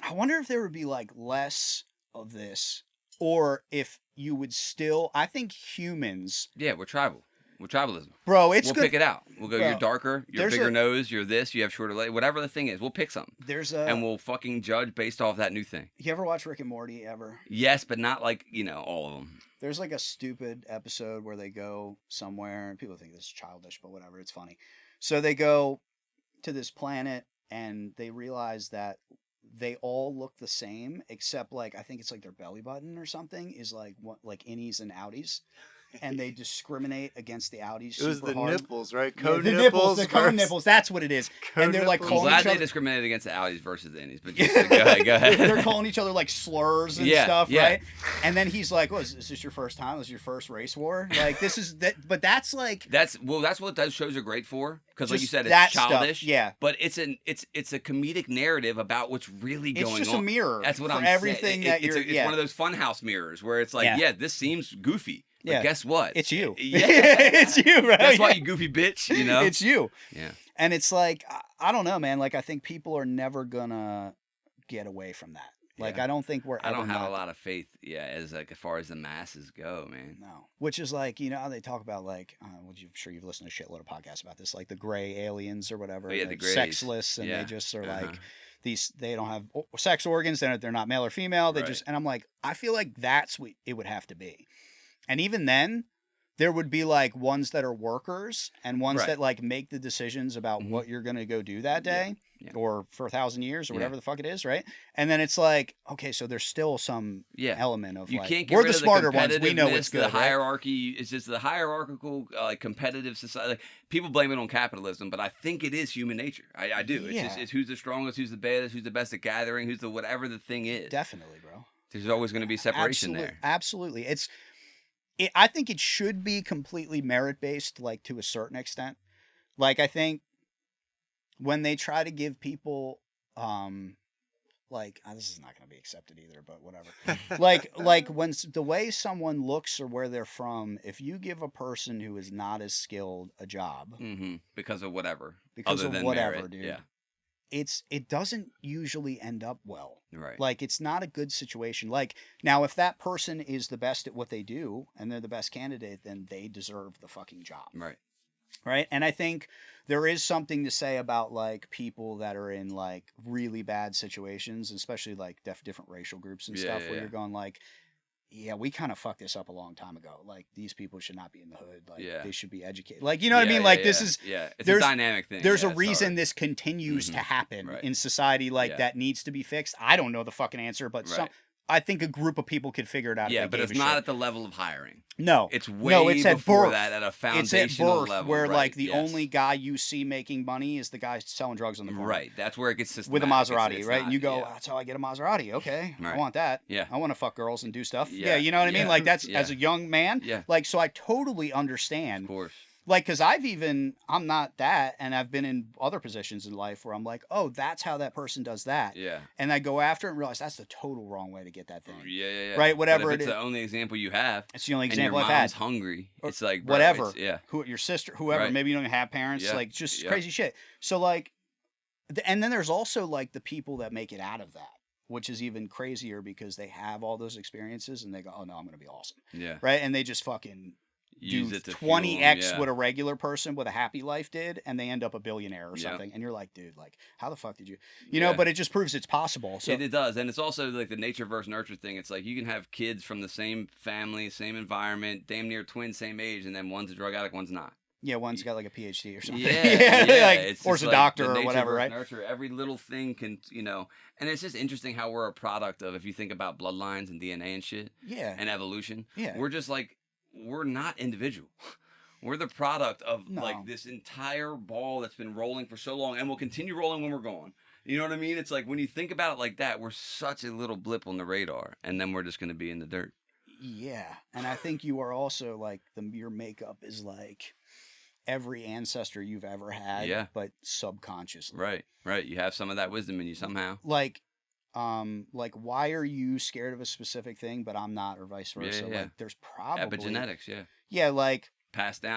I wonder if there would be like less of this, or if you would still. I think humans. Yeah, we're tribal. With tribalism, bro, we'll pick it out. We'll go. Bro, you're darker. You're bigger nose. You're this. You have shorter legs. Whatever the thing is, we'll pick something. And we'll fucking judge based off that new thing. You ever watch Rick and Morty ever? Yes, but not like all of them. There's like a stupid episode where they go somewhere, and people think this is childish, but whatever. It's funny. So they go to this planet, and they realize that they all look the same, except like I think it's like their belly button or something is like innies and outies. And they discriminate against the outies. It was the hard. Nipples, right? Cone nipples. The cone nipples. That's what it is. And they're like calling glad each other. They discriminated against the outies versus the innies. But just, go ahead. They're calling each other like slurs and stuff, right? And then he's like, "Is this your first time? Is this your first race war? Like this is that?" But that's like that's what those shows are great for because, like you said, it's childish. Stuff, but it's a comedic narrative about what's really going on. It's just a mirror. That's what I'm saying. Everything that you're. It's one of those funhouse mirrors where it's like, this seems goofy. But guess what? It's you. It's you, right? That's why you goofy bitch, It's you. Yeah. And it's like, I don't know, man. Like, I think people are never gonna get away from that. Like, I don't think we're I don't have a lot of faith, as far as the masses go, man. No. Which is like, how they talk about, like, I'm sure you've listened to a shitload of podcasts about this, like the gray aliens or whatever. Oh, yeah, the grays. Sexless, and they just are like, they don't have sex organs, they're not male or female. They just, and I'm like, I feel like that's what it would have to be. And even then, there would be like ones that are workers and ones that like make the decisions about what you're going to go do that day or for 1,000 years or whatever the fuck it is, right? And then it's like, okay, so there's still some element of we're the smarter ones. We know what's good. The hierarchy is just the hierarchical, competitive society. Like, people blame it on capitalism, but I think it is human nature. I do. It's who's the strongest, who's the baddest, who's the best at gathering, who's the whatever the thing is. Definitely, bro. There's always going to be separation there. Absolutely. I think it should be completely merit-based, like, to a certain extent. Like, I think when they try to give people, this is not going to be accepted either, but whatever. like when the way someone looks or where they're from, if you give a person who is not as skilled a job because of whatever, dude, yeah, it doesn't usually end up well. Right. Like, it's not a good situation. Like, now if that person is the best at what they do and they're the best candidate, then they deserve the fucking job. Right. Right. And I think there is something to say about, like, people that are in, like, really bad situations, especially like different racial groups and stuff, where you're going like, yeah, we kind of fucked this up a long time ago. Like, these people should not be in the hood. Like, they should be educated. Like, you know what I mean? Like, this is... Yeah, it's a dynamic thing. There's a reason this continues to happen in society, like, that needs to be fixed. I don't know the fucking answer, but I think a group of people could figure it out. Yeah, but it's not at the level of hiring. No. It's way before that, at a foundational it's at birth, level. Where, like, the only guy you see making money is the guy selling drugs on the corner. Right. That's where it gets systematic. With a Maserati, right? And you go, that's how I get a Maserati. Okay. I want that. Yeah. I want to fuck girls and do stuff. Yeah, you know what I mean? Like, that's, as a young man. Yeah. Like, so I totally understand. Of course. Like, because I'm not that, and I've been in other positions in life where I'm like, oh, that's how that person does that. Yeah. And I go after it and realize that's the total wrong way to get that thing. Yeah. Right, whatever but if it's the only example you have. It's the only example I've had. And your mom's hungry. It's like, bro, whatever. Yeah. Your sister, whoever, maybe you don't even have parents, like, just crazy shit. So, like, and then there's also, like, the people that make it out of that, which is even crazier because they have all those experiences and they go, oh, no, I'm going to be awesome. Yeah. Right? And they just fucking... Use do it to 20x what a regular person with a happy life did, and they end up a billionaire or something. And you're like, dude, like, how the fuck did you, you know? But it just proves it's possible. So it does, and it's also like the nature versus nurture thing. It's like you can have kids from the same family, same environment, damn near twins, same age, and then one's a drug addict, one's not. Yeah, one's got like a PhD or something. Yeah, like, or is a doctor or whatever, right? Nurture. Every little thing can, and it's just interesting how we're a product of, if you think about bloodlines and DNA and shit, and evolution. Yeah, we're just like, we're not individual. We're the product of like this entire ball that's been rolling for so long and will continue rolling when we're gone. You know what I mean? It's like, when you think about it like that, we're such a little blip on the radar, and then we're just going to be in the dirt. Yeah. And I think you are also like, your makeup is like every ancestor you've ever had, but subconsciously. Right. You have some of that wisdom in you somehow. Like, why are you scared of a specific thing, but I'm not, or vice versa? Yeah. Like, there's probably epigenetics. Yeah, like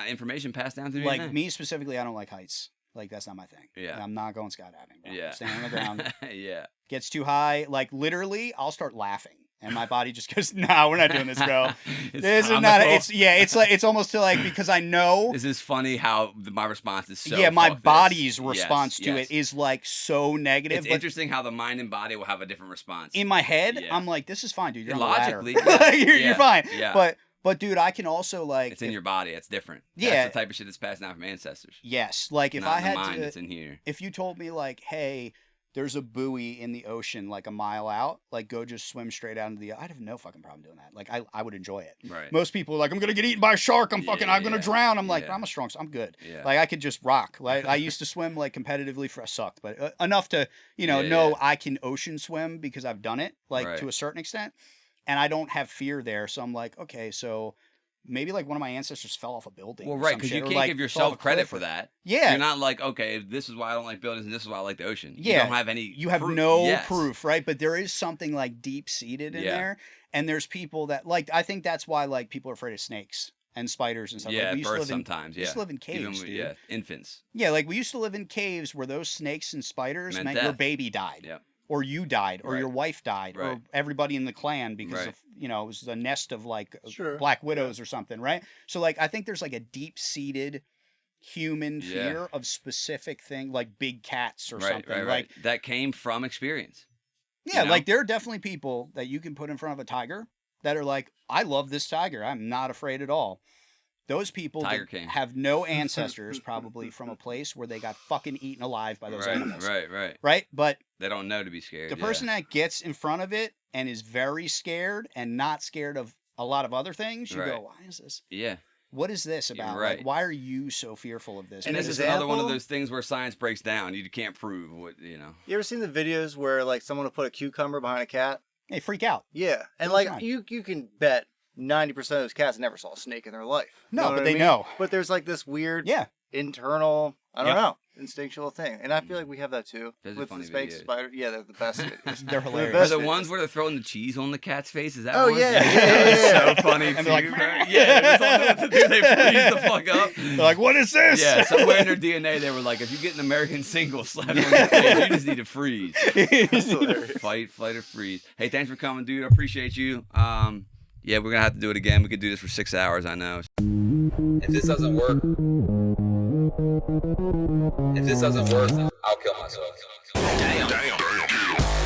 information passed down through like DNA. Me specifically, I don't like heights. Like, that's not my thing. Yeah. And I'm not going skydiving, bro. Yeah. I'm staying on the ground. Yeah. Gets too high, like, literally, I'll start laughing. And my body just goes, nah, we're not doing this, bro. This is not. It's almost to, like, because I know this is funny how my response is so. Yeah, my body's response to it is like so negative. It's interesting how the mind and body will have a different response. In my head, I'm like, this is fine, dude. You're logically, you're fine. Yeah. But dude, I can also, like, it's in your body. It's different. Yeah, that's the type of shit that's passed down from ancestors. Yes, like if not I had in the mind, to, it's in here. If you told me, like, hey, there's a buoy in the ocean like a mile out, like, go just swim straight out into the, I'd have no fucking problem doing that. Like, I would enjoy it. Right. Most people are like, I'm gonna get eaten by a shark. I'm gonna drown. I'm like, I'm a strong. I'm good. Yeah. Like, I could just rock. Like, I used to swim like competitively I sucked, but enough to know I can ocean swim because I've done it, like, to a certain extent, and I don't have fear there. So I'm like, okay, so maybe, like, one of my ancestors fell off a building. Well, right, because you can't give yourself credit for that. Yeah. You're not like, okay, this is why I don't like buildings and this is why I like the ocean. Yeah. You don't have any You have proof. no proof, right? But there is something, like, deep-seated in there. And there's people that, like, I think that's why, like, people are afraid of snakes and spiders and stuff. Yeah, like, birds sometimes, We used to live in caves, dude. Yeah, infants. Yeah, like, we used to live in caves where those snakes and spiders meant your baby died. Yeah. Or you died, or your wife died, Right. or everybody in the clan because of, it was a nest of, like, black widows or something, right? So, like, I think there's, like, a deep-seated human fear of specific thing, like big cats or something. Right. Like, that came from experience. Yeah, like, there are definitely people that you can put in front of a tiger that are like, I love this tiger. I'm not afraid at all. Those people have no ancestors probably from a place where they got fucking eaten alive by those animals. Right? But they don't know to be scared. The person that gets in front of it and is very scared and not scared of a lot of other things, you go, why is this? Yeah. What is this about? Like, why are you so fearful of this? And this is another one of those things where science breaks down. You can't prove what, You ever seen the videos where, like, someone will put a cucumber behind a cat? They freak out. Yeah. And, like, you can bet 90% of those cats never saw a snake in their life. No, but they know. But there's like this weird internal, I don't know, instinctual thing. And I feel like we have that too. With the snake spider. Yeah, they're the best. They're hilarious. Are the ones where they're throwing the cheese on the cat's face? Is that one? Yeah. So funny. And they're like, yeah, they don't know what to do. They freeze the fuck up. They're like, what is this? Yeah, somewhere in their DNA, they were like, if you get an American single slapped on your face, you just need to freeze. Fight, flight, or freeze. Hey, thanks for coming, dude. I appreciate you. Yeah, we're gonna have to do it again. We could do this for 6 hours, I know. If this doesn't work, I'll kill myself. Damn.